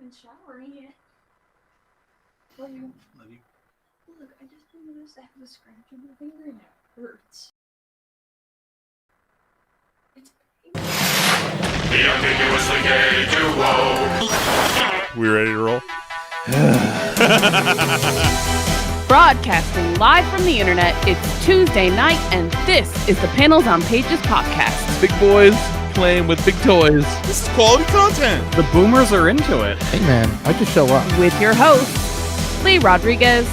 even showering yet. Love you. Love you. Look, I just noticed I have a scratch on my finger and it hurts. It's painful. The ambiguously gay duo. We ready to roll? Broadcasting live from the internet, it's Tuesday night, and this is the Panels on Pages podcast. Big boys playing with big toys. This is quality content. The boomers are into it. Hey man, I just show up. With your host, Lee Rodriguez.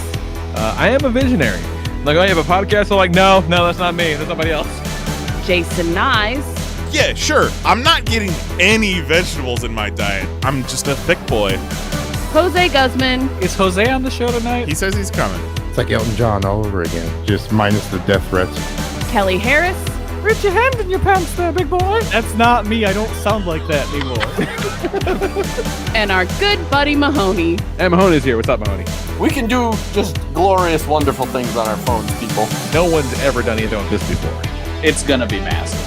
I am a visionary. Like, oh, you have a podcast? I'm like, no, that's not me. That's somebody else. Jason Nyes. Yeah, sure. I'm not getting any vegetables in my diet. I'm just a thick boy. Jose Guzman. Is Jose on the show tonight? He says he's coming. It's like Elton John all over again, just minus the death threats. Kelly Harris. Reach your hand in your pants there, big boy. That's not me. I don't sound like that anymore. And our good buddy Mahoney. And Mahoney's here. What's up, Mahoney? We can do just glorious, wonderful things on our phones, people. No one's ever done anything like this before. It's gonna be massive.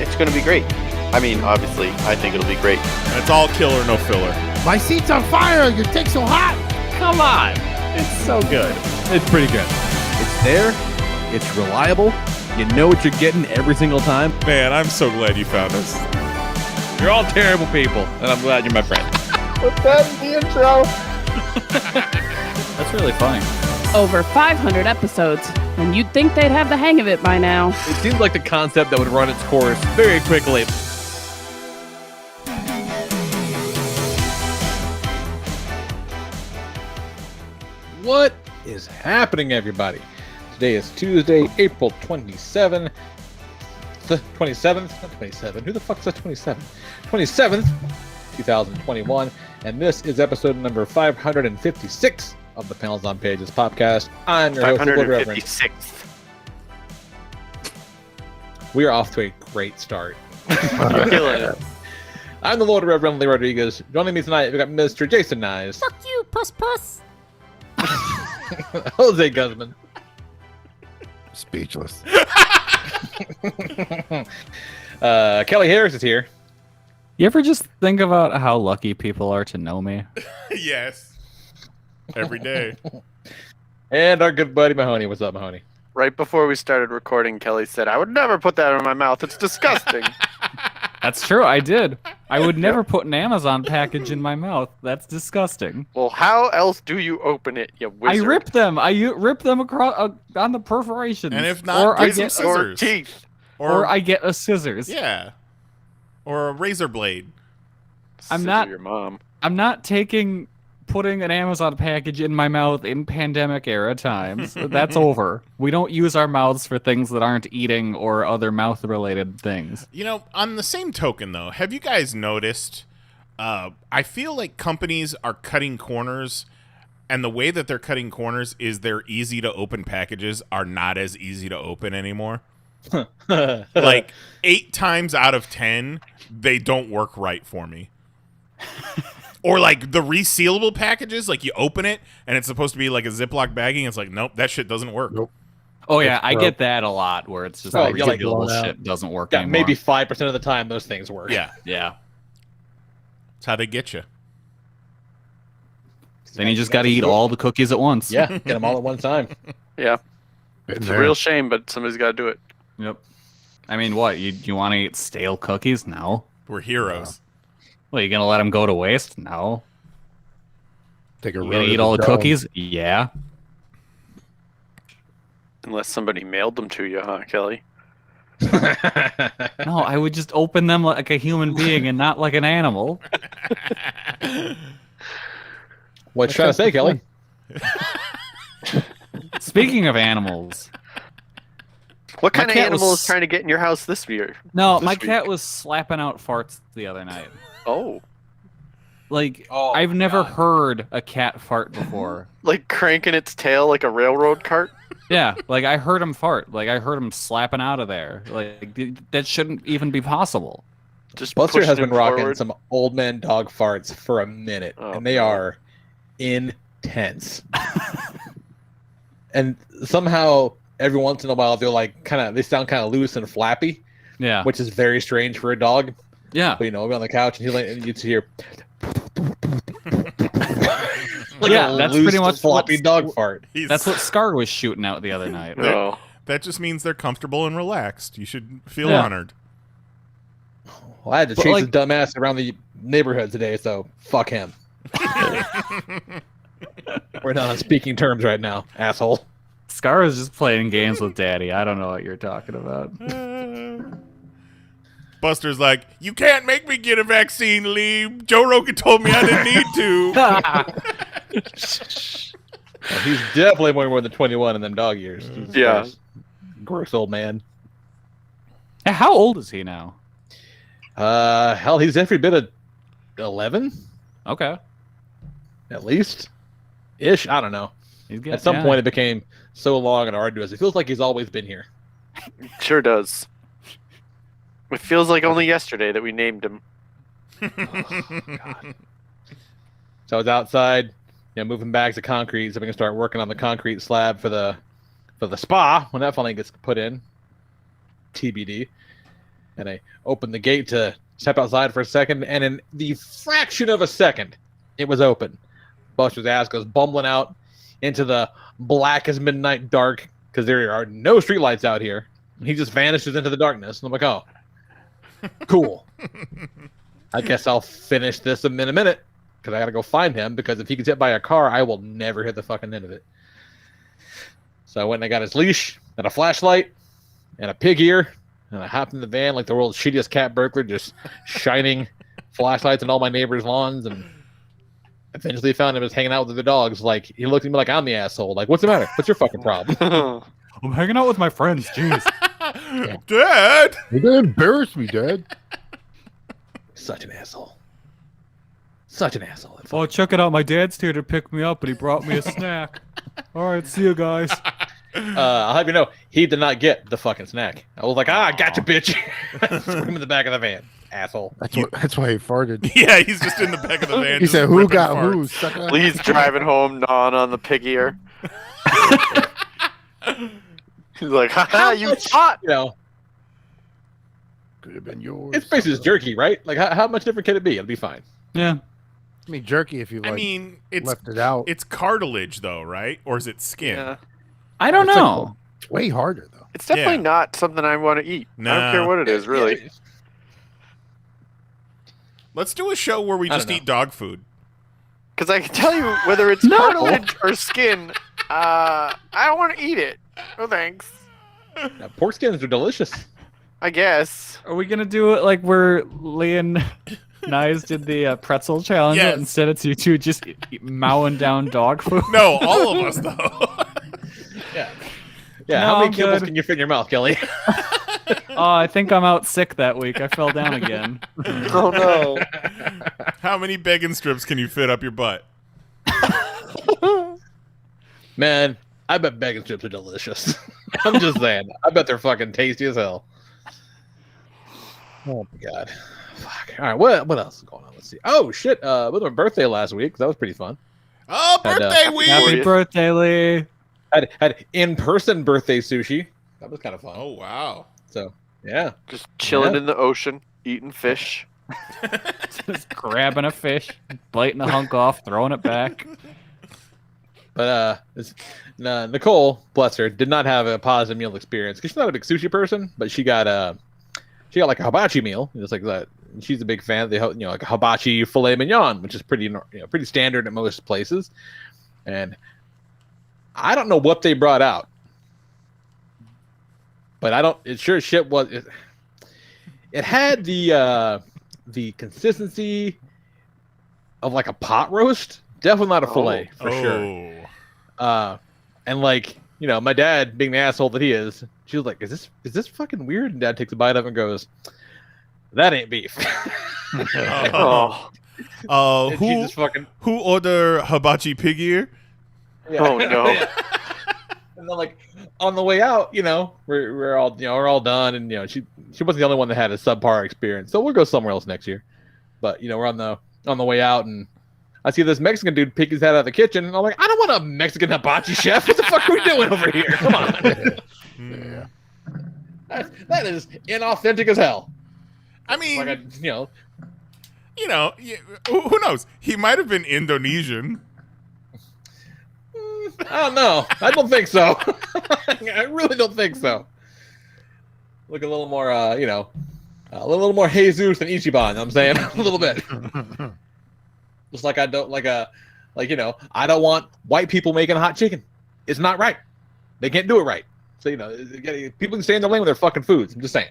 It's going to be great. I mean, obviously, I think it'll be great. And it's all killer, no filler. My seat's on fire! Your dick's so hot! Come on. It's so good. It's pretty good. It's there. It's reliable. You know what you're getting every single time. Man, I'm so glad you found us. You're all terrible people, and I'm glad you're my friend. Put that in the intro. That's really funny. Over 500 episodes, and you'd think they'd have the hang of it by now. It seems like the concept that would run its course very quickly. What is happening, everybody? Today is Tuesday, April 27th. The 27th? Not 27. Who the fuck says 27th? 27th, 2021. And this is episode number 556 of the Panels on Pages podcast. I'm your host, the Lord Reverend. 556th. We are off to a great start. You're killing it. I'm the Lord Reverend Lee Rodriguez. Joining me tonight, we've got Mr. Jason Nyes. Fuck you, puss. Jose Guzman. Speechless. Kelly Harris is here. You ever just think about how lucky people are to know me? Yes. Every day. And our good buddy Mahoney. What's up, Mahoney? Right before we started recording, Kelly said, I would never put that in my mouth. It's disgusting. That's true. I did. I would never put an Amazon package in my mouth. That's disgusting. Well, how else do you open it, you wizard? I rip them. Rip them across on the perforations. And if not, or I get some get scissors. Or teeth. or I get a scissors. Yeah. Or a razor blade. I'm Scissor not- your mom. I'm not putting an Amazon package in my mouth in pandemic era times. That's over. We don't use our mouths for things that aren't eating or other mouth related things. You know, on the same token, though, have you guys noticed, I feel like companies are cutting corners, and the way that they're cutting corners is their easy-to-open packages are not as easy to open anymore. Like, 8 times out of 10, they don't work right for me. Or, like, the resealable packages, like, you open it, and it's supposed to be, like, a Ziploc bagging. It's like, nope, that shit doesn't work. Nope. Oh yeah, I get that a lot where it's just like you're like, resealable blown out. shit doesn't work Yeah, anymore. maybe 5% of the time those things work. Yeah, Yeah. that's how they get you. Then you just got to eat all the cookies at once. Yeah, get them all at one time. Yeah. Been It's there. a real shame, but somebody's got to do it. Yep. I mean, what? You want to eat stale cookies? No. We're heroes. Well, you gonna let them go to waste? No. Take a You road gonna to eat all the dome. cookies? Yeah. Unless somebody mailed them to you, huh, Kelly? No, I would just open them like a human being and not like an animal. What you trying to say, Kelly? Speaking of animals, What kind My of cat animal was- is trying to get in your house this year? no, This my week. cat was slapping out farts the other night. Oh. Like, Oh, I've my never God. heard a cat fart before. Like cranking its tail like a railroad cart? Yeah, like I heard him fart. Like I heard him slapping out of there. Like that shouldn't even be possible. Just Buster pushing has it been rocking forward? some old man dog farts for a minute, Oh, and they boy. are intense. And somehow, every once in a while, they're like they sound kind of loose and flappy, Yeah. which is very strange for a dog. Yeah. But, you know, we're on the couch and you just hear Like Yeah, a that's loose, pretty much floppy what's- dog fart. He's- That's what Scar was shooting out the other night. No. That just means they're comfortable and relaxed. You should feel Yeah. honored. Well, I had to But, chase like- his dumb ass around the neighborhood today, so fuck him. We're not on speaking terms right now, asshole. Scar is just playing games with Daddy. I don't know what you're talking about. Buster's like, you can't make me get a vaccine, Lee. Joe Rogan told me I didn't need to. Well, he's definitely more than 21 in them dog years. Jesus Yeah. Christ. Gross old man. How old is he now? Hell, he's every bit of 11, Okay. at least. Ish, I don't know. He's getting, At some yeah. point, it became so long and arduous. It feels like he's always been here. Sure does. It feels like only yesterday that we named him. So I was outside, moving bags of concrete, so we can start working on the concrete slab for the spa when that finally gets put in. TBD. And I opened the gate to step outside for a second, and in the fraction of a second, it was open. Buster's ass goes bumbling out into the black as midnight dark because there are no streetlights out here. He just vanishes into the darkness, and I'm like, oh, cool. I guess I'll finish this in a minute because I gotta go find him, because if he gets hit by a car, I will never hit the fucking end of it. So I went and I got his leash and a flashlight and a pig ear, and I hopped in the van like the world's shittiest cat burglar, just shining flashlights on all my neighbors' lawns, and eventually found him just hanging out with the dogs. Like, he looked at me like I'm the asshole. Like, what's the matter? What's your fucking problem? I'm hanging out with my friends. Jeez. Dad! You're gonna embarrass me, Dad. Such an asshole. Such an asshole. Oh, check it out. My dad's here to pick me up, and he brought me a snack. All right, see you guys. I'll have you know, he did not get the fucking snack. I was like, gotcha, bitch. Put him in the back of the van, asshole. That's why he farted. Yeah, he's just in the back of the van. He just said, "Who ripping got farts. who?" Sucker. Lee's driving home, gnawing on the pig ear. He's like, haha, you thought. Could have been yours. It's basically just jerky, right? Like, how much different can it be? It'll be fine. Yeah. I mean, jerky if you I mean, it's left it out. it's cartilage though, right? Or is it skin? Yeah. I don't It's like- know. It's way harder though. It's definitely Yeah. not something I want to eat. I Nah. don't care what it is, really. Let's do a show where we I don't just know. eat dog food. Because I can tell you whether it's No. cartilage or skin, I don't want to eat it. No thanks. Now, pork skins are delicious. I guess. Are we gonna do it like where Leon Nyes did the pretzel challenge? Yes. Instead, it's you two just mowing down dog food. No, all of us though. Yeah, No, how I'm many kibbles good. can you fit in your mouth, Kelly? Oh, I think I'm out sick that week. I fell down again. Oh no. How many bacon strips can you fit up your butt? Man, I bet bacon strips are delicious. I'm just saying. I bet they're fucking tasty as hell. Oh my god. Fuck. All right, what else is going on? Let's see. Oh shit! It was my birthday last week. That was pretty fun. Oh, And, birthday week! Happy birthday, Lee. Had in-person birthday sushi. That was kind of fun. Oh wow. So yeah. Just chilling Yeah. in the ocean, eating fish. Just grabbing a fish, biting a hunk off, throwing it back. But Nicole, bless her, did not have a positive meal experience because she's not a big sushi person. But she got like a hibachi meal, just like that. And she's a big fan of the like a hibachi filet mignon, which is pretty pretty standard at most places. And I don't know what they brought out, but I don't. It sure as shit was. It had the consistency of like a pot roast. Definitely not a fillet for sure. And like, my dad being the asshole that he is, she was like, is this fucking weird? And Dad takes a bite of it and goes, that ain't beef. Oh, And she Who just fucking, who order hibachi pig ear? yeah. Oh, no. And then like on the way out, we're all done, and she wasn't the only one that had a subpar experience. So we'll go somewhere else next year. But we're on the way out, and I see this Mexican dude peek his head out of the kitchen, and I'm like, I don't want a Mexican hibachi chef. What the fuck are we doing over here? Come on. Yeah. That is inauthentic as hell. I mean, Like who knows? He might have been Indonesian. I don't know. I don't think so. I really don't think so. Look a little more, a little more Jesus than Ichiban. You know what I'm saying a little bit. Just like I don't I don't want white people making hot chicken. It's not right. They can't do it right. So people can stay in their lane with their fucking foods. I'm just saying,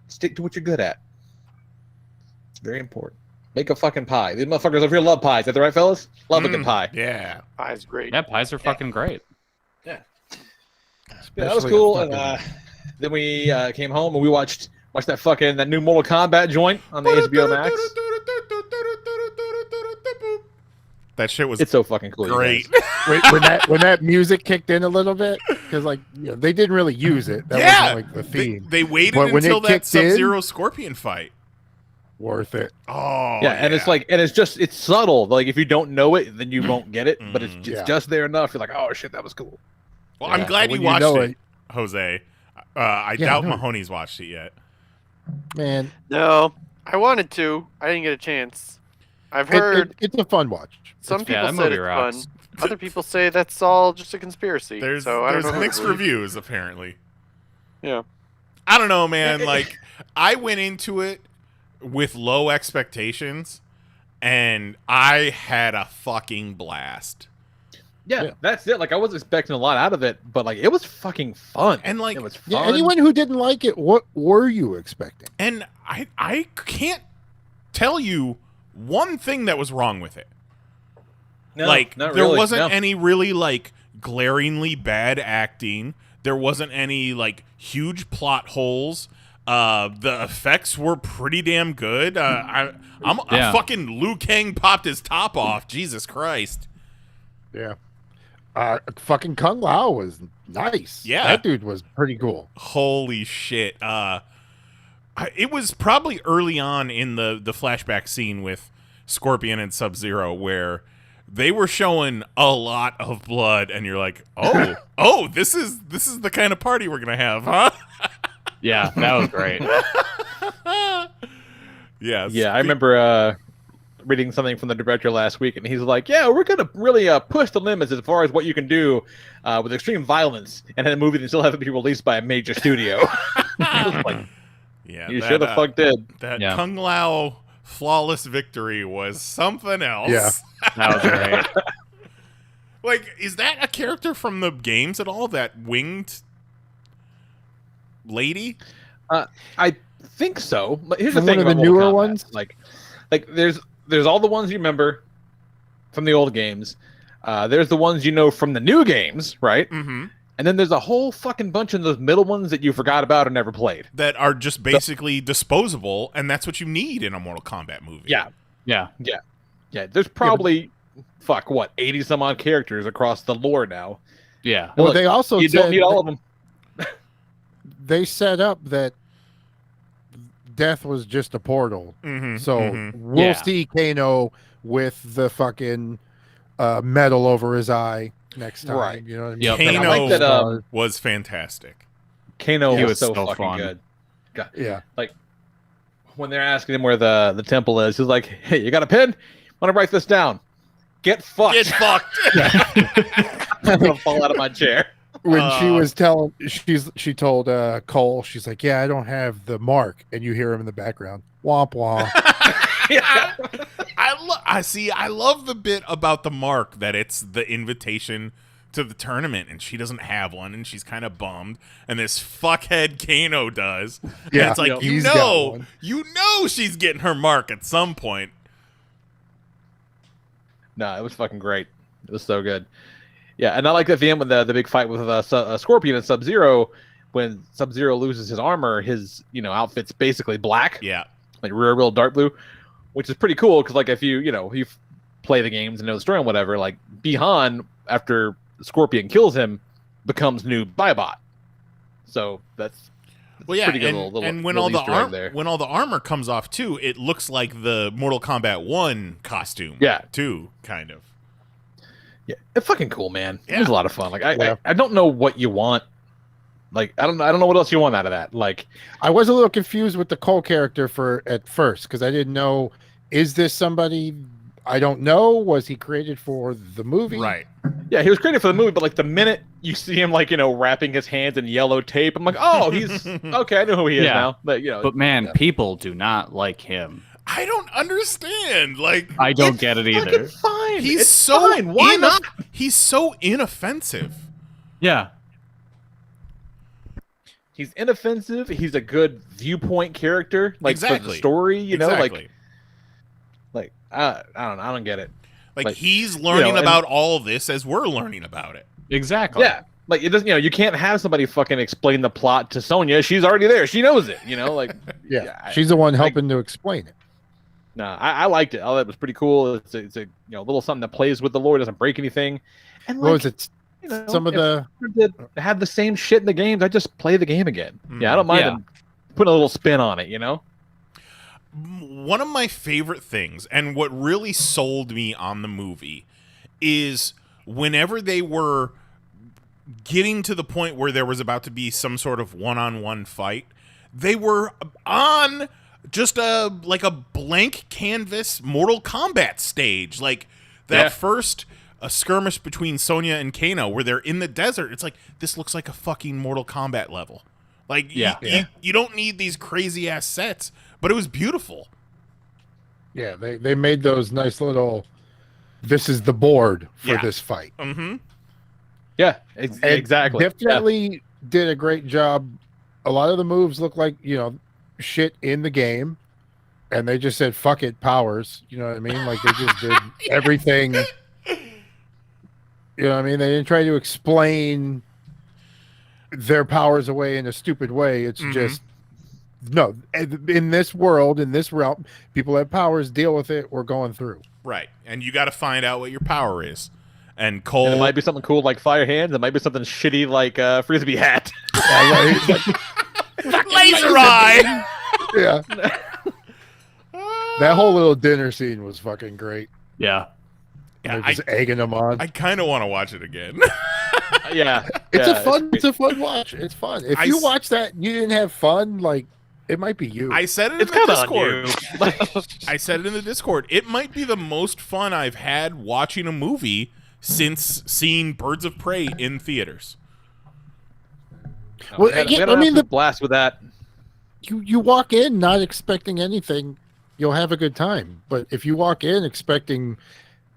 stick to what you're good at. It's very important. Make a fucking pie. These motherfuckers over here love pies. Is that the right, fellas? Love a good pie. Yeah, Pie's great. Yeah, pies are fucking great. Yeah, that was cool. And then we came home and we watched that new Mortal Kombat joint on the HBO Max. That shit was It's so fucking cool. great. when that music kicked in a little bit, because they didn't really use it. That wasn't like the theme. They waited But when until it that kicked in- Sub-Zero Scorpion fight. Worth it. Oh, Yeah, and it's subtle. Like if you don't know it, then you won't get it. But it's just there enough. You're like, oh shit, that was cool. Well, I'm glad you when watched know it, Jose. I doubt no. Mahoney's watched it yet. Man, No, I wanted to. I didn't get a chance. I've heard it's a fun watch. some people that said movie it's rocks. fun. Other people say that's all just a conspiracy. There's I don't know. mixed reviews apparently. Yeah. I don't know, man. Like I went into it with low expectations, and I had a fucking blast. Yeah, that's it. Like I wasn't expecting a lot out of it, but like it was fucking fun. And like it was fun. Yeah, anyone who didn't like it, what were you expecting? And I can't tell you one thing that was wrong with it. No, Like not there really, wasn't no. any really like glaringly bad acting. There wasn't any like huge plot holes. The effects were pretty damn good. I fucking Liu Kang popped his top off. Jesus Christ. Yeah. Fucking Kung Lao was nice. Yeah. That dude was pretty cool. Holy shit. It was probably early on in the flashback scene with Scorpion and Sub-Zero where they were showing a lot of blood, and you're like, oh, this is the kind of party we're gonna have, huh? Yeah, that was great. Yeah. Yeah, I remember reading something from the director last week, and he's like, "Yeah, we're gonna really push the limits as far as what you can do with extreme violence, and have a movie that still have to be released by a major studio." I was like, Yeah, you sure the fuck did. That Kung Lao flawless victory was something else. Yeah. That was great. Like, is that a character from the games at all? That winged lady? I think so. But here's From the thing one of about the Mortal newer Kombat. ones? Like there's all the ones you remember from the old games. There's the ones you know from the new games, right? Mm-hmm. And then there's a whole fucking bunch of those middle ones that you forgot about or never played. That are just basically disposable, and that's what you need in a Mortal Kombat movie. Yeah. Yeah. There's probably 80 some odd characters across the lore now. Yeah. Well, Look, they also you said don't need all of them. they set up that death was just a portal. Mm-hmm. So we'll see Kano with the fucking metal over his eye next time. Right. You know what I mean? Yep. And I like that was fantastic. Kano He was was so so fucking fun. good. God. Yeah. Like when they're asking him where the temple is, he's like, "Hey, you got a pen? Want to write this down? Get fucked." Get fucked. I'm gonna fall out of my chair. When she was telling, she told Cole, she's like, "Yeah, I don't have the mark," and you hear him in the background, womp womp. I love the bit about the mark that it's the invitation to the tournament, and she doesn't have one, and she's kind of bummed, and this fuckhead Kano does. Yeah, and it's like he's got one. you know she's getting her mark at some point. No, it was fucking great. It was so good. Yeah, and I like at the end when the big fight with Scorpion and Sub-Zero, when Sub-Zero loses his armor, his outfit's basically black. Yeah. Like real dark blue, which is pretty cool because like if you play the games and know the story and whatever, like Bihan after Scorpion kills him becomes new Biobot. So that's Well, yeah, pretty good and when little all the Easter egg there. when all the armor comes off too, it looks like the Mortal Kombat 1 costume. Yeah. too, kind of. Yeah, it's fucking cool, man. It Yeah. was a lot of fun. Like I don't know what you want. Like I don't know what else you want out of that. Like I was a little confused with the Cole character at first because I didn't know, is this somebody I don't know. Was he created for the movie? Right. Yeah, he was created for the movie, but like the minute you see him like, wrapping his hands in yellow tape, I'm like, oh, he's okay, I know who he is now. But But man, people do not like him. I don't understand. Like, I don't get it either. fucking fine. He's It's so fine. Why not? He's so inoffensive. Yeah. He's inoffensive. He's a good viewpoint character, like for the Exactly. story. Exactly. like I don't know. I don't get it. Like, Like, he's learning and- about all of this as we're learning about it. Exactly. Yeah, like it doesn't. You can't have somebody fucking explain the plot to Sonya. She's already there. She knows it. Like Yeah, she's the one helping to explain it. No, I liked it. I thought it was pretty cool. It's a little something that plays with the lore, doesn't break anything. And What was it? Some of the had the same shit in the games. I just play the game again. Yeah, I don't mind them putting a little spin on it. One of my favorite things, and what really sold me on the movie, is whenever they were getting to the point where there was about to be some sort of one-on-one fight, they were on just a blank canvas Mortal Kombat stage. Like that first skirmish between Sonya and Kano where they're in the desert. It's like, this looks like a fucking Mortal Kombat level. Like, you don't need these crazy ass sets, but it was beautiful. Yeah, they made those nice little. This is the board for this fight. Mm-hmm. Yeah, exactly. Definitely did a great job. A lot of the moves look like shit in the game, and they just said fuck it, powers. You know what I mean? Like they just did everything. You know what I mean? They didn't try to explain their powers away in a stupid way. It's just no. In this world, in this realm, people have powers. Deal with it. We're going through. Right, and you got to find out what your power is. And Cole, it might be something cool like fire hands. It might be something shitty like frisbee hat. laser eye. Yeah. That whole little dinner scene was fucking great. Yeah. They're just egging them on. I kind of want to watch it again. It's a fun watch. It's fun. If you watch that and you didn't have fun, like it might be you. I said it in the Discord. I said it in the Discord. It might be the most fun I've had watching a movie since seeing Birds of Prey in theaters. Well, I mean, the blast with that. You walk in not expecting anything, you'll have a good time. But if you walk in expecting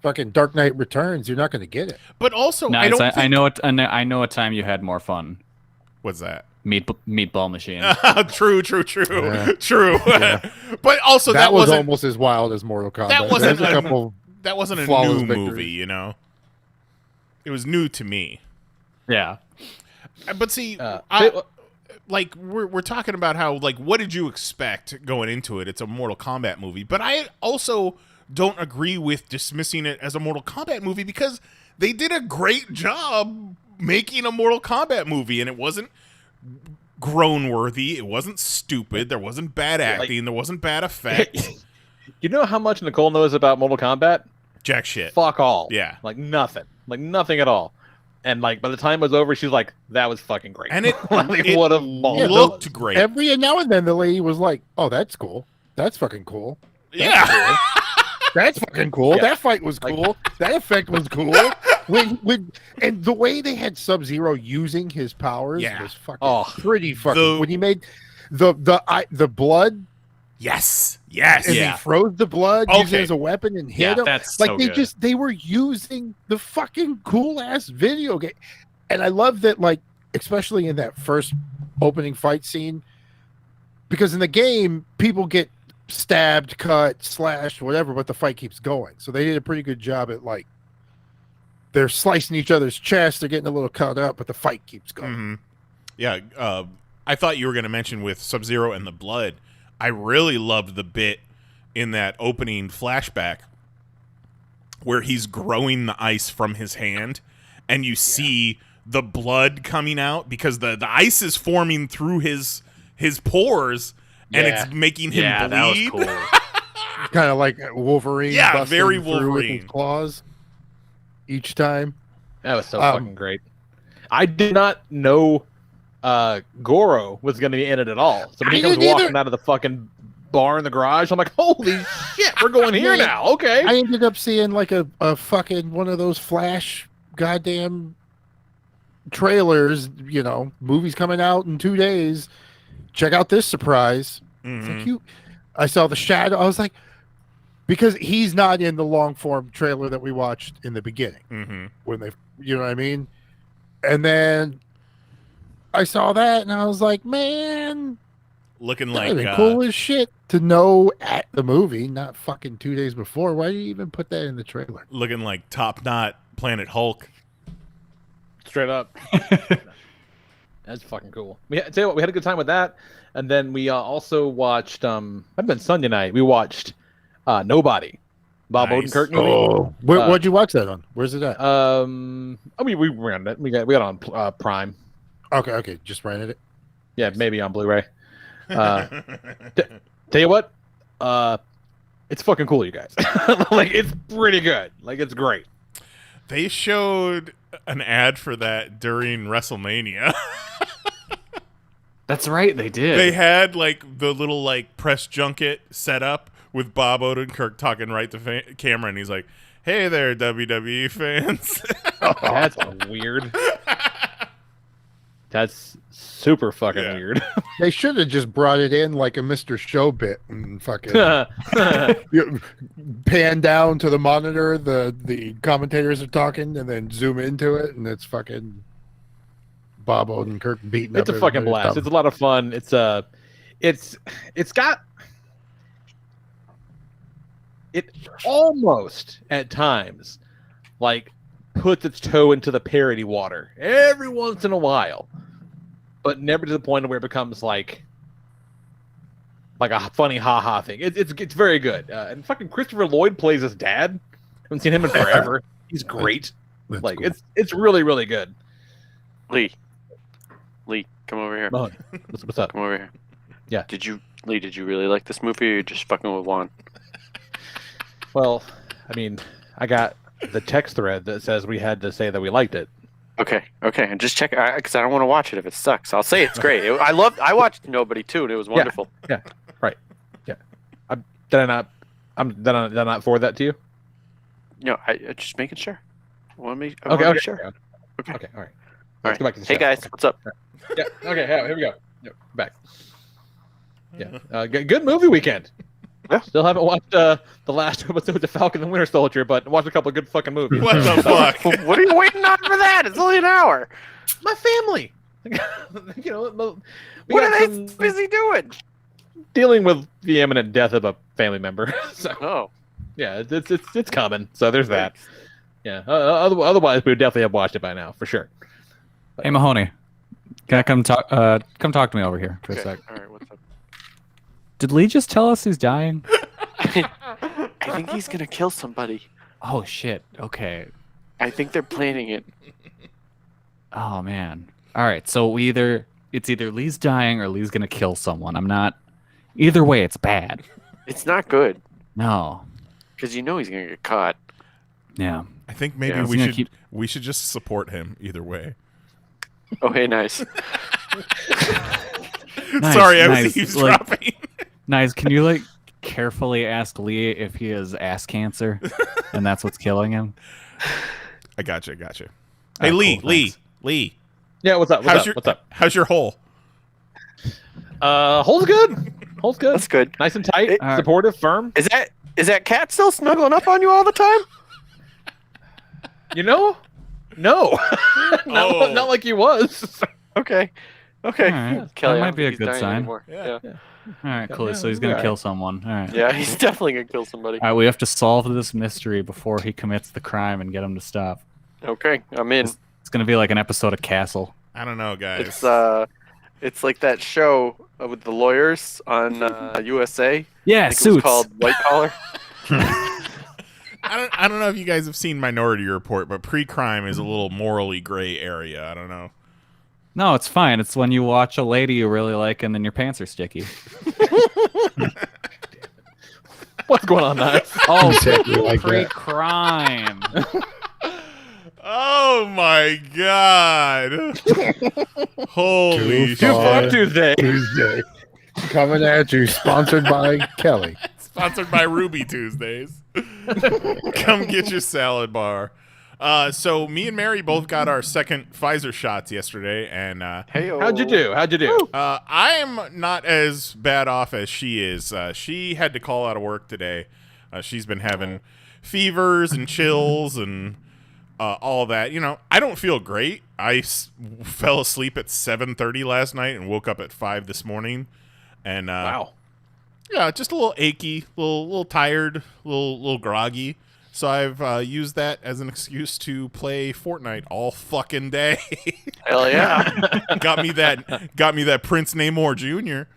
fucking Dark Knight Returns, you're not going to get it. But also, nice. I know a time you had more fun. What's that? Meatball Machine. True. Yeah. True. Yeah. But also, that was almost as wild as Mortal Kombat. That wasn't a new movie, It was new to me. Yeah. But see, we're talking about how, what did you expect going into it? It's a Mortal Kombat movie. But I also don't agree with dismissing it as a Mortal Kombat movie because they did a great job making a Mortal Kombat movie, and it wasn't groan-worthy. It wasn't stupid. There wasn't bad acting. There wasn't bad effects. You know how much Nicole knows about Mortal Kombat? Jack shit. Fuck all. Yeah. Nothing. Nothing at all. And by the time it was over, she's like, "That was fucking great." And it would have looked great. Every now and then, the lady was like, "Oh, that's cool. That's fucking cool. That's cool. That's fucking cool. Yeah. That fight was cool. That effect was cool." And the way they had Sub-Zero using his powers was fucking pretty fucking. When he made the blood. Yes. And he froze the blood using it as a weapon and hit him. That's like so they good. they were using the fucking cool ass video game. And I love that, especially in that first opening fight scene, because in the game people get stabbed, cut, slashed, whatever, but the fight keeps going. So they did a pretty good job at they're slicing each other's chest, they're getting a little cut up, but the fight keeps going. Mm-hmm. Yeah, I thought you were going to mention with Sub-Zero and the blood. I really loved the bit in that opening flashback where he's growing the ice from his hand, and you see the blood coming out because the ice is forming through his pores, and it's making him bleed. That was cool. Kind of like Wolverine. Yeah, very busting through with his Wolverine. claws each time. That was so fucking great. I did not know Goro was going to be in it at all. So when he comes walking out of the fucking bar in the garage, I'm like, holy shit! We're going here now. Okay. I ended up seeing like a fucking one of those flash goddamn trailers, movies coming out in 2 days. Check out this surprise. It's like I saw the shadow. I was like, because he's not in the long form trailer that we watched in the beginning when they, you know what I mean? And then I saw that and I was like, man, looking that'd like be cool as shit to know at the movie, not fucking 2 days before. Why do you even put that in the trailer? looking like Top Knot Planet Hulk. Straight up. That's fucking cool. Tell you what, we had a good time with that, and then we also watched. I've been Sunday night. We watched Nobody, Bob Nice. Odenkirk movie. Oh, what'd you watch that on? Where's it at? We rented it. We got it on Prime. Okay, just rented it. Yeah, maybe on Blu-ray. Tell you what, it's fucking cool, you guys. Like, it's pretty good. Like, it's great. They showed an ad for that during WrestleMania. That's right, they did. They had like the little like press junket set up with Bob Odenkirk talking right to camera, and he's like, "Hey there, WWE fans." That's weird. That's super fucking weird. They should have just brought it in like a Mr. Show bit and fucking pan down to the monitor. The commentators are talking, and then zoom into it, and it's fucking Bob Odenkirk beating up. It's a fucking blast. It's a lot of fun. It's got it almost at times like puts its toe into the parody water every once in a while, but never to the point where it becomes like a funny ha-ha thing. It's very good. And fucking Christopher Lloyd plays his dad. Haven't seen him in forever. He's great. That's like cool. it's really, really good. Lee, come over here. Oh, what's up? Come over here. Yeah. Did you really like this movie, or you just fucking with Juan? Well, I mean, I got the text thread that says we had to say that we liked it. Okay, and just check because I don't want to watch it if it sucks. I'll say it's great. I watched Nobody too, and it was wonderful. Yeah, right. Yeah. Did I not forward that to you? No, I just making sure. I want to make sure. Okay, all right. All Let's go back to the Hey show. guys, Okay. what's up? Yeah. Okay. Here we go. Yep, back. Yeah. Good movie weekend. Yeah. Still haven't watched the last episode of Falcon and the Winter Soldier, but watched a couple of good fucking movies. What the fuck? What are you waiting on for that? It's only an hour. My family. What are they busy doing? Dealing with the imminent death of a family member. So Oh, yeah, it's coming. So there's that. Yeah. Otherwise, we would definitely have watched it by now for sure. Hey Mahoney, can I come talk to me over here for a sec? All right, what's up? Did Lee just tell us he's dying? I think he's gonna kill somebody. Oh shit. Okay. I think they're planning it. Oh man. All right. So it's either Lee's dying or Lee's gonna kill someone. I'm not. Either way, it's bad. It's not good No. because he's gonna get caught. Yeah. I think maybe Yeah. we should just support him either way. Oh, hey, nice. Nice, Sorry, I nice. was eavesdropping. Nice. Can you carefully ask Lee if he has ass cancer, and that's what's killing him? I gotcha. Hey, Oh, Lee, cool, thanks. Lee. Yeah. What's up? What's up? How's your hole? Hole's good. Hole's good. That's good. Nice and tight. It- Supportive. Firm. Is that cat still snuggling up on you all the time? No. Oh. Not like he was. Okay. All right. Kelly, That I might don't be a think he's good dying sign. anymore. Yeah. All right, cool. Yeah, So he's gonna alright. kill someone. All right. Yeah, he's definitely gonna kill somebody. All right. We have to solve this mystery before he commits the crime and get him to stop. Okay, I'm in. It's gonna be like an episode of Castle. I don't know, guys. It's like that show with the lawyers on USA. Yeah, I think it was Suits. called White Collar. I don't know if you guys have seen Minority Report, but pre-crime is a little morally gray area. I don't know. No, it's fine. It's when you watch a lady you really like and then your pants are sticky. What's going on, Max? Oh, Exactly like that. pre-crime. Oh my god! Holy Too shit! far. Tuesday. Tuesday. Coming at you, sponsored by Kelly. Sponsored by Ruby Tuesdays. Come get your salad bar. So me and Mary both got our second Pfizer shots yesterday, and How'd you do? I am not as bad off as she is. She had to call out of work today. She's been having fevers and chills and all that. You know, I don't feel great. I fell asleep at 7:30 last night and woke up at 5 this morning. And Wow. Yeah, just a little achy, little tired, little groggy. So I've used that as an excuse to play Fortnite all fucking day. Hell yeah. got me that Prince Namor Jr.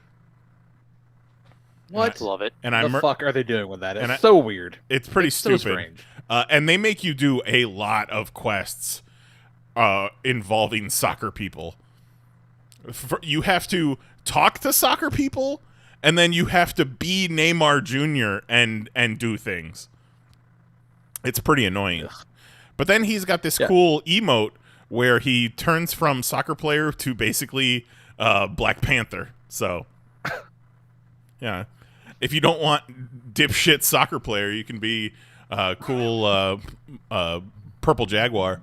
What? Love it. And The fuck are they doing with that? and It's so weird. It's pretty It's so stupid. strange. And they make you do a lot of quests involving soccer people. You have to talk to soccer people, and then you have to be Neymar Jr. and do things. It's pretty annoying. But then he's got this cool emote where he turns from soccer player to basically Black Panther. So, yeah. If you don't want dipshit soccer player, you can be cool purple Jaguar.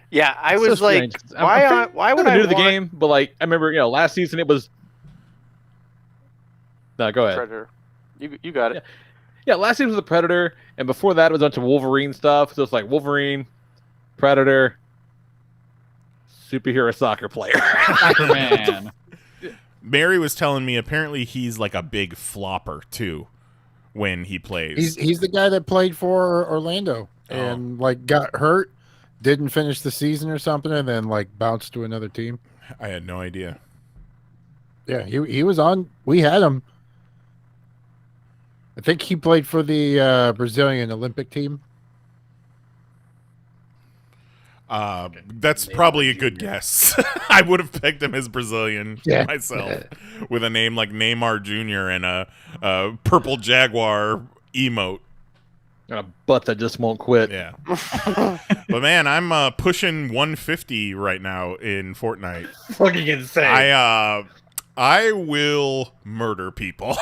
Yeah, I It's so was like, strange. why would I'm I new to the want game? But like, I remember, last season it was. No, go ahead. Predator? You got it. Yeah, last season was the Predator, and before that it was a bunch of Wolverine stuff. So it's like Wolverine, Predator, superhero soccer player. Soccer man. Mary was telling me apparently he's like a big flopper too when he plays. He's the guy that played for Orlando and like got hurt, didn't finish the season or something, and then like bounced to another team. I had no idea. Yeah, he was on. We had him. I think he played for the Brazilian Olympic team. That's probably a good guess. I would have picked him as Brazilian myself with a name like Neymar Jr. and a purple Jaguar emote. And a butt that just won't quit. Yeah. But man, I'm pushing 150 right now in Fortnite. Fucking insane. I will murder people.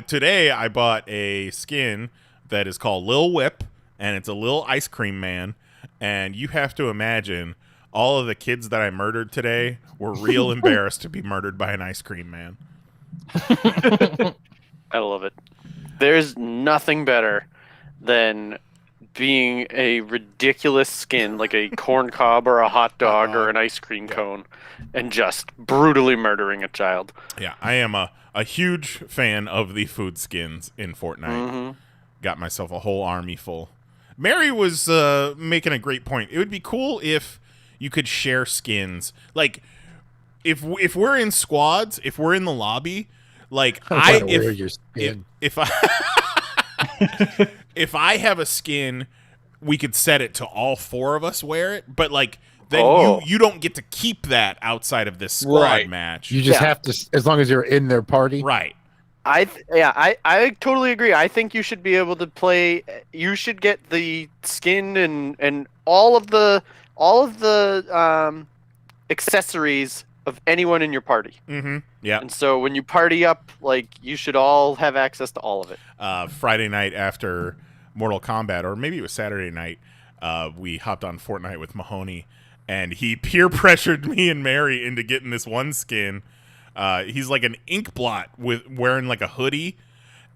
Today I bought a skin that is called Lil Whip, and it's a little ice cream man. And you have to imagine all of the kids that I murdered today were real embarrassed to be murdered by an ice cream man. I love it. There's nothing better than being a ridiculous skin like a corn cob or a hot dog or an ice cream cone and just brutally murdering a child. Yeah, I am a huge fan of the food skins in Fortnite. Mm-hmm. Got myself a whole army full. Mary was making a great point. It would be cool if you could share skins. Like, if we're in squads, if we're in the lobby, like if I have a skin, we could set it to all four of us wear it. But like, then you don't get to keep that outside of this squad match. You just have to, as long as you're in their party. Right. I totally agree. I think you should be able to play. You should get the skin and all of the accessories of anyone in your party. Mm-hmm. Yeah. And so when you party up, like, you should all have access to all of it. Friday night after Mortal Kombat, or maybe it was Saturday night, we hopped on Fortnite with Mahoney, and he peer pressured me and Mary into getting this one skin. He's like an ink blot with wearing like a hoodie,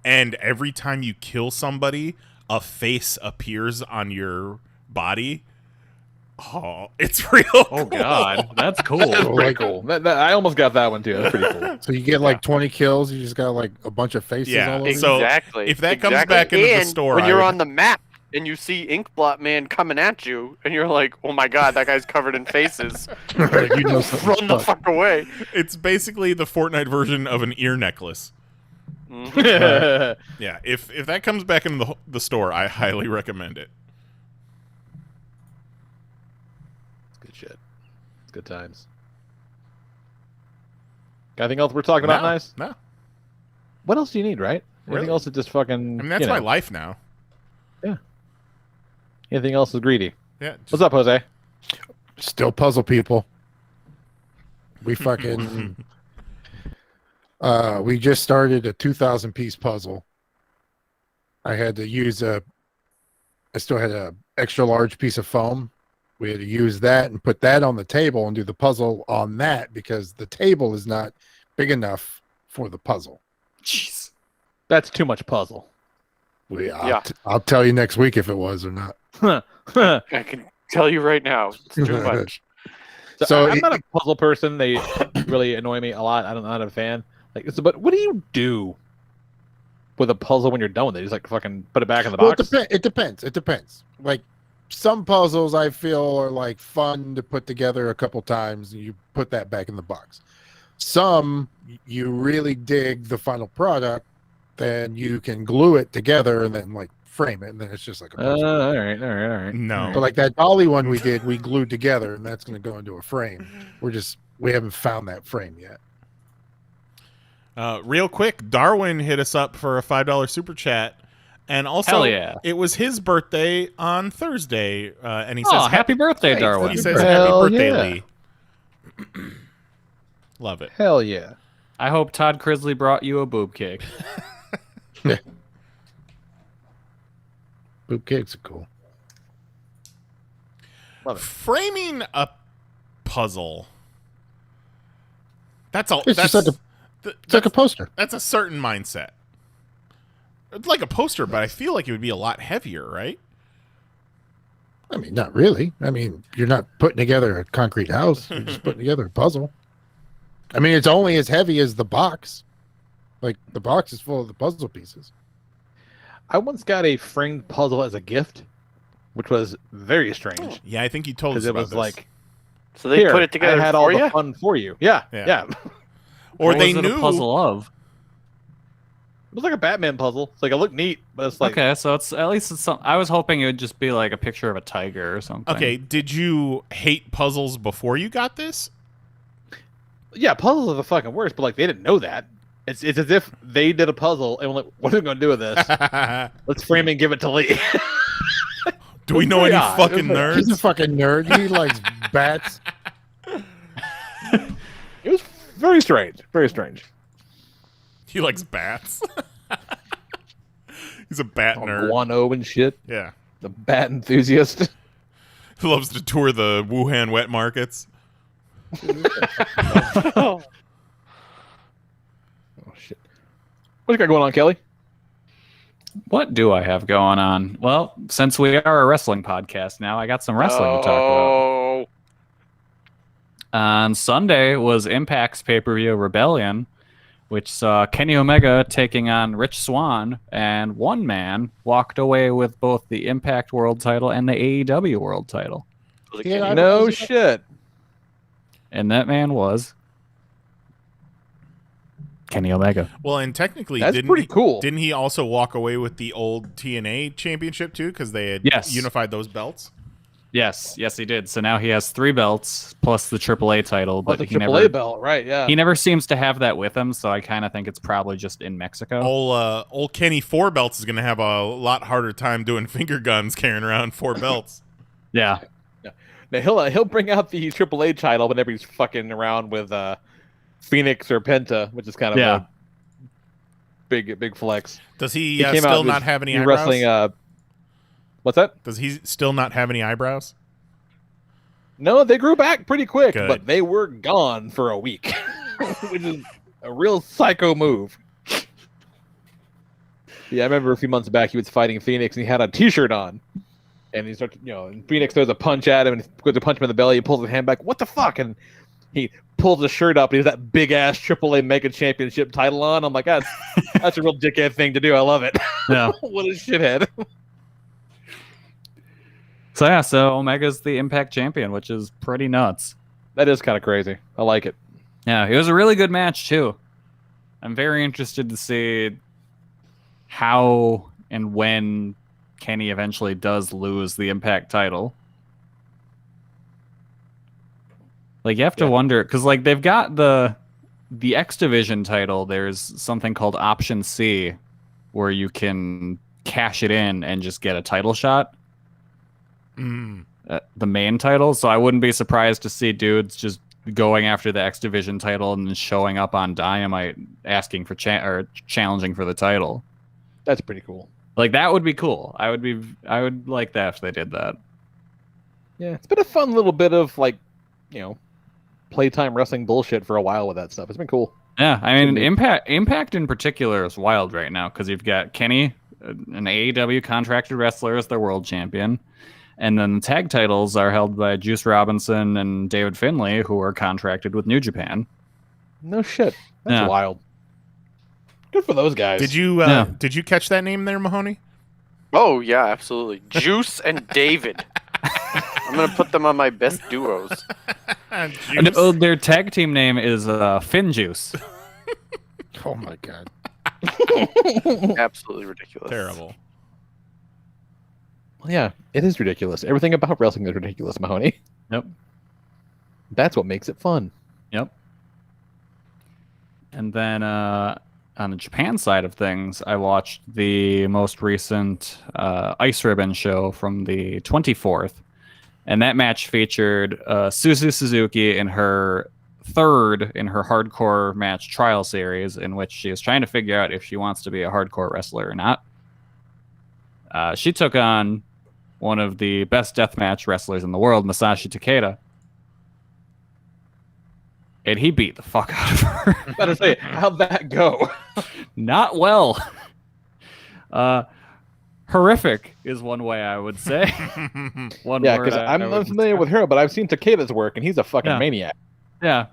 and every time you kill somebody, a face appears on your body. Oh, it's real cool. Oh god, that's cool. That's pretty cool. I almost got that one too. That's pretty cool. So you get like 20 kills, you just got like a bunch of faces all over. Exactly. So if that comes back into the store, when you're on the map and you see Inkblot Man coming at you, and you're like, "Oh my god, that guy's covered in faces!" Like, you know, Run the fuck away. It's basically the Fortnite version of an ear necklace. Mm-hmm. Yeah, if that comes back into the store, I highly recommend it. It's good shit. It's good times. Got anything else we're talking about? Nice. No. What else do you need? Right? Really? Anything else is just fucking. I mean, that's my life now. Yeah. Anything else is greedy. Yeah. What's up, Jose? Still puzzle people. We fucking We just started a 2,000 piece puzzle. I had to use I still had a extra large piece of foam. We had to use that and put that on the table and do the puzzle on that because the table is not big enough for the puzzle. Jeez. That's too much puzzle. I'll tell you next week if it was or not. I can tell you right now, it's too much. So I'm not a puzzle person. They really annoy me a lot. I'm not a fan. But what do you do with a puzzle when you're done with it? You just like fucking put it back in the box? It depends. It depends. Like some puzzles I feel are like fun to put together a couple times and you put that back in the box. Some you really dig the final product, then you can glue it together and then like frame it, and then it's just like a puzzle. All right. No. But like that dolly one we did, we glued together, and that's going to go into a frame. We haven't found that frame yet. Real quick, Darwin hit us up for a $5 super chat, and also Hell yeah. it was his birthday on Thursday, and he Oh, says happy birthday, thanks. Darwin. He says Hell happy birthday, yeah. Lee. Love it. Hell yeah. I hope Todd Crisley brought you a boob cake. Boop cakes are cool. Framing a puzzle. That's all. It's just like it's like a poster. That's a certain mindset. It's like a poster, but I feel like it would be a lot heavier, right? I mean, not really. I mean, you're not putting together a concrete house. You're just putting together a puzzle. I mean, it's only as heavy as the box. Like, the box is full of the puzzle pieces. I once got a framed puzzle as a gift, which was very strange. Yeah, I think you told us Because it about was this. like, So they put it together I had for all you? the fun for you. Yeah. Or What they was it knew. a puzzle of? It was like a Batman puzzle. It's like, it looked neat, but it's like... Okay, so it's at least it's some. I was hoping it would just be like a picture of a tiger or something. Okay, did you hate puzzles before you got this? Yeah, puzzles are the fucking worst, but like they didn't know that. It's as if they did a puzzle and were like, what are we going to do with this? Let's frame it and give it to Lee. Do we know any Yeah, fucking He's a nerds? fucking nerd. He likes bats. It was very strange. Very strange. He likes bats. He's a bat All nerd. guano and shit. Yeah. The bat enthusiast. He loves to tour the Wuhan wet markets. Oh, shit. What you got going on, Kelly? What do I have going on? Well, since we are a wrestling podcast now, I got some wrestling to talk about. On Sunday was Impact's pay-per-view Rebellion, which saw Kenny Omega taking on Rich Swann, and one man walked away with both the Impact World title and the AEW World title. Yeah, No shit. And that man was Kenny Omega. Well, and technically, That's pretty cool. Didn't he also walk away with the old TNA championship too? Because they had unified those belts. Yes, he did. So now he has 3 belts plus the AAA title, but the he AAA never belt, right? Yeah. he never seems to have that with him. So I kind of think it's probably just in Mexico. Old Kenny 4 belts is going to have a lot harder time doing finger guns carrying around 4 belts. Yeah. Now he'll bring out the AAA title whenever he's fucking around with Phoenix or Penta, which is kind of a big flex. Does he came still out, not have any he's eyebrows? wrestling. What's that? Does he still not have any eyebrows? No, they grew back pretty quick, Good. but they were gone for a week, which is a real psycho move. Yeah, I remember a few months back he was fighting Phoenix and he had a T-shirt on, and he starts, and Phoenix throws a punch at him and goes to punch him in the belly. He pulls his hand back. What the fuck? And he pulls his shirt up and he has that big ass AAA Mega Championship title on. I'm like, that's a real dickhead thing to do. I love it. Yeah. What a shithead. So Omega's the Impact champion, which is pretty nuts. That is kind of crazy. I like it. Yeah, it was a really good match too. I'm very interested to see how and when Kenny eventually does lose the Impact title. Like, you have to wonder, because like they've got the X Division title. There's something called Option C, where you can cash it in and just get a title shot. The main title. So I wouldn't be surprised to see dudes just going after the X Division title and then showing up on Dynamite asking for challenging for the title. That's pretty cool. Like that would be cool. I would like that if they did that. Yeah, it's been a fun little bit of like, playtime wrestling bullshit for a while with that stuff. It's been cool. Yeah, I mean Impact in particular is wild right now because you've got Kenny, an AEW contracted wrestler, as their world champion. And then the tag titles are held by Juice Robinson and David Finlay, who are contracted with New Japan. No shit. That's wild. Good for those guys. Did you catch that name there, Mahoney? Oh yeah, absolutely. Juice and David. I'm gonna put them on my best duos. No, their tag team name is Fin Juice. Oh my god. Absolutely ridiculous. Terrible. Well, yeah, it is ridiculous. Everything about wrestling is ridiculous, Mahoney. Yep. That's what makes it fun. Yep. And then on the Japan side of things, I watched the most recent Ice Ribbon show from the 24th. And that match featured Suzu Suzuki in her third in her hardcore match trial series, in which she is trying to figure out if she wants to be a hardcore wrestler or not. She took on one of the best deathmatch wrestlers in the world, Masashi Takeda. And he beat the fuck out of her. I was about to say, how'd that go? Not well. Horrific is one way I would say. Yeah, because I'm unfamiliar with her, but I've seen Takeda's work, and he's a fucking maniac. Yeah.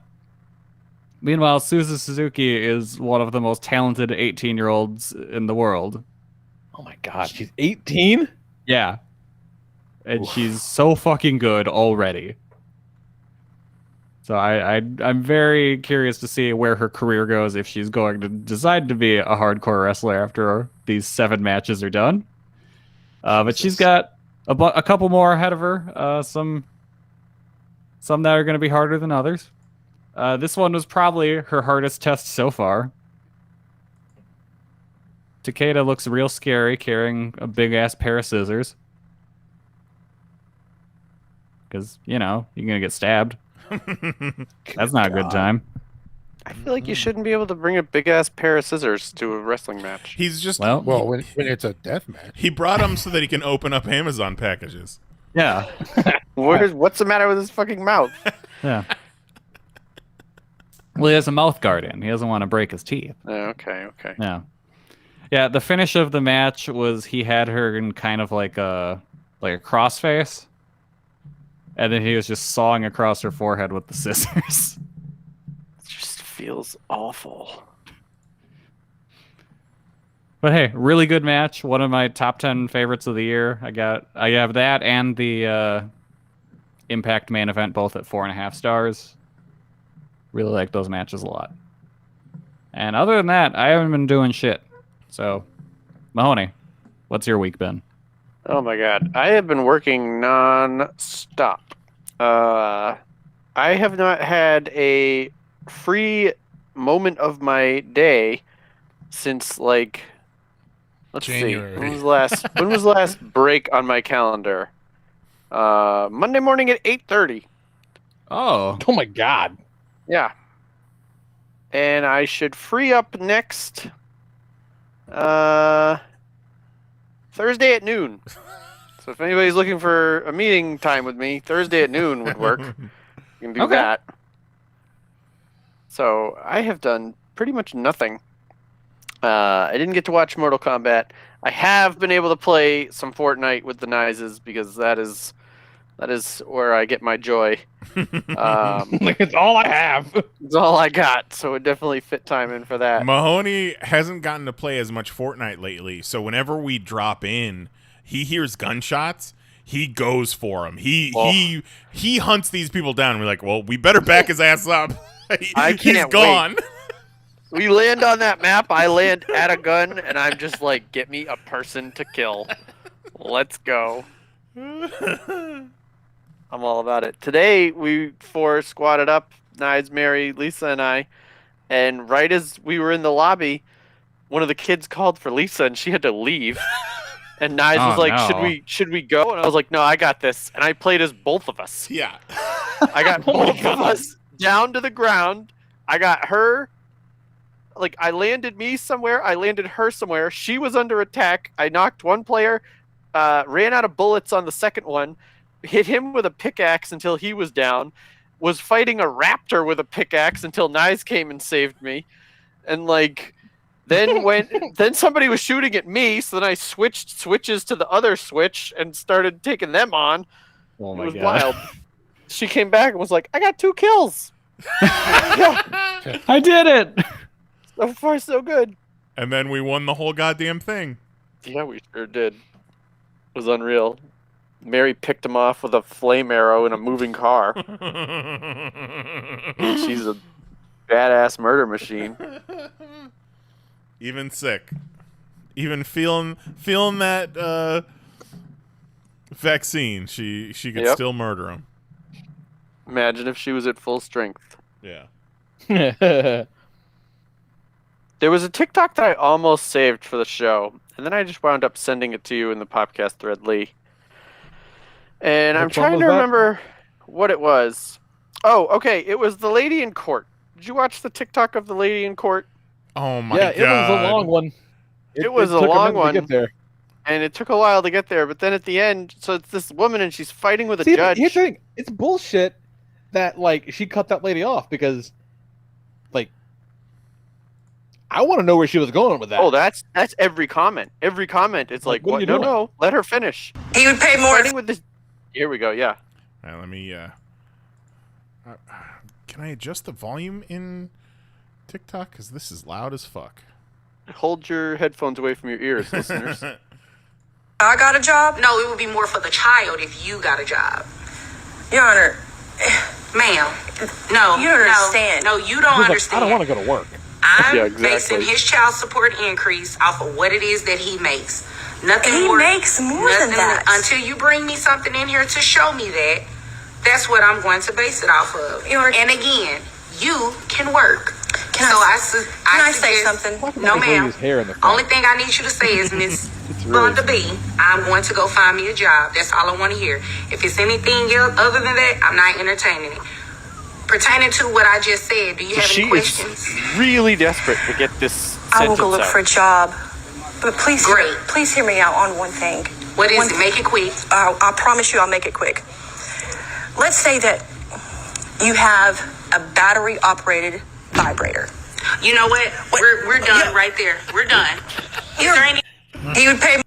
Meanwhile, Suzu Suzuki is one of the most talented 18-year-olds in the world. Oh my god, she's 18? Yeah. And she's so fucking good already. So I'm very curious to see where her career goes if she's going to decide to be a hardcore wrestler after these 7 matches are done. But she's got a couple more ahead of her. Some that are going to be harder than others. This one was probably her hardest test so far. Takeda looks real scary carrying a big-ass pair of scissors. Because, you're going to get stabbed. That's not a good time. I feel like you shouldn't be able to bring a big-ass pair of scissors to a wrestling match. He's just... Well, when it's a death match. He brought them so that he can open up Amazon packages. Yeah. What's the matter with his fucking mouth? Yeah. Well, he has a mouth guard in. He doesn't want to break his teeth. Okay. Yeah. Yeah, the finish of the match was he had her in kind of like a crossface. And then he was just sawing across her forehead with the scissors. It just feels awful. But hey, really good match. One of my top 10 favorites of the year. I have that and the Impact main event both at 4.5 stars. Really like those matches a lot. And other than that, I haven't been doing shit. So, Mahoney, what's your week been? Oh my god. I have been working non-stop. I have not had a free moment of my day since let's January. see. When was the last break on my calendar? Monday morning at 8:30. Oh my god. Yeah. And I should free up next Thursday at noon. So if anybody's looking for a meeting time with me, Thursday at noon would work. You can do that. So I have done pretty much nothing. I didn't get to watch Mortal Kombat. I have been able to play some Fortnite with the Nizes because that is where I get my joy. It's all I have. It's all I got, so it definitely fit time in for that. Mahoney hasn't gotten to play as much Fortnite lately, so whenever we drop in, he hears gunshots, he goes for them. He hunts these people down. We're like, well, we better back his ass up. He's gone. Wait. We land on that map, I land at a gun, and I'm just like, get me a person to kill. Let's go. I'm all about it. Today, we 4 squatted up, Nides, Mary, Lisa, and I, and right as we were in the lobby, one of the kids called for Lisa, and she had to leave. And Nides was like, no. should we go? And I was like, no, I got this. And I played as both of us. Yeah. I got both of us down to the ground. I got her. Like, I landed me somewhere. I landed her somewhere. She was under attack. I knocked one player, ran out of bullets on the second one, hit him with a pickaxe until he was down, was fighting a raptor with a pickaxe until Nyes came and saved me. And, like, then somebody was shooting at me, so then I switched switches to the other switch and started taking them on. Oh It my was god. wild. She came back and was like, I got 2 kills. I did it. So far, so good. And then we won the whole goddamn thing. Yeah, we sure did. It was unreal. Mary picked him off with a flame arrow in a moving car. She's a badass murder machine. Even sick. Even feeling that vaccine, she could still murder him. Imagine if she was at full strength. Yeah. There was a TikTok that I almost saved for the show, and then I just wound up sending it to you in the podcast thread, Lee. And I'm Which one trying was to that? remember what it was. Oh, okay. It was the lady in court. Did you watch the TikTok of the lady in court? Oh my Yeah, god. it was a long one. It was a took long minute one. to get there. And it took a while to get there, but then at the end, so it's this woman and she's fighting with a See, judge. here's the thing. It's bullshit that like she cut that lady off because, like, I want to know where she was going with that. Oh, that's every comment. Every comment is like, What are what? you No, doing? no, let her finish. He would pay more. Fighting with this. Here we go. Yeah. All right, let me. Can I adjust the volume in TikTok? Because this is loud as fuck. Hold your headphones away from your ears, listeners. I got a job? No, it would be more for the child if you got a job. Your Honor. Ma'am. No. You don't understand. No, you don't Like, understand. I don't want to go to work. I'm Yeah, exactly. basing his child support increase off of what it is that he makes. Nothing He more. makes more than that. Until you bring me something in here to show me that, that's what I'm going to base it off of. And again, you can work. Can I say suggest- something? No, ma'am. His hair in the front. Only thing I need you to say is, Miss Bunda B, I'm going to go find me a job. That's all I want to hear. If it's anything else other than that, I'm not entertaining it. Pertaining to what I just said, do you have She any is questions? really desperate to get this I will sentence go look out. for a job. But please, Great. please hear me out on one thing. What is it? Make it quick. I promise you I'll make it quick. Let's say that you have a battery-operated vibrator. You know what? We're done right there. We're done. Is there any? He would pay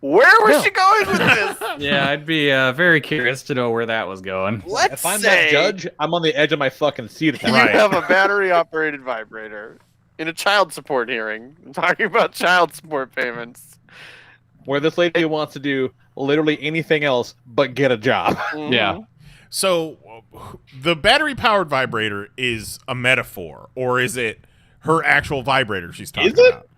Where was she going with this? Yeah, I'd be very curious to know where that was going. Let's If I'm say that judge, I'm on the edge of my fucking seat. At that you Right. have a battery-operated vibrator in a child support hearing, talking about child support payments. where this lady wants to do literally anything else but get a job. Yeah. So, the battery-powered vibrator is a metaphor, or is it her actual vibrator she's talking Is it? about?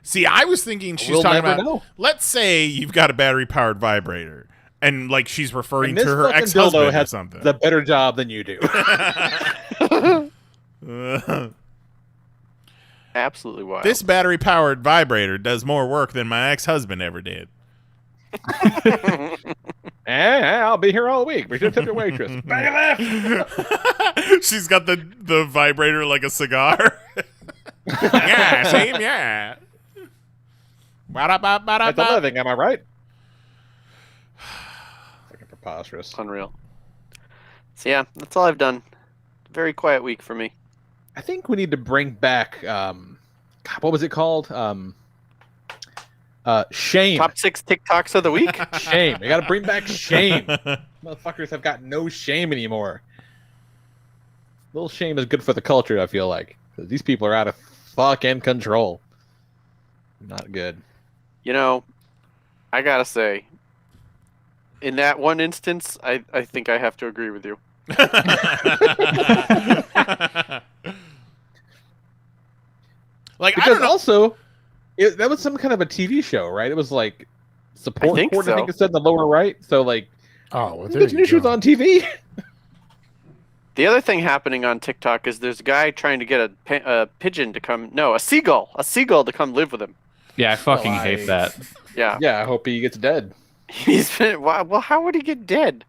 See, I was thinking she's We'll talking never about. know. Let's say you've got a battery-powered vibrator, and like she's referring And this to her fucking ex-husband dildo or has something. the better job than you do. Absolutely wild. This battery-powered vibrator does more work than my ex-husband ever did. I'll be here all week. Be sure to tip your waitress. Back left. She's got the vibrator like a cigar. Yeah, same, yeah. That's a living, am I right? Fucking preposterous. Unreal. So yeah, that's all I've done. Very quiet week for me. I think we need to bring back God, what was it called? Shame. Top 6 TikToks of the week. Shame. We gotta bring back shame. Motherfuckers have got no shame anymore. Little shame is good for the culture, I feel like. 'Cause these people are out of fucking control. Not good. You know, I gotta say, in that one instance, I think I have to agree with you. Like, I Because don't know. also, that was some kind of a TV show, right? It was like support I think court, I so. think it said in the lower right. So like, Oh, well, there's new shows on TV. The other thing happening on TikTok is there's a guy trying to get a pigeon to come. No, a seagull to come live with him. Yeah, I fucking Well, hate that. Yeah. Yeah, I hope he gets dead. He's been. Well, how would he get dead?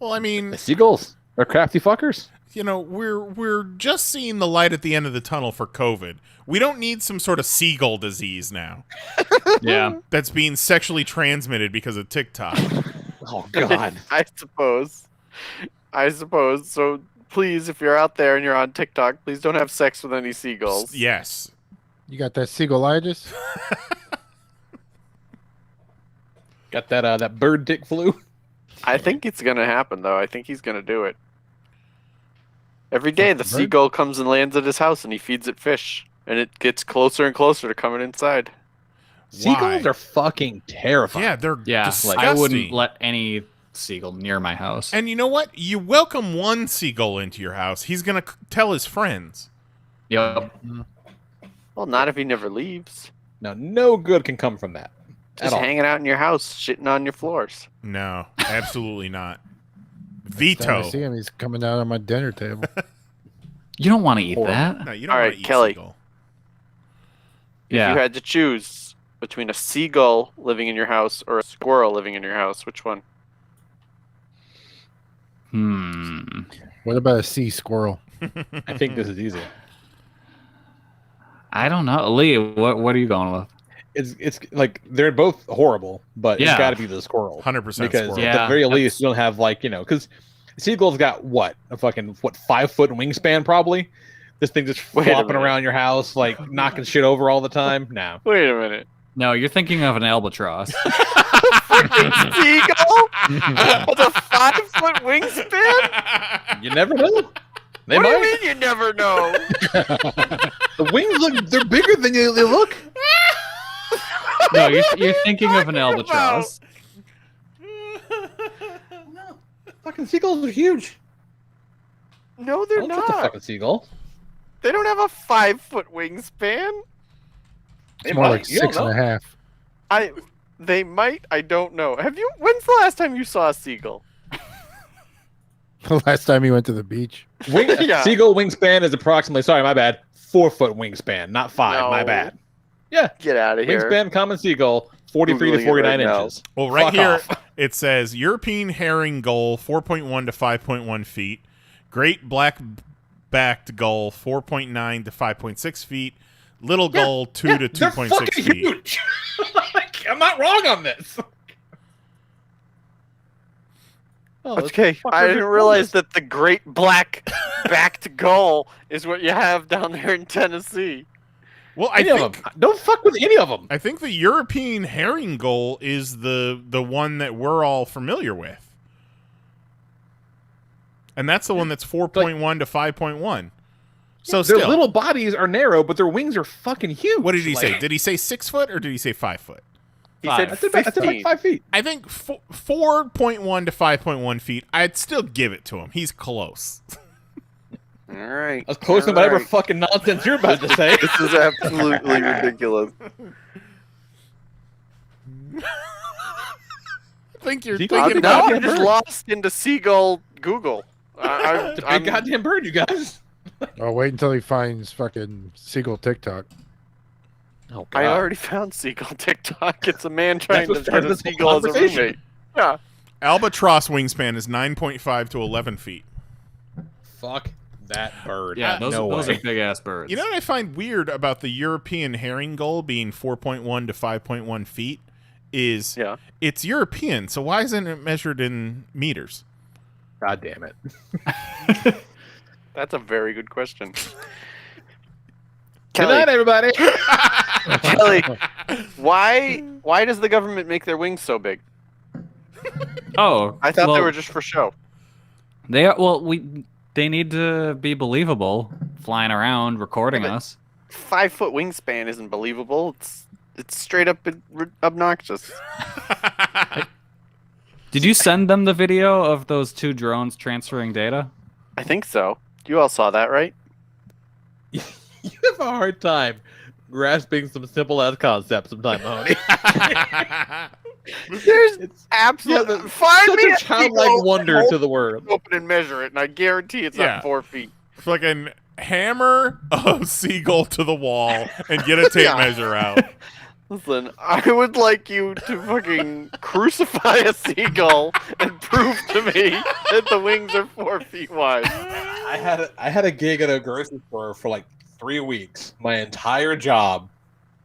Well, I mean, The seagulls. They're crafty fuckers. You know, we're just seeing the light at the end of the tunnel for COVID. We don't need some sort of seagull disease now. Yeah. That's being sexually transmitted because of TikTok. Oh God. I suppose. So please, if you're out there and you're on TikTok, please don't have sex with any seagulls. Yes. You got that seagull-itis? Got that bird dick flu. I think it's gonna happen though. I think he's gonna do it. Every day the seagull comes and lands at his house and he feeds it fish. And it gets closer and closer to coming inside. Seagulls are fucking terrifying. Yeah, they're disgusting. I wouldn't let any seagull near my house. And you know what? You welcome one seagull into your house, he's going to tell his friends. Yep. Well, not if he never leaves. No good can come from that. Just hanging out in your house, shitting on your floors. No, absolutely not. Time Veto. I see him, he's coming down on my dinner table. You don't want to eat that. No, you don't All want right, to eat Kelly. seagull. Yeah. If you had to choose between a seagull living in your house or a squirrel living in your house, which one? What about a sea squirrel? I think this is easy. I don't know. Lee, what are you going with? It's like they're both horrible, but it's Yeah. got to be the squirrel. 100% Because squirrel. at the very least, you don't have because seagull's got a 5 foot wingspan probably. This thing just Wait a flopping minute. around your house, like knocking shit over all the time. No. Wait a minute. No, you're thinking of an albatross. Seagull with a 5-foot wingspan? You never know. They What do might. you mean you never know? The wings they're bigger than they look. No, you're thinking of an albatross. Fucking seagulls are huge. No, they're Don't touch a not. fucking seagull. They don't have a 5-foot wingspan. It's more like You don't 6.5. They might. I don't know. When's the last time you saw a seagull? The last time he went to the beach. Yeah. Seagull wingspan is approximately 4 foot wingspan, not 5. No. My bad. Yeah. Get out of here. Wingspan common seagull, 43 Googling to it 49 right now. inches. Well, right Fuck here off. it says European herring gull 4.1 to 5.1 feet, great black-backed gull 4.9 to 5.6 feet, little gull 2 to 2.6 feet. Huge. I'm not wrong on this. Oh, Okay, I didn't realize that the great black-backed gull is what you have down there in Tennessee. Well, Any of them. Don't fuck with any of them. I think the European herring gull is the one that we're all familiar with. And that's the one that's 4.1 to 5.1 So Their still, little bodies are narrow, but their wings are fucking huge. what did he say? Did he say 6 foot or did he say 5 foot? He said I said like 15. 5 feet. I think 4.1 to 5.1 feet. I'd still give it to him. He's close. All right. That's close to All whatever right. fucking nonsense you're about to say. This is absolutely ridiculous. I think you're Seagull- thinking Now about I'm just lost into seagull Google. It's a big goddamn bird, you guys. Oh, wait until he finds fucking seagull TikTok. Oh, I already found seagull TikTok. It's a man trying what to started get a this whole seagull as a conversation. roommate. Yeah. albatross wingspan is 9.5 to 11 feet. Fuck that bird. Yeah, those are big ass birds. You know what I find weird about the European herring gull being 4.1 to 5.1 feet is it's European, so why isn't it measured in meters? God damn it. That's a very good question. Good night, everybody. Kelly, why does the government make their wings so big? Oh, I thought well, they were just for show. They are. Well, they need to be believable, flying around, recording Yeah, but- us. 5 foot wingspan isn't believable. It's straight up obnoxious. Did you send them the video of those two drones transferring data? I think so. You all saw that, right? You have a hard time grasping some simple ass concepts sometimes, Mahoney. There's absolutely find Such me a childlike seagull, wonder hold to the world. it open and measure it, and I guarantee it's Yeah. not 4 feet. Fucking hammer a seagull to the wall and get a tape Yeah. measure out. Listen, I would like you to fucking crucify a seagull and prove to me that the wings are 4 feet wide. I had a gig at a grocery store for like 3 weeks. My entire job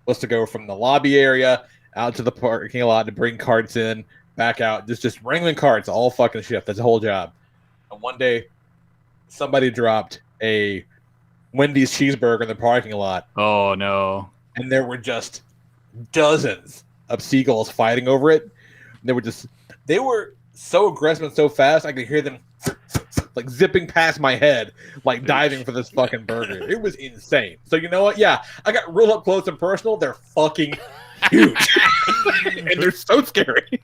was to go from the lobby area out to the parking lot to bring carts in, back out, just wrangling carts all fucking shift. That's the whole job. And one day, somebody dropped a Wendy's cheeseburger in the parking lot. Oh no! And there were just dozens of seagulls fighting over it. They were so aggressive and so fast, I could hear them like zipping past my head, like diving for this fucking burger. It was insane. So you know what? Yeah, I got real up close and personal. They're fucking huge. And they're so scary.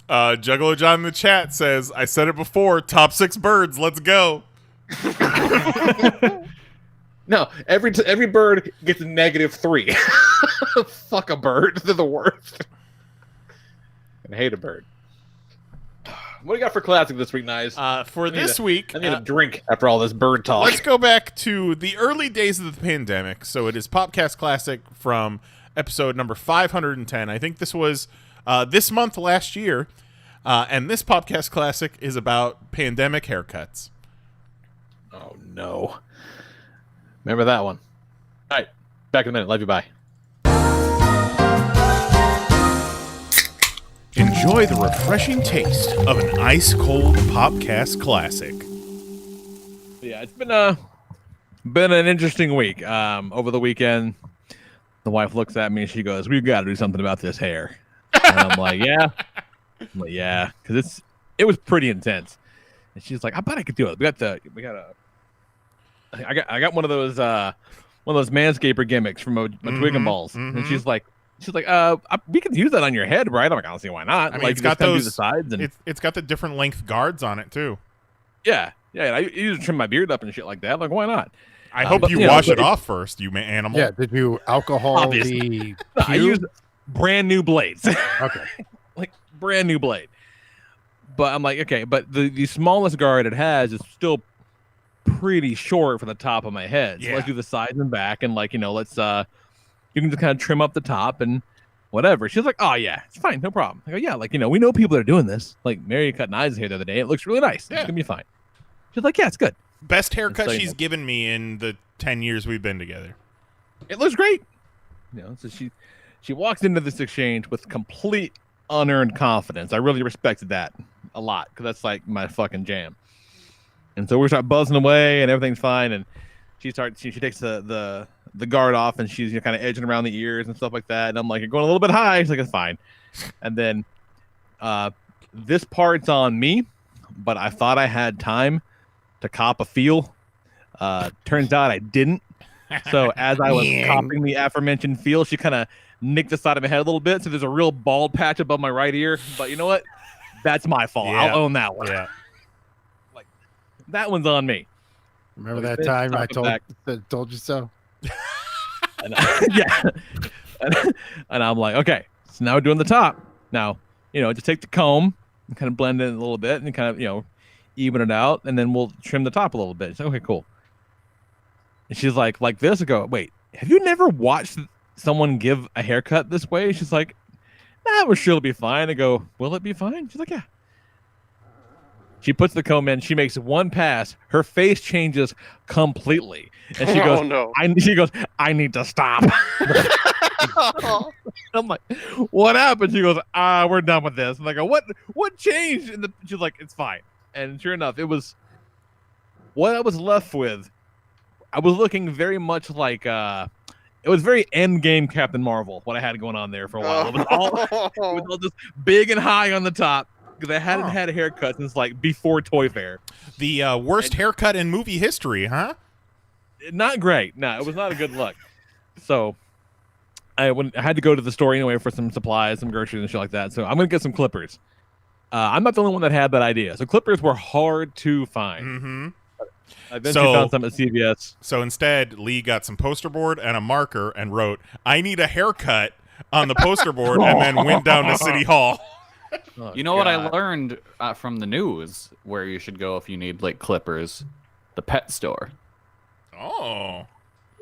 Juggalo John in the chat says, I said it before, top 6 birds, let's go. No, every bird gets a -3. Fuck a bird. They're the worst. And I hate a bird. What do you got for classic this week, Nice? For this week, I need a drink after all this bird talk. Let's go back to the early days of the pandemic. So it is Popcast Classic from episode number 510. I think this was this month last year. And this Popcast Classic is about pandemic haircuts. Oh, no. Remember that one. All right. Back in a minute. Love you. Bye. Enjoy the refreshing taste of an ice-cold Popcast Classic. Yeah, it's been an interesting week. Over the weekend, the wife looks at me and she goes, "We've got to do something about this hair." And I'm like, "Yeah." Yeah, because it was pretty intense. And she's like, "I bet I could do it." I got one of those manscaper gimmicks from a Twig and Balls, and she's like, we could use that on your head, right? I'm like, I don't see why not. I mean, like, it's got those the sides, and it's got the different length guards on it too. Yeah. I used to trim my beard up and shit like that. Like, why not? I hope you wash it off first, you animal. Yeah. Did you alcohol the? I used brand new blades. Okay. Like brand new blade. But I'm like, okay, but the smallest guard it has is still pretty short for the top of my head. So let's do the sides and back, and let's you can just kind of trim up the top and whatever. She's like, "Oh yeah, it's fine, no problem." I go, "Yeah, we know people that are doing this. Like Mary cut Nice's hair the other day. It looks really nice. Yeah. It's gonna be fine." She's like, "Yeah, it's good." Best haircut she's given me in the 10 years we've been together. It looks great. So she walks into this exchange with complete unearned confidence. I really respected that a lot because that's like my fucking jam. And so we start buzzing away and everything's fine. And she takes the guard off and she's kind of edging around the ears and stuff like that. And I'm like, "You're going a little bit high." She's like, "It's fine." And then this part's on me, but I thought I had time to cop a feel. Turns out I didn't. So as I was copping the aforementioned feel, she kind of nicked the side of my head a little bit. So there's a real bald patch above my right ear. But you know what? That's my fault. Yeah. I'll own that one. Yeah. That one's on me. Remember that time I told you so? And and I'm like, okay, so now we're doing the top. Now, just take the comb and kind of blend it in a little bit and kind of, even it out, and then we'll trim the top a little bit. She's like, "Okay, cool." And she's like this. I go, "Wait, have you never watched someone give a haircut this way?" She's like, "Nah, we're sure it'll be fine." I go, "Will it be fine?" She's like, "Yeah." She puts the comb in. She makes one pass. Her face changes completely, and she goes, no. I need to stop." I'm like, "What happened?" She goes, "We're done with this." And I go, "What changed?" And she's like, "It's fine." And sure enough, it was what I was left with. I was looking very much like it was very Endgame Captain Marvel. What I had going on there for a while. It was all just big and high on the top. Because I hadn't had a haircut since before Toy Fair. The worst haircut in movie history, huh? Not great. No, it was not a good look. So I had to go to the store anyway for some supplies, some groceries and shit like that. So I'm going to get some clippers. I'm not the only one that had that idea. So clippers were hard to find. Mm-hmm. I eventually found some at CVS. So instead, Lee got some poster board and a marker and wrote, "I need a haircut" on the poster board and then went down to City Hall. Oh, you know what I learned from the news where you should go if you need clippers? The pet store. Oh.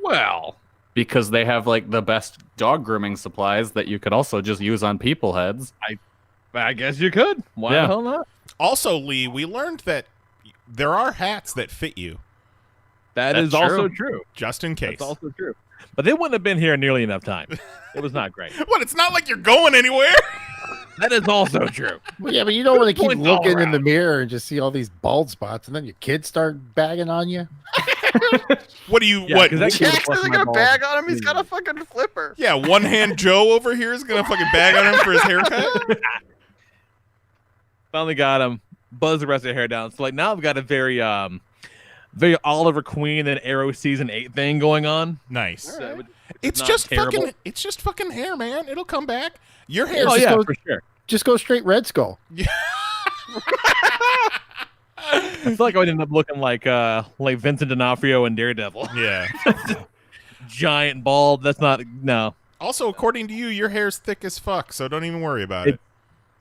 Well. Because they have the best dog grooming supplies that you could also just use on people heads. I guess you could. Why the hell not? Also, Lee, we learned that there are hats that fit you. That's is also true. Just in case. That's also true. But they wouldn't have been here nearly enough time. It was not great. What? It's not like you're going anywhere. That is also true. Well, yeah, but you don't want to keep looking in the mirror and just see all these bald spots, and then your kids start bagging on you. What do you? Yeah, what? Jax isn't gonna bag on him. He's got a fucking flipper. Yeah, one hand Joe over here is gonna fucking bag on him for his haircut. Finally got him. Buzz the rest of the hair down. So like now I've got a very Oliver Queen and Arrow season 8 thing going on. Nice. So it's not just terrible. fucking. It's just fucking hair, man. It'll come back. Your hair. Oh yeah, for sure. Just go straight Red Skull. I feel like I would end up looking like Vincent D'Onofrio and Daredevil. Yeah. Giant bald. That's not no. Also, according to you, your hair's thick as fuck, so don't even worry about it.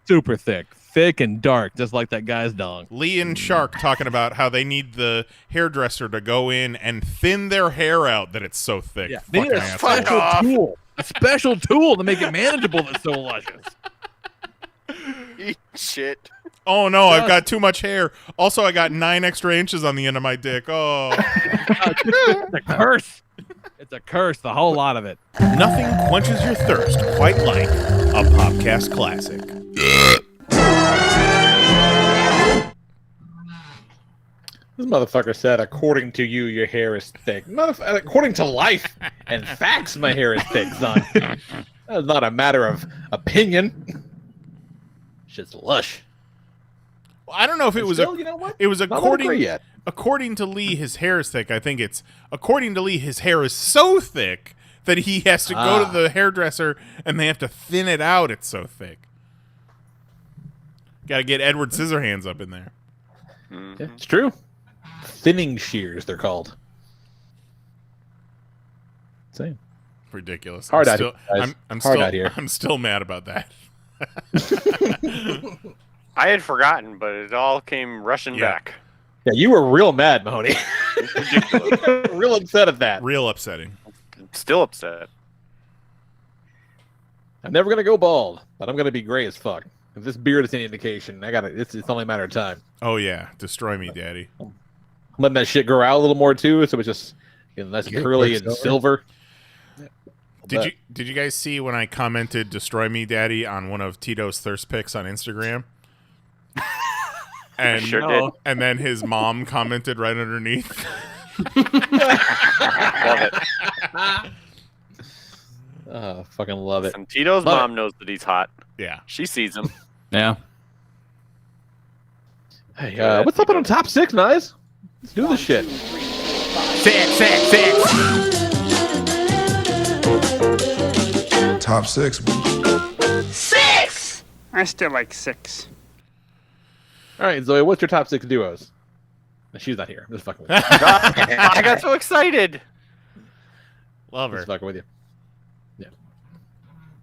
Super thick and dark, just like that guy's dong. Lee and Shark talking about how they need the hairdresser to go in and thin their hair out that it's so thick. Yeah, they need a special tool to make it manageable. That's so luscious. Eat shit. Oh no, I've got too much hair. Also, I got 9 extra inches on the end of my dick. Oh, it's a curse. It's a curse. The whole lot of it. Nothing quenches your thirst quite like a Popcast classic. This motherfucker said, according to you, your hair is thick. According to life and facts, my hair is thick, son. That is not a matter of opinion. Shit's lush. Well, I don't know if it was still, you know what? It was according to Lee, his hair is thick. I think it's according to Lee, his hair is so thick that he has to go to the hairdresser and they have to thin it out. It's so thick. Got to get Edward Scissorhands up in there. Yeah, it's true. Thinning shears, they're called. Same. Ridiculous. Hard I'm out still, here, guys. I'm Hard still, out here. I'm still mad about that. I had forgotten, but it all came rushing back. Yeah, you were real mad, Mahoney. Ridiculous. Real upset at that. Real upsetting. Still upset. I'm never gonna go bald, but I'm gonna be gray as fuck. If this beard is any indication, it's only a matter of time. Oh yeah, destroy me, Daddy. I'm letting that shit grow out a little more too, so it's just nice and curly and silver. Did you guys see when I commented "Destroy Me, Daddy" on one of Tito's thirst pics on Instagram? And sure did. And then his mom commented right underneath. Love it. Oh, fucking love it. And Tito's mom knows that he's hot. Yeah, she sees him. Yeah. Hey, what's up on top 6, Nice? Let's do this shit. 6. Top 6. 6! I still like 6. All right, Zoe, what's your top 6 duos? No, she's not here. I'm just fucking with you. I got so excited. Love her. Just fucking with you. Yeah.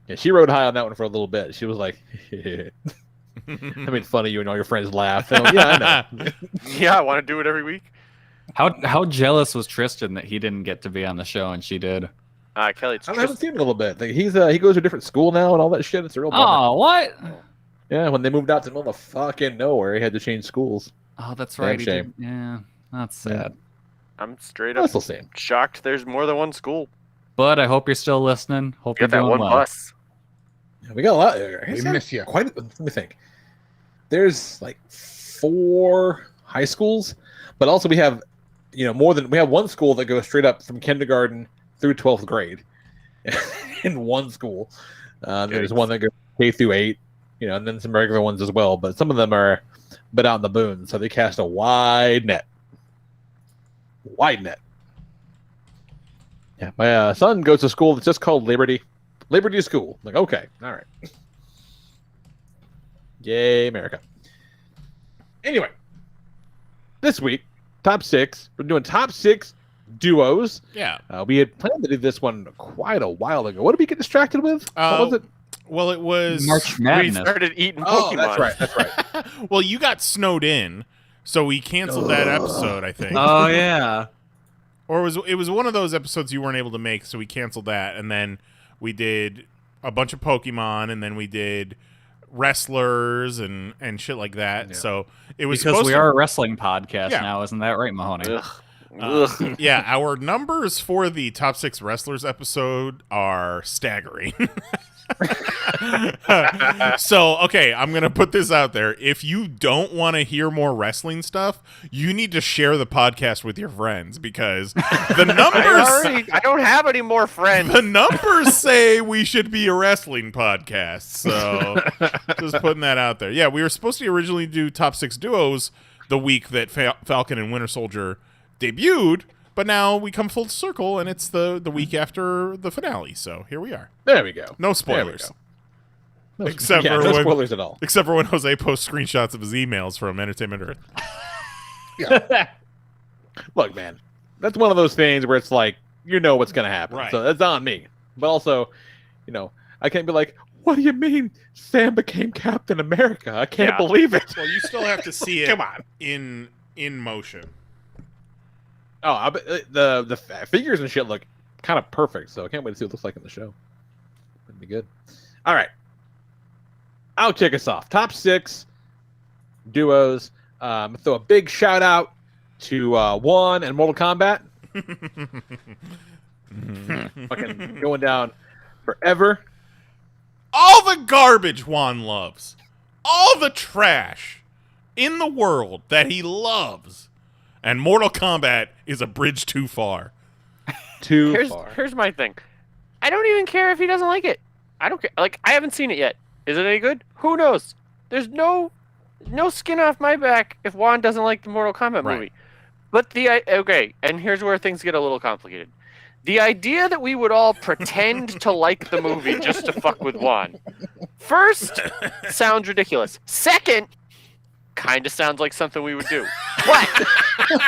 Yeah, she rode high on that one for a little bit. She was like, I made fun of you and all your friends laughed. Yeah, I know. Yeah, I want to do it every week. How jealous was Tristan that he didn't get to be on the show and she did? Kelly, I haven't seen him in a little bit. Like, he goes to a different school now and all that shit. It's a real bummer. Oh, what? Yeah, when they moved out to the middle of fucking nowhere, he had to change schools. Oh, that's right. Shame. Yeah, that's sad. I'm straight up shocked there's more than one school. But I hope you're still listening. Hope you you're got that doing one well. bus. Yeah, we got a lot there. We miss you. Let me think. There's like 4 high schools, but also we have, we have one school that goes straight up from kindergarten through 12th grade in one school. There's one that goes K through 8, and then some regular ones as well. But some of them are a bit out in the boon, so they cast a wide net. Wide net. Yeah, my son goes to school that's just called Liberty School. I'm like, okay, all right. Yay, America. Anyway, this week, top 6. We're doing top 6 duos. Yeah. We had planned to do this one quite a while ago. What did we get distracted with? What was it? Well, it was March Madness. We started eating Pokemon. Oh, that's right. Well, you got snowed in, so we canceled that episode, I think. Oh, yeah. Or it was one of those episodes you weren't able to make, so we canceled that. And then we did a bunch of Pokemon, and then we did wrestlers and shit like that. Yeah. So it was because supposed we to... are a wrestling podcast Yeah. now, isn't that right, Mahoney? Yeah, our numbers for the top 6 wrestlers episode are staggering. So, okay, I'm going to put this out there. If you don't want to hear more wrestling stuff, you need to share the podcast with your friends because the numbers... I don't have any more friends. The numbers say we should be a wrestling podcast. So, just putting that out there. Yeah, we were supposed to originally do top 6 duos the week that Falcon and Winter Soldier debuted, but now we come full circle and it's the week after the finale. So here we are. There we go. No spoilers. No, Except for no when, spoilers at all. Except for when Jose posts screenshots of his emails from Entertainment Earth. Look, man, that's one of those things where it's like, you know what's going to happen. Right. So that's on me. But also, you know, I can't be like, what do you mean Sam became Captain America? I can't believe it. Well, you still have to see it Come on. in motion. Oh, the figures and shit look kind of perfect, so I can't wait to see what it looks like in the show. It'd be good. All right. I'll kick us off. Top 6 duos. Throw a big shout out to Juan and Mortal Kombat. Fucking going down forever. All the garbage Juan loves. All the trash in the world that he loves. And Mortal Kombat is a bridge too far. Here's my thing. I don't even care if he doesn't like it. I don't care. Like, I haven't seen it yet. Is it any good? Who knows? There's no skin off my back if Juan doesn't like the Mortal Kombat movie. But okay, and here's where things get a little complicated. The idea that we would all pretend to like the movie just to fuck with Juan. First, sounds ridiculous. Second, kind of sounds like something we would do. But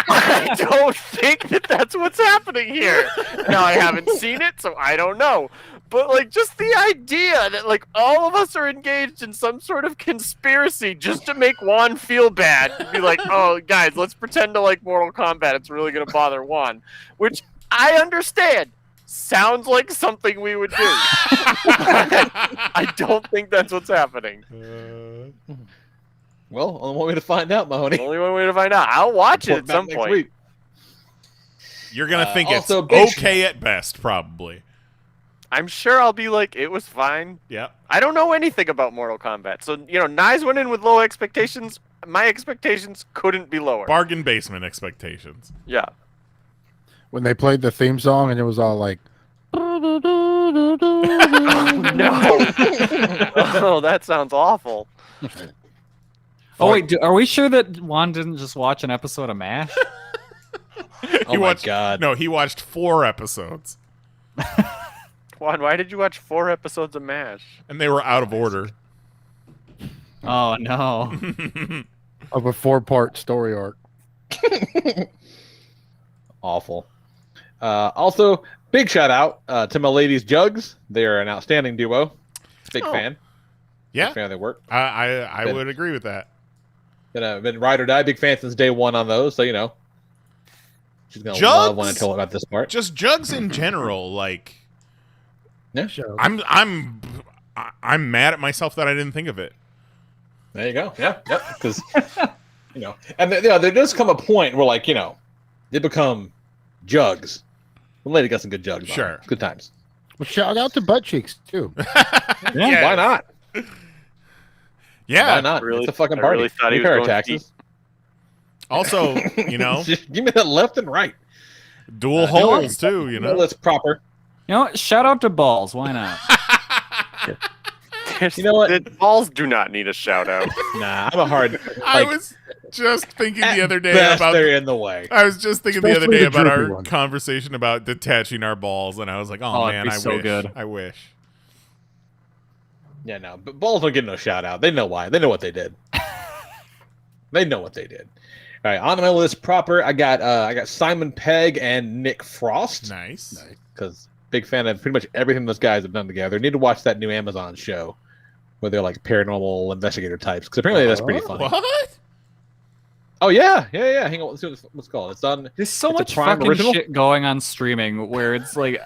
I don't think that that's what's happening here. Now, I haven't seen it, so I don't know. But, like, just the idea that, like, all of us are engaged in some sort of conspiracy just to make Juan feel bad. And be like, oh, guys, let's pretend to like Mortal Kombat. It's really going to bother Juan. Which I understand. Sounds like something we would do. I don't think that's what's happening. Well, only one way to find out, Mahoney. Only one way to find out. I'll watch it at some next point. week. You're going to think it's also big okay at best, probably. I'm sure I'll be like, it was fine. Yeah. I don't know anything about Mortal Kombat. So, you know, Nyes went in with low expectations. My expectations couldn't be lower. Bargain basement expectations. Yeah. When they played the theme song and it was all like, No. Oh, that sounds awful. Oh wait, are we sure that Juan didn't just watch an episode of MASH? Oh my God. No, he watched 4 episodes. Juan, why did you watch 4 episodes of MASH? And they were out of order. Oh no. of a 4-part story arc. Awful. Also, big shout out to my ladies Jugs. They are an outstanding duo. Big fan. Yeah. Big fan of their work. I would agree with that. Been ride or die. Big fan since day one on those. So, you know. She's going to love when I tell her about this part. Just Jugs in general, like. Yeah. I'm mad at myself that I didn't think of it. There you go. Yeah. Yep. Because, you know. And there does come a point where, like, you know, they become Jugs. The lady got some good Jugs. Sure. Good times. Well, shout out to Butt Cheeks, too. Yeah. Why not? Yeah. Why not? Really, it's a fucking I party. really thought he You was pay our going taxes. Also, you know. Just give me that left and right. Dual holes, too, you know. That's proper. You know what? Shout out to Balls. Why not? You know what? The balls do not need a shout out. Nah, I'm a hard. I was just thinking the other day best, about. they're in the way. I was just thinking the other Especially day the about our droopy one. conversation about detaching our balls, and I was like, oh man, it'd be I so wish. good. I wish. Yeah, no, but balls don't get no shout out. They know why. They know what they did. They know what they did. All right, on my list proper, I got Simon Pegg and Nick Frost. Nice. Because big fan of pretty much everything those guys have done together. Need to watch that new Amazon show where they're like paranormal investigator types. Because apparently that's pretty funny. What? Oh yeah. Hang on, let's see what's it called. It's on. There's so it's a much Prime fucking original? shit going on streaming where it's like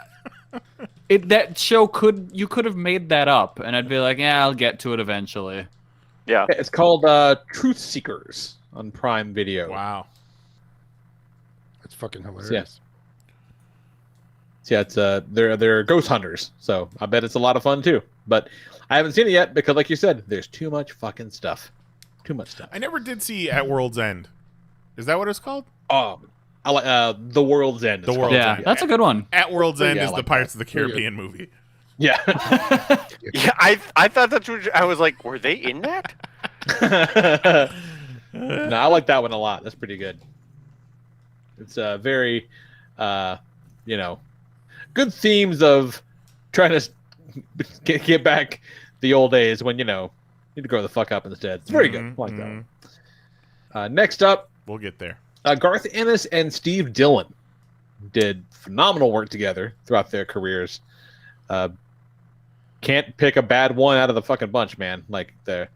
that show you could have made that up, and I'd be like, yeah, I'll get to it eventually. Yeah. It's called Truth Seekers on Prime Video. Wow. That's fucking hilarious. Yeah, it's they're ghost hunters, so I bet it's a lot of fun too. But I haven't seen it yet because, like you said, there's too much fucking stuff. Too much stuff. I never did see At World's End. Is that what it's called? I like The World's End. The World's End. That's a good one. At World's End is like the Pirates of the Caribbean movie. Yeah. Yeah, I thought that's what I was like. Were they in that? No, I like that one a lot. That's pretty good. It's very, good themes of trying to get back the old days when, need to grow the fuck up instead. It's very good. I like that one. Next up, we'll get there. Garth Ennis and Steve Dillon did phenomenal work together throughout their careers. Can't pick a bad one out of the fucking bunch, man. Like, the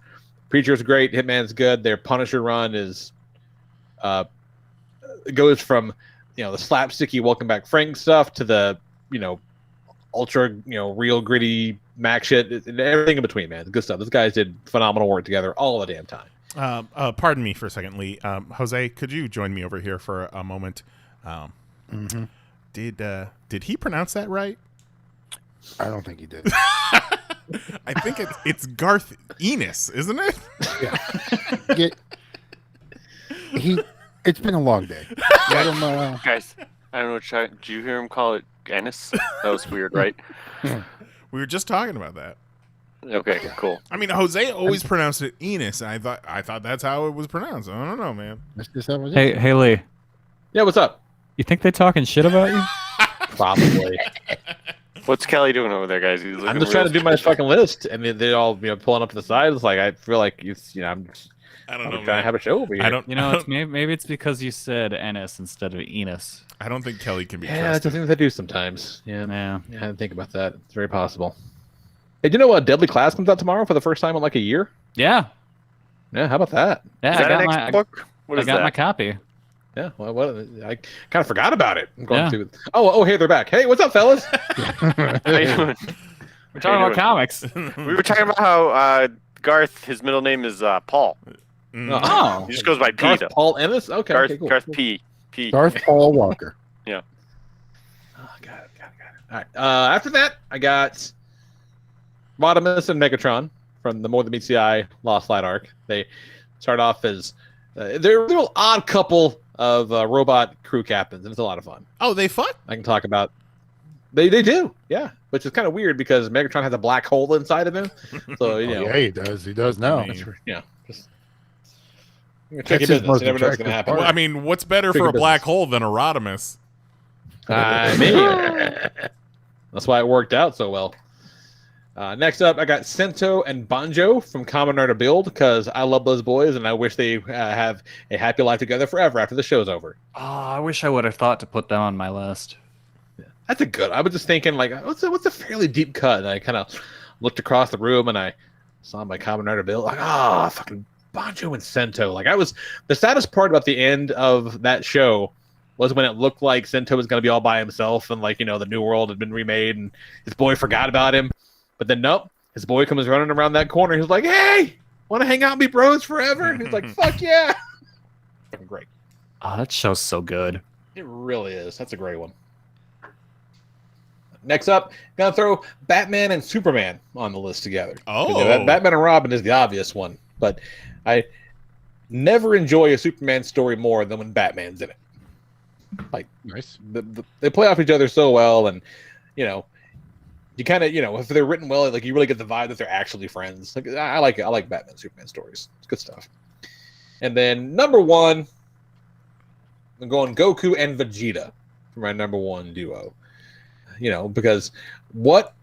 Preacher's great, Hitman's good. Their Punisher run is goes from the slapsticky Welcome Back Frank stuff to the ultra real gritty Mac shit and everything in between, man. Good stuff. Those guys did phenomenal work together all the damn time. Pardon me for a second, Lee. Jose, could you join me over here for a moment? Did he pronounce that right? I don't think he did. I think it's Garth Ennis, isn't it? Yeah. It's been a long day. Guys, I don't know. Did you hear him call it Ennis? That was weird, right? We were just talking about that. Okay, cool. I mean, Jose always pronounced it Enos, and I thought that's how it was pronounced. I don't know, man. Hey, Lee. Yeah, what's up? You think they talking shit about you? Probably. What's Kelly doing over there, guys? I'm just trying to do my fucking list, and they're all pulling up to the side. It's like I feel like I'm just. I don't know. Trying to have a show over here. I don't. It's maybe it's because you said Ennis instead of Enos. I don't think Kelly can be. Yeah, that's the thing that they do sometimes. Yeah, yeah. I didn't think about that. It's very possible. Hey, do you know what Deadly Class comes out tomorrow for the first time in like a year? Yeah. Yeah, how about that? Yeah, is that an book? I got my copy. Yeah, well, I kind of forgot about it. I'm going through. Oh, hey, they're back. Hey, what's up, fellas? How you doing? We're talking about comics. We were talking about how Garth, his middle name is Paul. Oh, he just goes by P. Garth Though. Paul Ennis. Okay, Garth, cool. Garth P. Garth Paul Walker. Yeah. Oh, got it. All right. After that, I got Rodimus and Megatron from the More Than Meets the Eye Lost Light arc. They start off as they're a little odd couple of robot crew captains, and it's a lot of fun. Oh, they fuck? I can talk about. They do, yeah. Which is kind of weird because Megatron has a black hole inside of him. So yeah, he does. He does now. Yeah. Check your business. You never know what's going to happen. Well, I mean, what's better for a black hole than a Rodimus? I mean, that's why it worked out so well. Next up, I got Sento and Banjo from Common Art to Build because I love those boys and I wish they have a happy life together forever after the show's over. Oh, I wish I would have thought to put them on my list. That's a good. I was just thinking, like, what's a fairly deep cut? And I kind of looked across the room and I saw my Common Art to Build. Like, fucking Banjo and Sento. Like, the saddest part about the end of that show was when it looked like Sento was going to be all by himself and, like, the New World had been remade and his boy forgot about him. But then, nope, his boy comes running around that corner. He's like, hey, want to hang out and be bros forever? And he's like, fuck yeah. Fucking great. Oh, that show's so good. It really is. That's a great one. Next up, gonna throw Batman and Superman on the list together. Oh. Batman and Robin is the obvious one. But I never enjoy a Superman story more than when Batman's in it. Like, nice. They play off each other so well, and you kind of if they're written well, like you really get the vibe that they're actually friends. Like I like Batman and Superman stories. It's good stuff. And then number one, I'm going Goku and Vegeta for my number one duo. Because what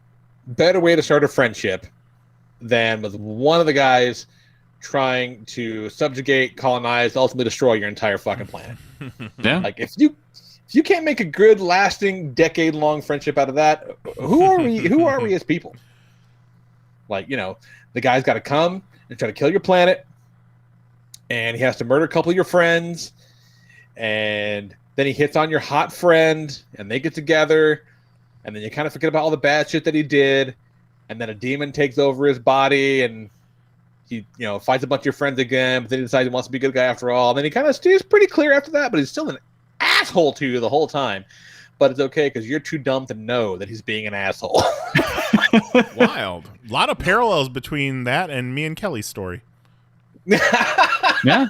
better way to start a friendship than with one of the guys trying to subjugate, colonize, ultimately destroy your entire fucking planet. Yeah. Like if you can't make a good, lasting, decade-long friendship out of that, who are we? Who are we as people? Like the guy's got to come and try to kill your planet, and he has to murder a couple of your friends, and then he hits on your hot friend, and they get together. and then you kind of forget about all the bad shit that he did, and then a demon takes over his body, and he, fights a bunch of your friends again, but then he decides he wants to be a good guy after all. And then he kind of stays pretty clear after that, but he's still an asshole to you the whole time. But it's okay because you're too dumb to know that he's being an asshole. Wild. A lot of parallels between that and me and Kelly's story. Yeah.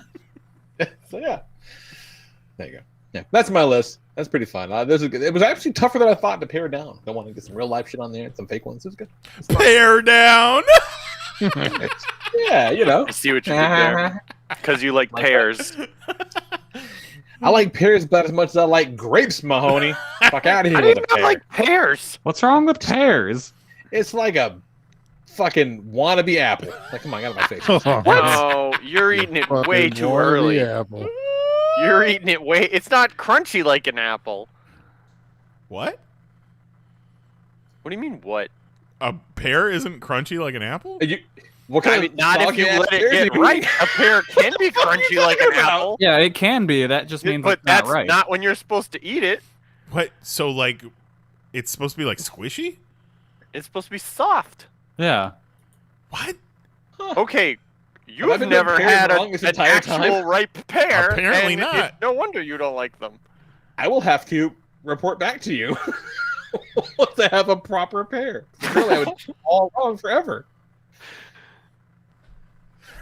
So yeah, there you go. Yeah, that's my list. That's pretty fun. It was actually tougher than I thought to pare down. I want to get some real life shit on there and some fake ones. It was good. Pare down. Yeah, I see what you did there. Because you like pears. I like pears about as much as I like grapes, Mahoney. Fuck out of here I with a didn't pear. like pears. What's wrong with pears? It's like a fucking wannabe apple. Like, come on, get out of my face. No, you're eating it way too early. Apple. You're eating it way... It's not crunchy like an apple. What? What do you mean, what? A pear isn't crunchy like an apple? What kind I mean, of not if you let it get right. A pear can be crunchy like an apple. Yeah, it can be. That just means But it's not that's right. not when you're supposed to eat it. What? So, like, it's supposed to be, like, squishy? It's supposed to be soft. Yeah. What? Okay, Have I you've been never doing pears had wrong this an entire actual time? ripe pear. Apparently and not. No wonder you don't like them. I will have to report back to you to have a proper pear. Really, I would do all wrong forever.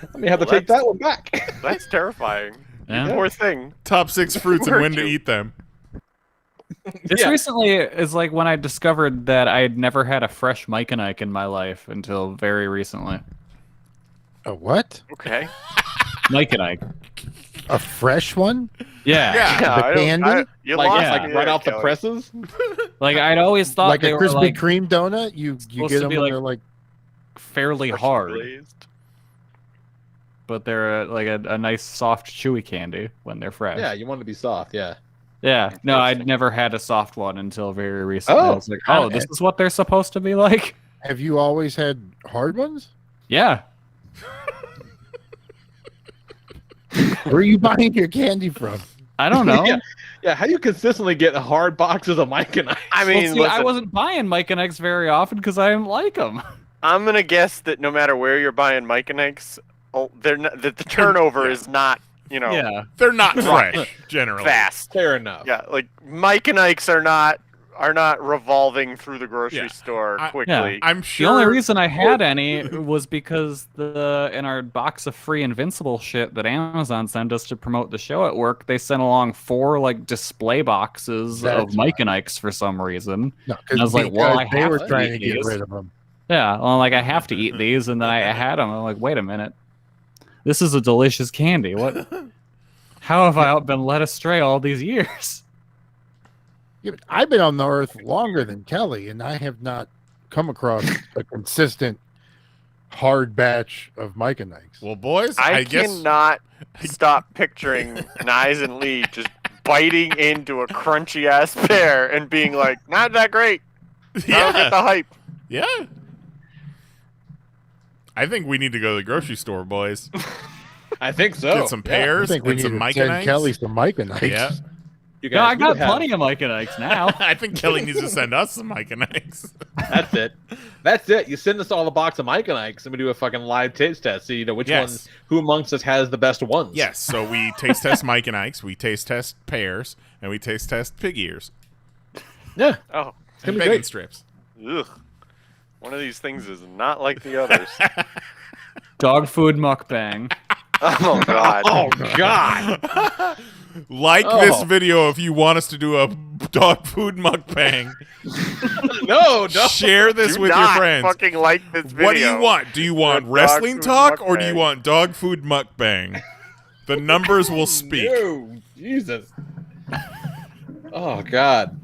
Let me have to take that one back. That's terrifying. Yeah. Poor thing. Top 6 fruits and when to eat them. This recently is like when I discovered that I had never had a fresh Mike and Ike in my life until very recently. A what? Okay. Mike and Ike. A fresh one? Yeah. The candy? You Like, lost yeah. me right there, off the Kelly. presses? Like I'd always thought Like they a were Krispy like Kreme donut? You supposed get to them be when like- they're like... fairly Freshly hard, glazed. but they're like a nice soft chewy candy when they're fresh. Yeah, you want to be soft, yeah. Yeah. No, I'd never had a soft one until very recently. I Oh. was like, oh, this is what they're supposed to be like? Have you always had hard ones? Yeah. Where are you buying your candy from? I don't know. Yeah, how do you consistently get hard boxes of Mike and Ike? I Well, mean, see, I listen, wasn't buying Mike and Ike's very often because I didn't like them. I'm gonna guess that no matter where you're buying Mike and Ike's, they're not, that the turnover is not, Yeah. They're not fresh, generally. fast. Fair enough. Yeah, like Mike and Ike's are not revolving through the grocery Yeah. store I- quickly. I'm The sure. only reason I had any was because in our box of free Invincible shit that Amazon sent us to promote the show at work, they sent along 4 like display boxes of That's Mike and Ike's for some reason. No, And I was like, well, I they have were to trying eat to get these. rid of them. Yeah, well, like I have to eat these, and then I had them. I'm like, wait a minute, this is a delicious candy. What? How have I been led astray all these years? Yeah, but I've been on the earth longer than Kelly, and I have not come across a consistent hard batch of Mike and Ike's. Well, boys, I guess cannot stop picturing Nyes and Lee just biting into a crunchy ass pear and being like, "Not that great. I don't get the hype." Yeah. I think we need to go to the grocery store, boys. I think so. Get some I pears think we and need some to Mike and send Ike's. Kelly some Mike and Ike's. Yeah. You No, I we got have- plenty of Mike and Ike's now. I think Kelly needs to send us some Mike and Ike's. That's it. That's it. You send us all a box of Mike and Ike's, and we do a fucking live taste test. So you know which Yes. ones, who amongst us has the best ones. Yes, so we taste test Mike and Ike's, we taste test pears, and we taste test pig ears. Yeah. Oh, It's gonna And be bacon great. strips. ugh. One of these things is not like the others. Dog food mukbang. Oh God. Oh God. Like Oh. this video if you want us to do a dog food mukbang. No, Share this Do with your not friends. fucking like this video. What do you want? Do you want Dog wrestling food talk or do you mukbang. want dog food mukbang? The numbers will speak. No, Jesus. Oh God.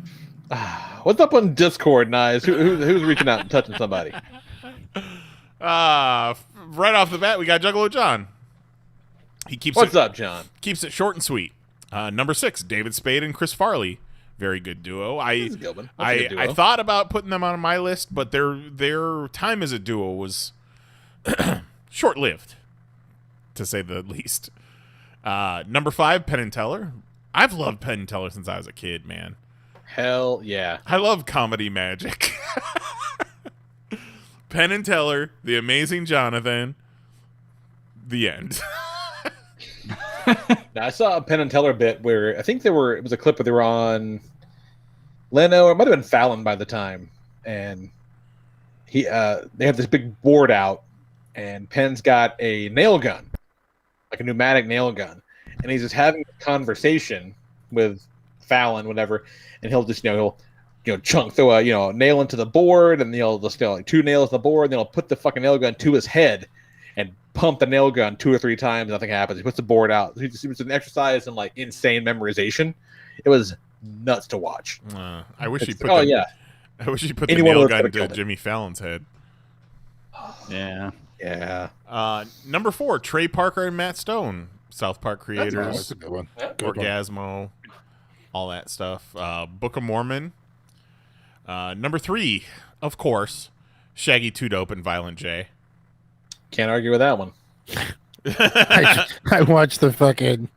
What's up on Discord, Nyes? Who's reaching out and touching somebody? Right off the bat, we got Juggalo John. He keeps What's it, up, John? Keeps it short and sweet. Number 6, David Spade and Chris Farley. Very good duo. That's a good one. That's a good duo. I thought about putting them on my list, but their time as a duo was short-lived, to say the least. Number 5, Penn and Teller. I've loved Penn and Teller since I was a kid, man. Hell yeah. I love comedy magic. Penn and Teller, The Amazing Jonathan, the end. Now, I saw a Penn and Teller bit where I think it was a clip where they were on Leno, or it might have been Fallon by the time, and they have this big board out, and Penn's got a nail gun, like a pneumatic nail gun, and he's just having a conversation with Fallon, whatever, and he'll just throw a nail into the board, and he'll just like 2 nails in the board, and then he'll put the fucking nail gun to his head and pump the nail gun 2 or 3 times. Nothing happens. He puts the board out. It was an exercise in like insane memorization. It was nuts to watch. I wish he put. I wish he put the nail gun to Jimmy Fallon's head. Yeah. Yeah. Number 4, Trey Parker and Matt Stone, South Park creators. That's a good one. Orgasmo, all that stuff. Book of Mormon. Number 3, of course, Shaggy 2 Dope and Violent J. Can't argue with that one. I watched the fucking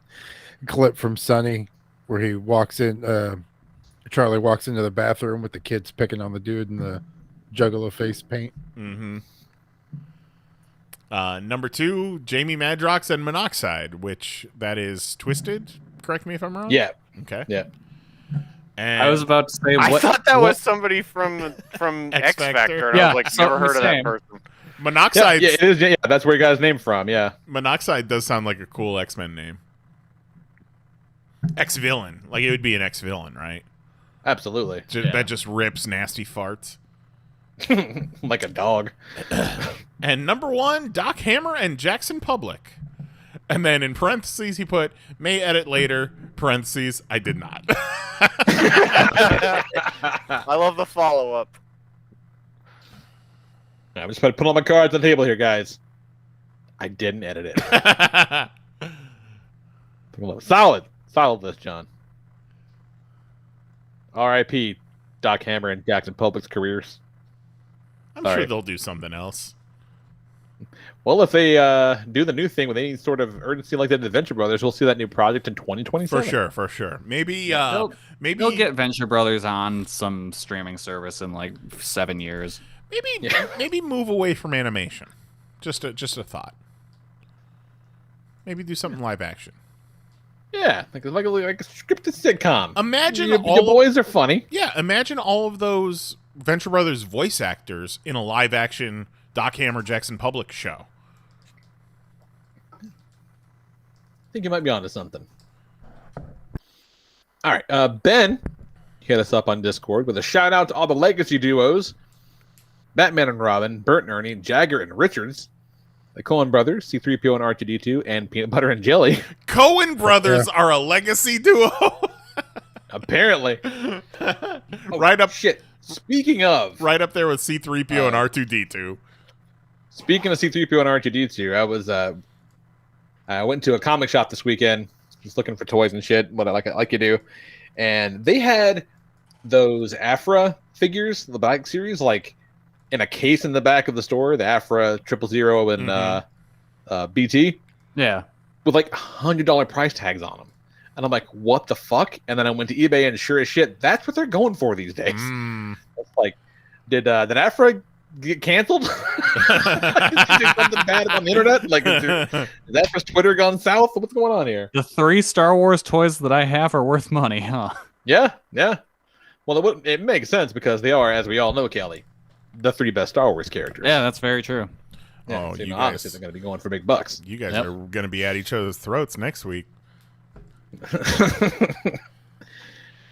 clip from Sunny where he walks in. Charlie walks into the bathroom with the kids picking on the dude in the Juggalo face paint. Mm-hmm. Number 2, Jamie Madrox and Monoxide, which that is Twisted. Correct me if I'm wrong. Yeah. Okay. Yeah. And I was about to say, I thought that was somebody from X Factor. And I was like, never heard of that person. Monoxide. Yeah, it is. Yeah, that's where he got his name from. Yeah. Monoxide does sound like a cool X-Men name. Ex-villain. Like it would be an ex-villain, right? Absolutely. That just rips nasty farts. Like a dog. And number 1, Doc Hammer and Jackson Public. And then in parentheses, he put, may edit later, parentheses, I did not. I love the follow-up. I'm just put all my cards on the table here, guys. I didn't edit it. Solid list, John. R.I.P. Doc Hammer and Jackson Public's careers. I'm sure they'll do something else. Well, if they do the new thing with any sort of urgency like that in Venture Brothers, we'll see that new project in 2027. For sure. Maybe they'll get Venture Brothers on some streaming service in like 7 years. Maybe move away from animation. Just a thought. Maybe do something live action. Yeah, like a scripted sitcom. Imagine your boys are funny. Yeah, imagine all of those Venture Brothers voice actors in a live action Doc Hammer Jackson Public show. I think you might be onto something. All right, Ben hit us up on Discord with a shout out to all the legacy duos: Batman and Robin, Bert and Ernie, Jagger and Richards, the Coen brothers, C-3PO and R2-D2, and Peanut Butter and Jelly. Coen brothers are a legacy duo. Apparently. Right up. Shit. Speaking of, right up there with C-3PO and R2-D2. Speaking of C-3PO and R2-D2, I went to a comic shop this weekend, just looking for toys and shit, like you do, and they had those Afra figures, the Black Series, like in a case in the back of the store, the Afra 000 and BT. Yeah. With like $100 price tags on them. And I'm like, what the fuck? And then I went to eBay, and sure as shit, that's what they're going for these days. It's like, did Afra get canceled? Is there something bad on the internet? Like, is that just Twitter gone south? What's going on here? The 3 Star Wars toys that I have are worth money, huh? Yeah. Well, it makes sense because they are, as we all know, Kelly, the 3 best Star Wars characters. Yeah, that's very true. Yeah, so, obviously they're going to be going for big bucks. You guys are going to be at each other's throats next week.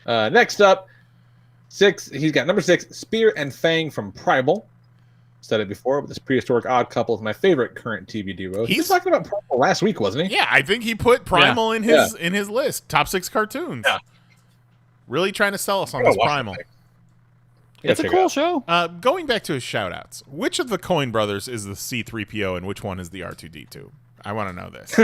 Next up, 6. He's got number 6, Spear and Fang from Primal. Said it before, but this prehistoric odd couple is my favorite current TV duo. He was talking about Primal last week, wasn't he? Yeah, I think he put Primal in his list. Top 6 cartoons. Yeah. Really trying to sell us on this Primal. It's a cool show. Going back to his shout-outs, which of the Coen brothers is the C-3PO and which one is the R2-D2? I want to know this.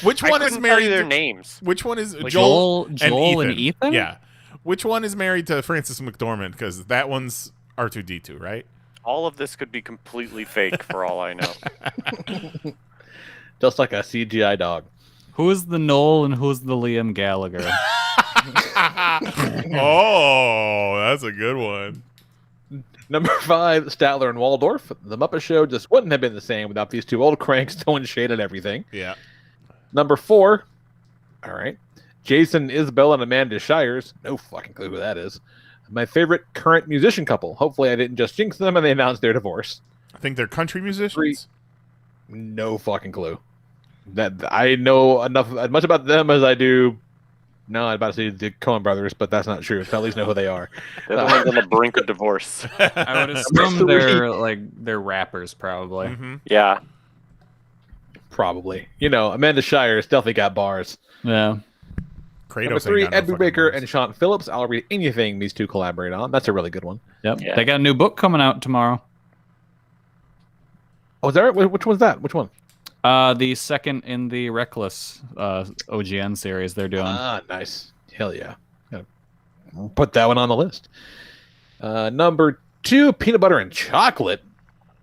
Which one is married to their names? Which one is like Joel and Ethan? Yeah. Which one is married to Frances McDormand? Because that one's R2-D2, right? All of this could be completely fake for all I know. Just like a CGI dog. Who's the Noel and who's the Liam Gallagher? Oh, that's a good one. Number 5, Statler and Waldorf. The Muppet Show just wouldn't have been the same without these two old cranks throwing shade at everything. Yeah. Number 4, all right, Jason, Isabel, and Amanda Shires. No fucking clue who that is. My favorite current musician couple. Hopefully I didn't just jinx them and they announced their divorce. I think they're country musicians. 3, no fucking clue. That I know as much about them as I do. No, I'm about to say the Coen brothers, but that's not true. So I at least know who they are. They're the ones on the brink of divorce. I would assume they're rappers, probably. Mm-hmm. Yeah. Probably. You know, Amanda Shires definitely got bars. Yeah. Kratos Number 3, ain't got Ed no fucking Brubaker bars. and Sean Phillips. I'll read anything these two collaborate on. That's a really good one. Yep. Yeah. They got a new book coming out tomorrow. Oh, is that right? Which one's that? Which one? The second in the Reckless OGN series they're doing. Ah, nice. Hell yeah. Gotta put that one on the list. Number 2, peanut butter and chocolate.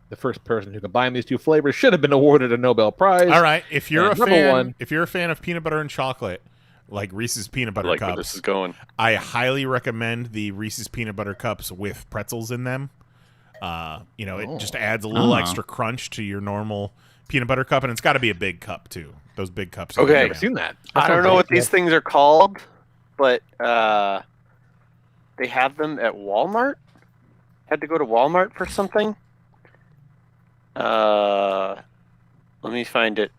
The first person who combined these two flavors should have been awarded a Nobel Prize. All right, if you're And if you're a fan of peanut butter and chocolate, like Reese's peanut butter Like where cups, this is going. I highly recommend the Reese's peanut butter cups with pretzels in them. It just adds a little extra crunch to your normal peanut butter cup, and it's got to be a big cup too. Those big cups. Okay. I've never seen that. I don't know what these things are called, but they have them at Walmart. Had to go to Walmart for something. Let me find it.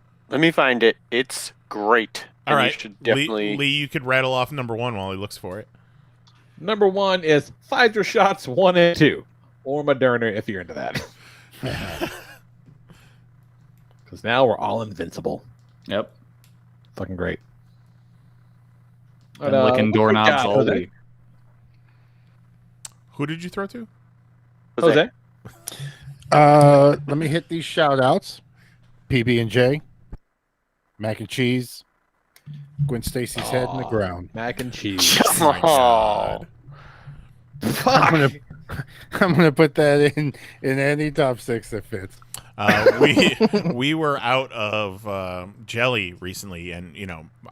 It's great. All and right, you should definitely. Lee, you could rattle off number 1 while he looks for it. Number 1 is Pfizer shots 1 and 2, or Moderna if you're into that. Because now we're all invincible. Yep. Fucking great. And licking doorknobs God, all Jose? week. Who did you throw to? Jose? Let me hit these shout outs. PB&J, mac and cheese, Gwen Stacy's head in the ground. Mac and cheese. Oh, I'm gonna put that in any top 6 that fits. We were out of jelly recently, and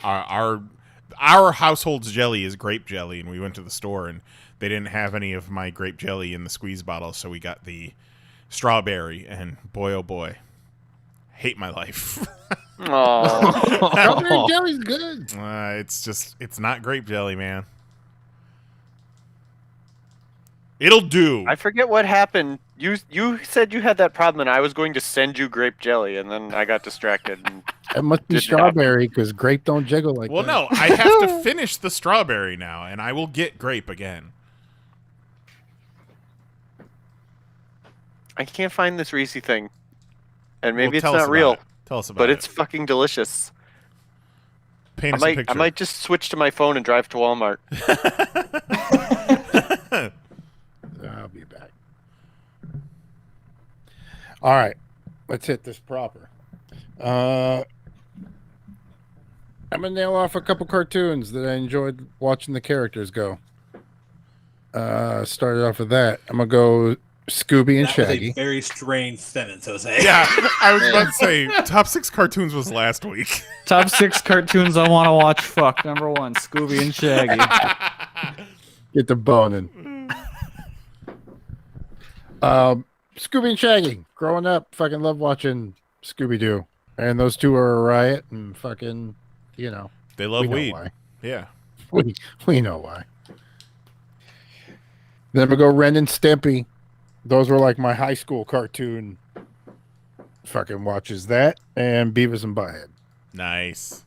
our household's jelly is grape jelly, and we went to the store and they didn't have any of my grape jelly in the squeeze bottle, so we got the strawberry, and boy oh boy, hate my life. Strawberry jelly's good. It's not grape jelly, man. It'll do. I forget what happened. You said you had that problem, and I was going to send you grape jelly, and then I got distracted. And It must be strawberry because grape don't jiggle like that. Well, no, I have to finish the strawberry now, and I will get grape again. I can't find this Reese thing, and maybe Well, it's tell us not about real. it. Tell us about but it. it's fucking delicious. Paint us a picture. I might just switch to my phone and drive to Walmart. I'll be back. All right, let's hit this proper. I'm gonna nail off a couple cartoons that I enjoyed watching the characters go. Started off with that. I'm gonna go Scooby and That was Shaggy. a very strange sentence, Jose. Yeah, I was about to say top 6 cartoons was last week. Top 6 cartoons I want to watch. Fuck. Number 1, Scooby and Shaggy. Get the boning. Scooby and Shaggy. Growing up, fucking love watching Scooby Doo, and those two are a riot, and fucking, They love we know weed. why. Yeah. We know why. Then we go Ren and Stimpy. Those were like my high school cartoon. Fucking watches that, and Beavis and Butthead. Nice.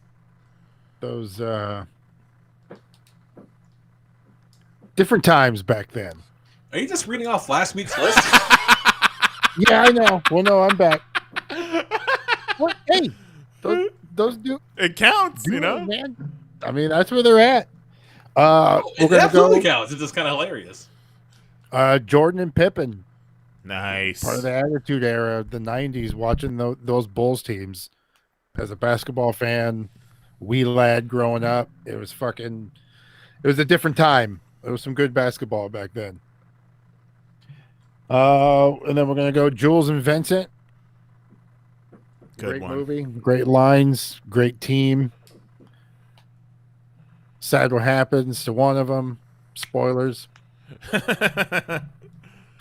Those different times back then. Are you just reading off last week's list? Yeah, I know. Well, no, I'm back. What? Hey, those do. It counts, man. I mean, that's where they're at. We're It gonna absolutely go. counts. It's just kind of hilarious. Jordan and Pippen. Nice. Part of the Attitude Era, the '90s. Watching those Bulls teams as a basketball fan, wee lad growing up. It was a different time. It was some good basketball back then. And then we're gonna go Jules and Vincent. Good Great one. movie, great lines, great team. Sad what happens to one of them. Spoilers.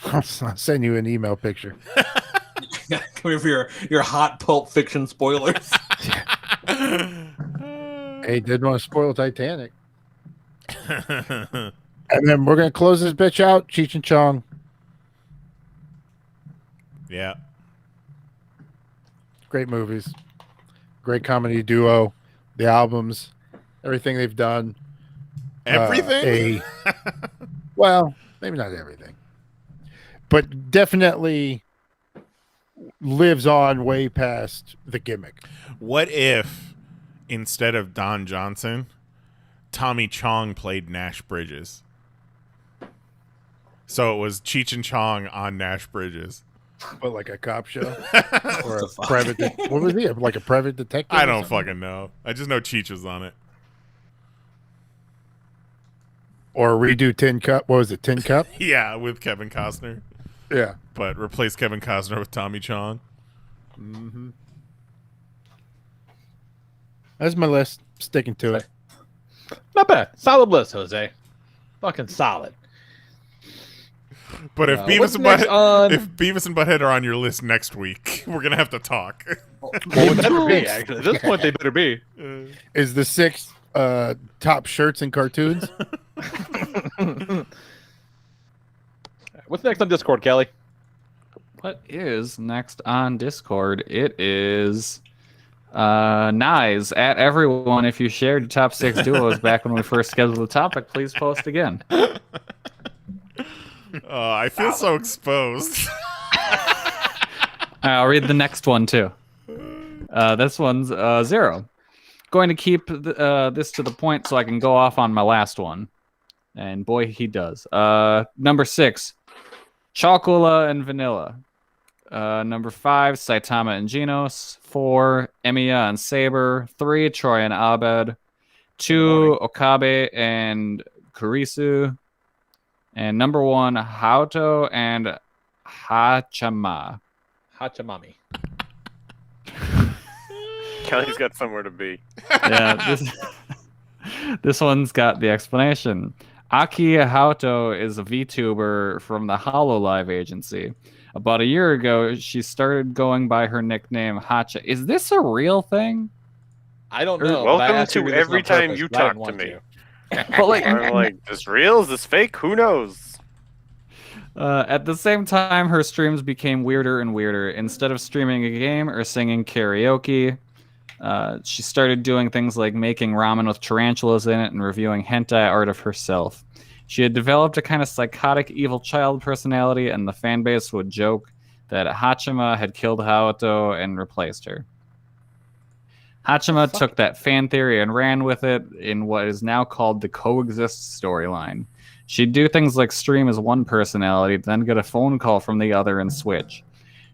I'll send you an email picture. Come here for your hot Pulp Fiction spoilers. Hey, didn't want to spoil Titanic. And then we're going to close this bitch out. Cheech and Chong. Yeah. Great movies. Great comedy duo. The albums. Everything they've done. Everything? Well, maybe not everything. But definitely lives on way past the gimmick. What if, instead of Don Johnson, Tommy Chong played Nash Bridges? So it was Cheech and Chong on Nash Bridges. But like a cop show? Or a private... What was he? Like a private detective? I don't fucking know. I just know Cheech was on it. Or redo Tin Cup. What was it? Tin Cup? Yeah, with Kevin Costner. Yeah. But replace Kevin Costner with Tommy Chong. Mm-hmm. That's my list. Sticking to it. Not bad. Solid list, Jose. Fucking solid. But if Beavis and Butthead are on your list next week, we're gonna have to talk. Well, it better be, actually. At this point, they better be. Is the 6 top shirts and cartoons? What's next on Discord, Kelly? What is next on Discord? It is Nyes at everyone. If you shared your top 6 duos back when we first scheduled the topic, please post again. I feel so exposed. I'll read the next one too. This one's 0. Going to keep this to the point so I can go off on my last one. And boy, he does. Number 6, Chocula and Vanilla. Number 5, Saitama and Genos. 4, Emiya and Saber. 3, Troy and Abed. 2, Okabe and Kurisu. And number 1, Haoto and Hachama. Hachamami. Kelly's got somewhere to be. Yeah, this one's got the explanation. Aki Haoto is a VTuber from the HoloLive agency. About a year ago, she started going by her nickname Hacha. Is this a real thing? I don't know. Welcome to every time you talk to me. But like, I'm like, is this real? Is this fake? Who knows? At the same time, her streams became weirder and weirder. Instead of streaming a game or singing karaoke, she started doing things like making ramen with tarantulas in it and reviewing hentai art of herself. She had developed a kind of psychotic evil child personality, and the fanbase would joke that Hachima had killed Haoto and replaced her. Hachima took that fan theory and ran with it in what is now called the Coexist storyline. She'd do things like stream as one personality, then get a phone call from the other and switch.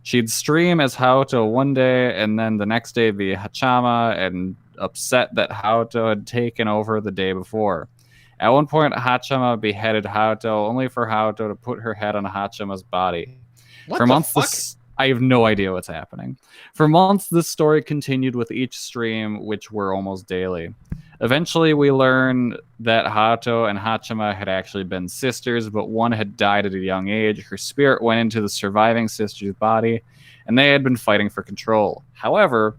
She'd stream as Haoto one day, and then the next day be Hachama, and upset that Haoto had taken over the day before. At one point, Hachama beheaded Haoto, only for Haoto to put her head on Hachima's body. For months, I have no idea what's happening. For months, this story continued with each stream, which were almost daily. Eventually, we learned that Haoto and Hachima had actually been sisters, but one had died at a young age. Her spirit went into the surviving sister's body, and they had been fighting for control. However,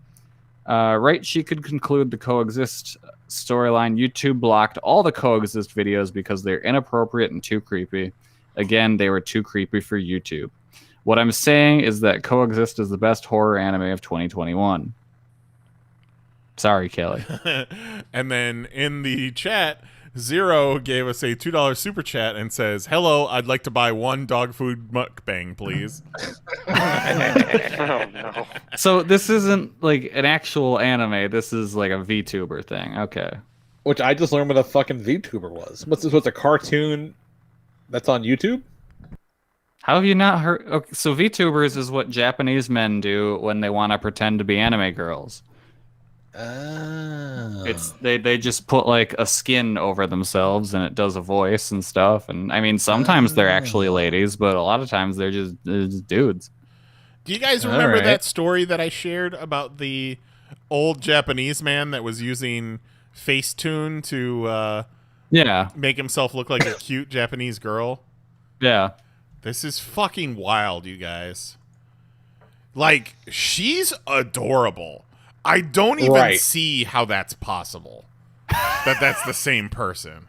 right she could conclude the Coexist storyline, YouTube blocked all the Coexist videos because they're inappropriate and too creepy. Again, they were too creepy for YouTube. What I'm saying is that Coexist is the best horror anime of 2021. Sorry, Kelly. And then in the chat, Zero gave us a $2 super chat and says, "Hello, I'd like to buy 1 dog food mukbang, please." Oh, no. So this isn't like an actual anime. This is like a VTuber thing. Okay. Which I just learned what a fucking VTuber was. What's this? What's a cartoon that's on YouTube? How have you not heard? Okay, so VTubers is what Japanese men do when they want to pretend to be anime girls. It's they just put like a skin over themselves and it does a voice and stuff. And I mean, sometimes they're actually ladies, but a lot of times they're just dudes. Do you guys remember that story that I shared about the old Japanese man that was using Facetune to Yeah. make himself look like a cute Japanese girl. Yeah. This is fucking wild, you guys. Like, she's adorable. I don't even see how that's possible. That's the same person.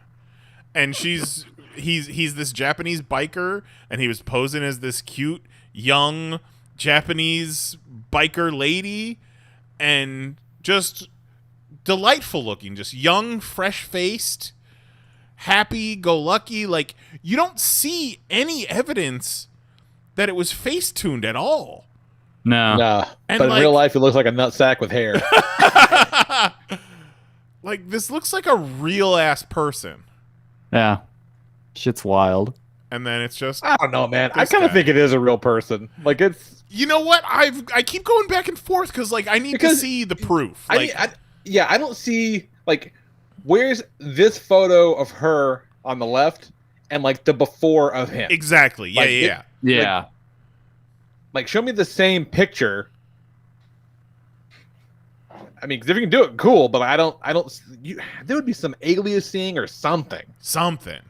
And he's this Japanese biker, and he was posing as this cute young Japanese biker lady, and just delightful looking, just young, fresh-faced, happy-go-lucky. Like, you don't see any evidence that it was face-tuned at all. No. Nah. And But in like- real life, he looks like a nutsack with hair. Like, this looks like a real-ass person. Yeah. Shit's wild. And then it's just... I don't know, man. I this kind of guy. think it is a real person. Like, it's... You know what? I keep going back and forth because, like, I need to see the proof. Like, I don't see, like, where's this photo of her on the left and, like, the before of him? Exactly. Yeah, Like, Yeah. Like, show me the same picture. I mean, 'cause if you can do it, cool. But there would be some aliasing or something. Something.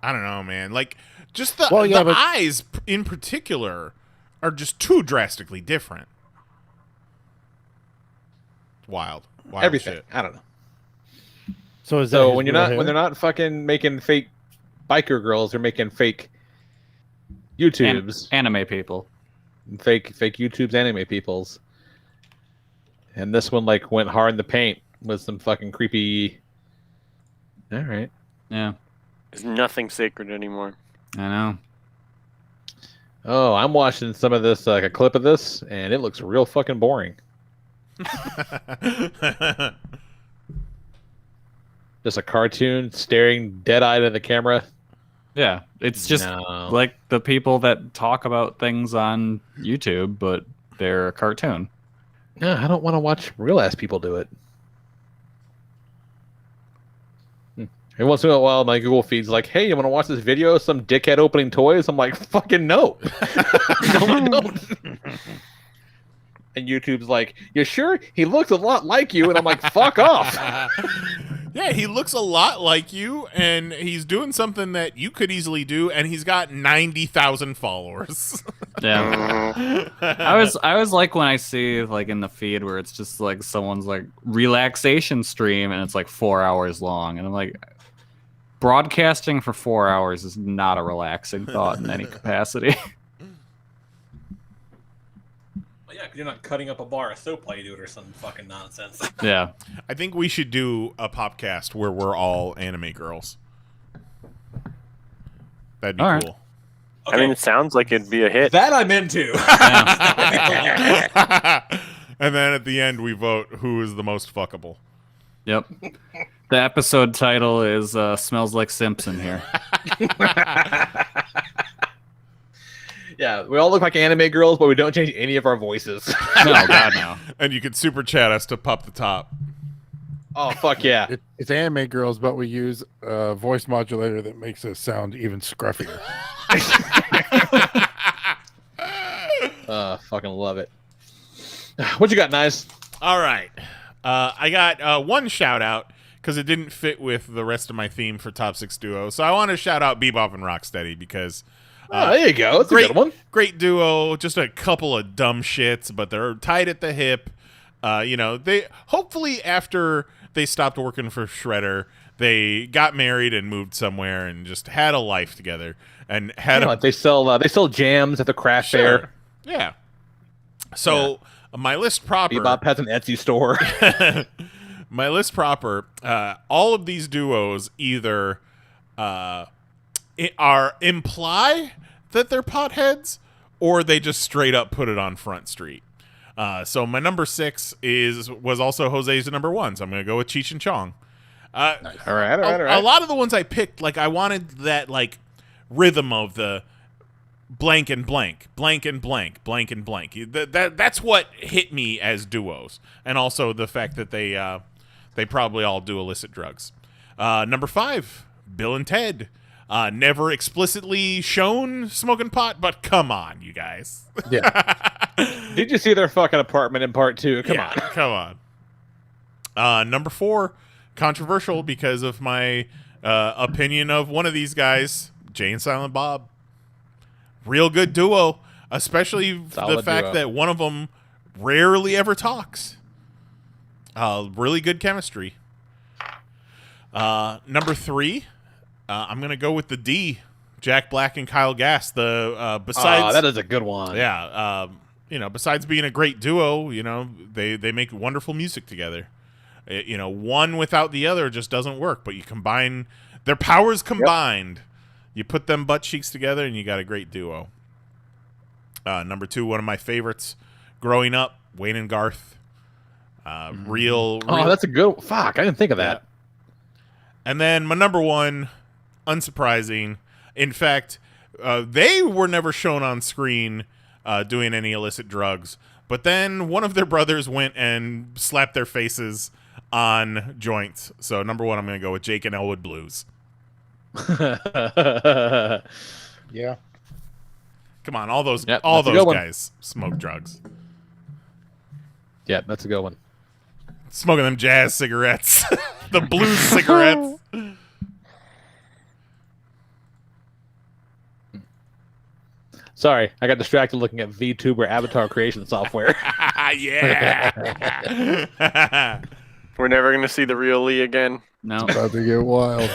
I don't know, man. Like, just the eyes in particular are just too drastically different. Wild Everything. shit. I don't know. So is that So his when real hair? they're not fucking making fake biker girls, they're making fake YouTubes, Anime people. fake YouTubes, anime peoples. And this one like went hard in the paint with some fucking creepy. All right. Yeah. There's nothing sacred anymore. I know. Oh, I'm watching some of this, like a clip of this, and it looks real fucking boring. Just a cartoon staring dead-eyed at the camera. Yeah. It's just like the people that talk about things on YouTube, but they're a cartoon. No, I don't want to watch real-ass people do it. Every once in a while, my Google feed's like, hey, you want to watch this video of some dickhead opening toys? I'm like, fucking no. No, I don't. And YouTube's like, you sure? He looks a lot like you. And I'm like, fuck off. Yeah, he looks a lot like you, and he's doing something that you could easily do, and he's got 90,000 followers. Yeah. I was like when I see like in the feed where it's just like someone's like relaxation stream and it's like 4 hours long, and I'm like, broadcasting for 4 hours is not a relaxing thought in any capacity. Well, yeah, 'cause you're not cutting up a bar of soap while you do it or some fucking nonsense. Yeah. I think we should do a popcast where we're all anime girls. That'd be All cool. I mean, it sounds like it'd be a hit. That I'm into. And then at the end, we vote who is the most fuckable. Yep. The episode title is Smells Like Simpson here. Yeah, we all look like anime girls, but we don't change any of our voices. No, God, no. And you can super chat us to pop the top. Oh, fuck yeah. It's anime girls, but we use a voice modulator that makes us sound even scruffier. Fucking love it. What you got, Nice? All right. I got one shout out because it didn't fit with the rest of my theme for Top 6 Duo. So I want to shout out Bebop and Rocksteady because... there you go. That's a good one. Great duo. Just a couple of dumb shits, but they're tight at the hip. They hopefully after they stopped working for Shredder, they got married and moved somewhere and just had a life together and had they sell jams at the craft fair. Yeah. So my list proper. Bebop has an Etsy store. My list proper. All of these duos either imply that they're potheads, or they just straight up put it on Front Street. So my number 6 was also Jose's number 1. So I'm gonna go with Cheech and Chong. Nice. All right. A lot of the ones I picked, like I wanted that like rhythm of the blank and blank, blank and blank, blank and blank. That's what hit me as duos, and also the fact that they probably all do illicit drugs. Number 5, Bill and Ted. Never explicitly shown smoking pot, but come on, you guys. Yeah. Did you see their fucking apartment in part 2? Come on. Come Number 4, controversial because of my opinion of one of these guys, Jay and Silent Bob. Real good duo, especially the fact that one of them rarely ever talks. Really good chemistry. Number 3, I'm gonna go with the D, Jack Black and Kyle Gass. Besides that is a good one. Yeah. Besides being a great duo, they make wonderful music together. One without the other just doesn't work. But you combine their powers combined, you put them butt cheeks together, and you got a great duo. Number 2, one of my favorites, growing up, Wayne and Garth. Real. Oh, that's a good. Fuck, I didn't think of that. And then my number 1, unsurprising. In fact, they were never shown on screen doing any illicit drugs. But then one of their brothers went and slapped their faces on joints. So number 1, I'm going to go with Jake and Elwood Blues. Yeah. Come on, all those guys smoke drugs. Yeah, that's a good one. Smoking them jazz cigarettes. The blues cigarettes. Sorry, I got distracted looking at VTuber avatar creation software. Yeah. We're never going to see the real Lee again. No. It's about to get wild.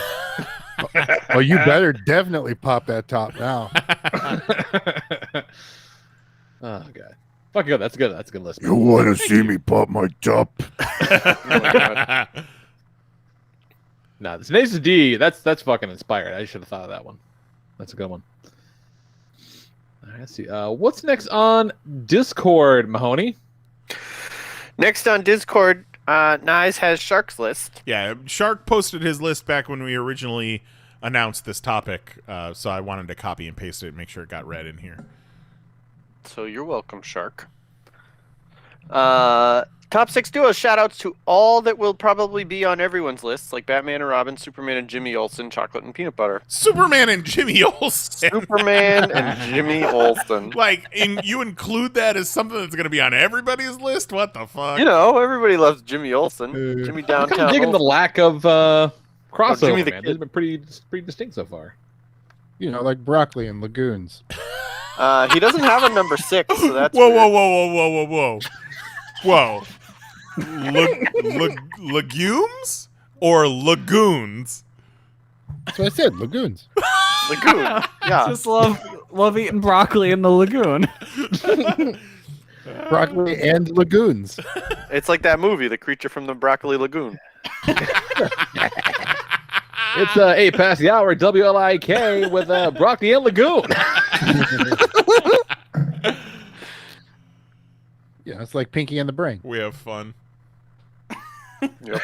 Oh, you better definitely pop that top now. Oh, God. Fucking good. That's good. That's a good list. You want to see me pop my top? Nah, this Tenacious D, that's fucking inspired. I should have thought of that one. That's a good one. All right, let's see. What's next on Discord, Mahoney? Next on Discord, Nyes has Shark's list. Yeah, Shark posted his list back when we originally announced this topic, so I wanted to copy and paste it and make sure it got read in here. So you're welcome, Shark. Top 6 duos, shout-outs to all that will probably be on everyone's lists, like Batman and Robin, Superman and Jimmy Olsen, Chocolate and Peanut Butter. Superman and Jimmy Olsen. Superman and Jimmy Olsen. Like, you include that as something that's going to be on everybody's list? What the fuck? Everybody loves Jimmy Olsen. Jimmy Downtown. I'm digging the lack of crossover, Jimmy the man. Kid. They've been pretty distinct so far. Like broccoli and lagoons. He doesn't have a number 6, so that's Whoa. Legumes or lagoons? That's what I said, lagoons. Lagoon. Yeah. Just love eating broccoli in the lagoon. Broccoli and lagoons. It's like that movie, The Creature from the Broccoli Lagoon. It's 8 past the hour, WLIK with broccoli and lagoon. Yeah, it's like Pinky and the Brain. We have fun. Yep.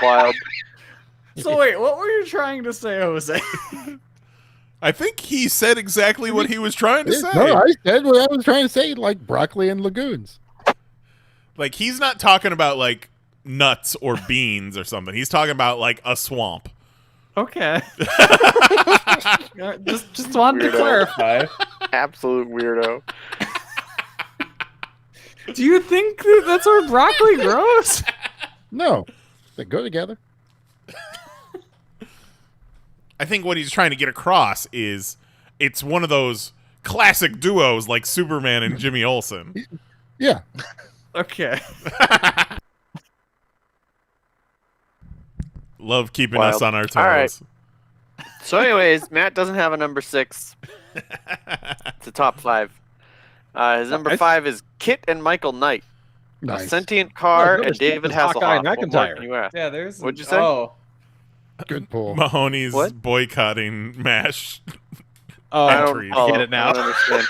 Wild. So wait, what were you trying to say, Jose? I think he said exactly what he was trying to say. No, I said what I was trying to say, like broccoli and lagoons. Like, he's not talking about, like, nuts or beans or something. He's talking about, like, a swamp. Okay. just wanted to clarify. Absolute weirdo. Do you think that's where broccoli grows? No, they go together. I think what he's trying to get across is it's one of those classic duos like Superman and Jimmy Olsen. Yeah. Okay. Love keeping Wild. us on our toes. All right. So anyways, Matt doesn't have a number 6. It's a top 5. His number 5 is Kit and Michael Knight. Nice. A sentient car number and 6 David is Hawkeye Hasselhoff. What more McIntyre. can you ask? Yeah, there's. What'd you say? Oh. Good pull. Mahoney's What? boycotting MASH. I entries. don't get it now. I don't understand.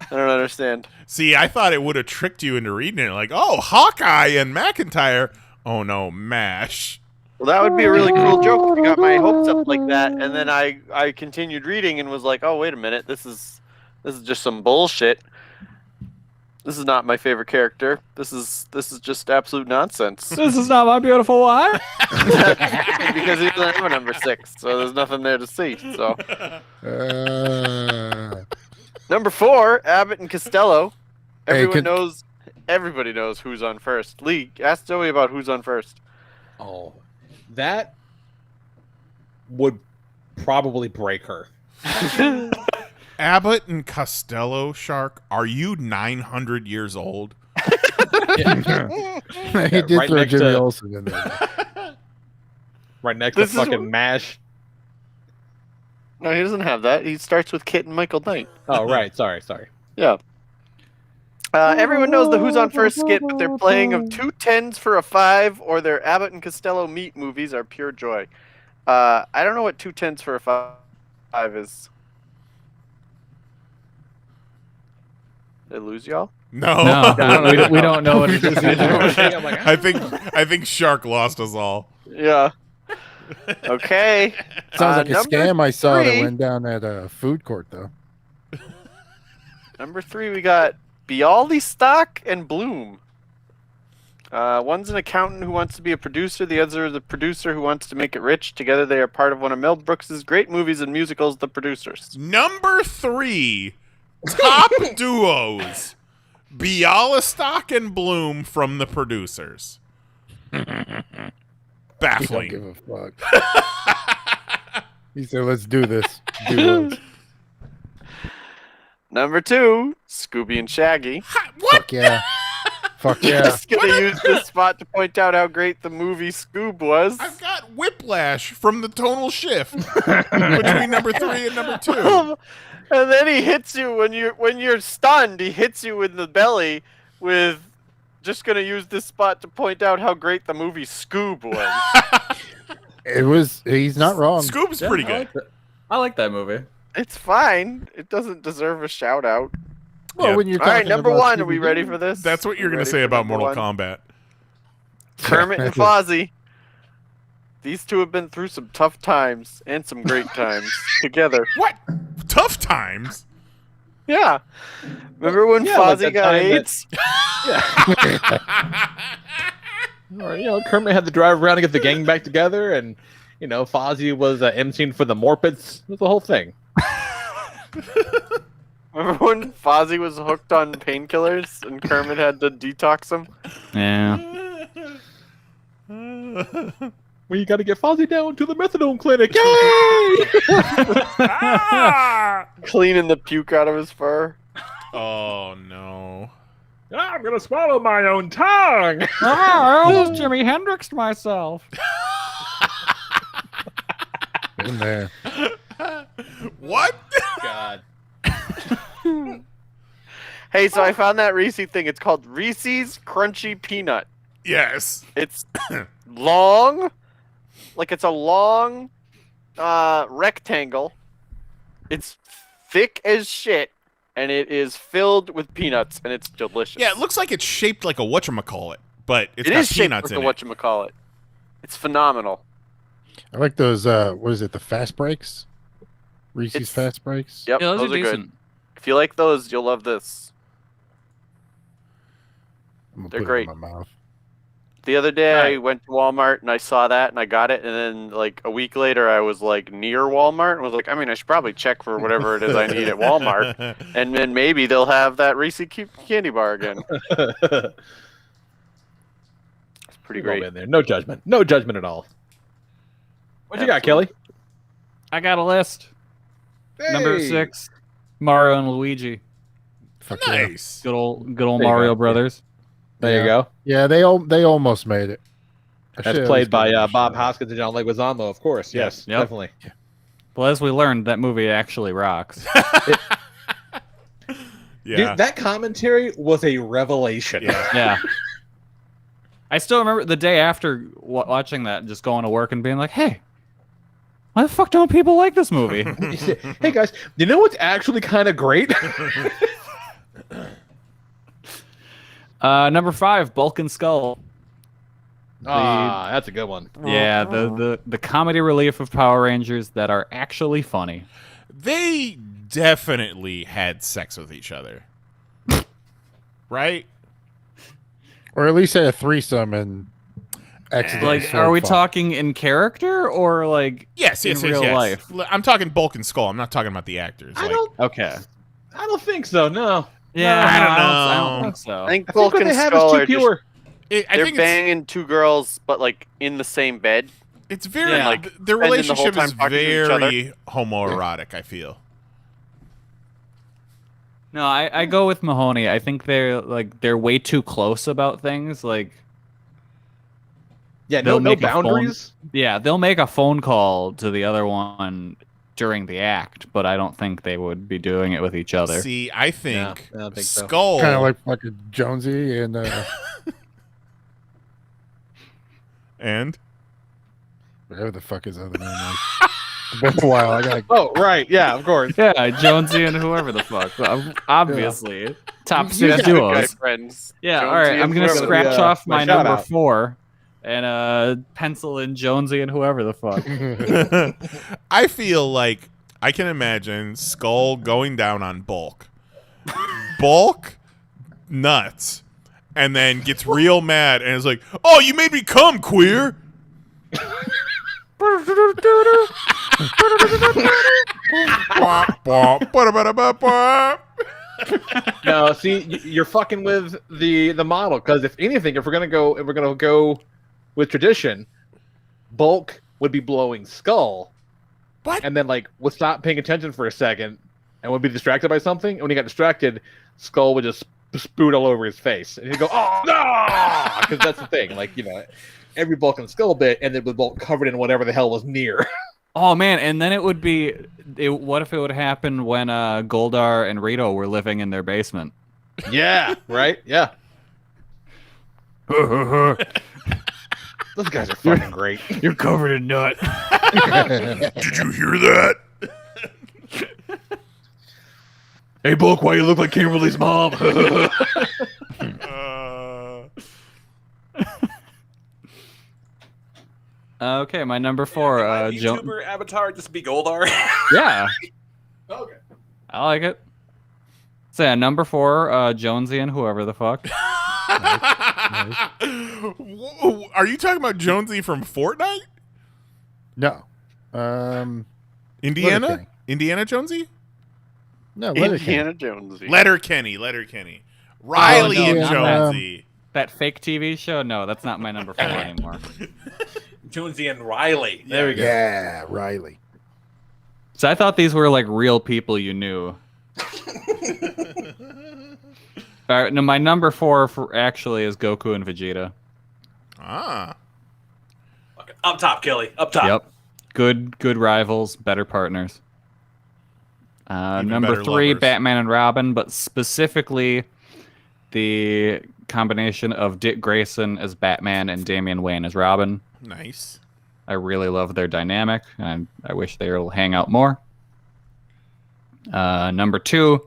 I don't understand. See, I thought it would have tricked you into reading it. Like, oh, Hawkeye and McIntyre. Oh, no, MASH. Well, that would be a really cool joke if you got my hopes up like that, and then I continued reading and was like, oh, wait a minute, this is just some bullshit. This is not my favorite character. This is just absolute nonsense. This is not my beautiful wife. Because he doesn't have a number 6, so there's nothing there to see. So number 4, Abbott and Costello. Everyone knows Everybody knows who's on first. Lee, ask Zoe about who's on first. Oh, that would probably break her. Abbott and Costello, Shark, are you 900 years old? He did right throw next Jimmy to- Olsen in there. Right next This to is fucking what- MASH. No, he doesn't have that. He starts with Kit and Michael Knight. Oh, right. Sorry. Yeah. Everyone knows the Who's on First skit, but their playing of 2 10s for a 5 or their Abbott and Costello meat movies are pure joy. I don't know what 2 10s for a 5 is. Did I lose y'all? No, we don't know what it is either. I'm like, I think Shark lost us all. Yeah. Okay. Sounds like a number scam I saw that 3. went down at a food court, though. Number 3, we got Bialystock and Bloom. One's an accountant who wants to be a producer. The other is a producer who wants to make it rich. Together, they are part of one of Mel Brooks's great movies and musicals, The Producers. Number 3, top duos. Bialystock and Bloom from The Producers. He don't Baffling. give a fuck. He said, let's do this. Duos. Number 2, Scooby and Shaggy. Fuck yeah. Fuck yeah. Just gonna use this spot to point out how great the movie Scoob was. I've got whiplash from the tonal shift between number 3 and number 2. And then he hits you when you're stunned. He hits you in the belly with. Just gonna use this spot to point out how great the movie Scoob was. He's not wrong. Scoob's pretty good. I like that movie. It's fine. It doesn't deserve a shout out. Well, Yeah. when you're All right, talking number about 1. Are we Scooby-Doo, ready for this? That's what you're going to Ready say for about number Mortal 1? Kombat. Kermit and Fozzie. These two have been through some tough times and some great times together. What? Tough times? Yeah. Remember when Yeah, like Fozzie the got time that- AIDS? Or, Kermit had to drive around to get the gang back together, and Fozzie was emceeing for the Morpets. It was the whole thing. Remember when Fozzie was hooked on painkillers and Kermit had to detox him? Yeah. Well, you got to get Fozzie down to the methadone clinic. Yay! Cleaning the puke out of his fur. Oh, no. I'm gonna swallow my own tongue. I almost Jimi Hendrixed myself. in there. What? God. Hey, so I found that Reese thing. It's called Reese's Crunchy Peanut. Yes. It's long, like it's a long rectangle. It's thick as shit, and it is filled with peanuts, and it's delicious. Yeah, it looks like it's shaped like a whatchamacallit, but it's It got is shaped peanuts like in a it. whatchamacallit. It's phenomenal. I like those. What is it? The fast breaks. Reese's fast breaks. Yep, Yeah, those are good. decent. If you like those, you'll love this. I'm gonna They're put great. it in my mouth. The other day, I Right. went to Walmart and I saw that and I got it, and then like a week later, I was like near Walmart and was like, I mean, I should probably check for whatever it is I need at Walmart, and then maybe they'll have that Reese candy bar again. It's pretty Go great. in there. No judgment. No judgment at all. What you got, Absolutely. Kelly? I got a list. Number Hey. 6, Mario and Luigi. Fuck yeah. Nice. Good old There you Mario go. brothers. There you go. Yeah, they almost made it. I That's should at played least by give them a Bob shout out. Hoskins and John Leguizamo, of course. Yes, Yep. definitely. Well, as we learned, that movie actually rocks. Yeah. Dude, that commentary was a revelation. Yeah. Yeah. I still remember the day after watching that, just going to work and being like, hey, why the fuck don't people like this movie? Hey guys, you know what's actually kind of great? Number 5, Bulk and Skull. Ah, that's a good one. Yeah, the comedy relief of Power Rangers that are actually funny. They definitely had sex with each other. Right? Or at least had a threesome and accidentally. Like, are we talking in character or like Yes, in yes, real yes, life? I'm talking Bulk and Skull. I'm not talking about the actors. I Like, don't Okay. think so, no. Yeah, I don't I don't know. think so. I think Bulk what and they have is Skull two are just, pure. I they're think banging two girls, but like in the same bed. it's very Yeah. like their spending the whole relationship time is talking to each other. very homoerotic. I feel. No, I go with Mahoney. I think they're way too close about things. Like, Yeah, they'll no make a phone- boundaries. yeah, they'll make a phone call to the other one during the act, but I don't think they would be doing it with each other. See, I think, I don't think so. Skull. Kind of like fucking Jonesy and and whatever the fuck his other name was. It's been a while. I gotta. Oh, right. Yeah, of course. Yeah, Jonesy and whoever the fuck. Obviously, top You six got duos. Friends. Yeah, Jonesy all right. and I'm gonna whoever. scratch off my my shout number out. 4 and pencil in Jonesy and whoever the fuck. I feel like I can imagine Skull going down on Bulk. Bulk nuts. And then gets real mad and is like, "Oh, you made me come, queer." No, see, you're fucking with the model because if anything, if we're gonna go with tradition, Bulk would be blowing Skull, What? and then like would stop paying attention for a second and would be distracted by something. And when he got distracted, Skull would just spoot all over his face, and he'd go, "Oh no!" Because that's the thing, like every Bulk and Skull bit ended with Bulk covered in whatever the hell was near. Oh man, and then it would be. What if it would happen when Goldar and Rito were living in their basement? Yeah, right. Yeah, those guys are fucking great. You're covered in nut. Did you hear that? Hey, Bulk, why you look like Kimberly's mom? Okay, my number 4. YouTuber avatar just be Goldar. Yeah, Okay. I like it. So yeah, number 4, Jonesy and whoever the fuck. Are you talking about Jonesy from Fortnite? No. Indiana? Letterkenny. Indiana Jonesy? No, Letterkenny. Indiana Jonesy. Letterkenny. Riley no, and not Jonesy. That fake TV show? No, that's not my number 4 anymore. Jonesy and Riley. There we go. Yeah, Riley. So I thought these were like real people you knew. All right, no, my number 4 actually is Goku and Vegeta. Ah. Okay. Up top, Kelly. Up top. Yep, good rivals, better partners. Even Number better 3, lovers. Batman and Robin, but specifically the combination of Dick Grayson as Batman and Damian Wayne as Robin. Nice. I really love their dynamic, and I wish they'll hang out more. Number 2,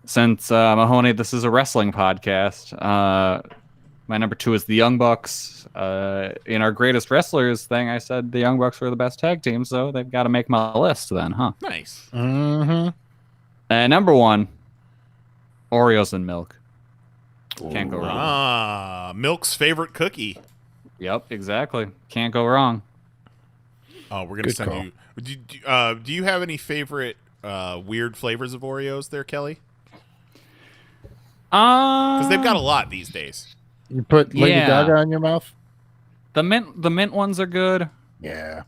since Mahoney, this is a wrestling podcast, my number 2 is the Young Bucks. In our greatest wrestlers thing, I said the Young Bucks were the best tag team, so they've got to make my list then, huh? Nice. Mm-hmm. And number 1, Oreos and milk. Can't go wrong. Ah, Milk's favorite cookie. Yep, exactly. Can't go wrong. Oh, we're gonna Good send call. you. Do you have any favorite weird flavors of Oreos there, Kelly? Because they've got a lot these days. You put Lady Yeah. Gaga on your mouth? The mint ones are good. Yeah.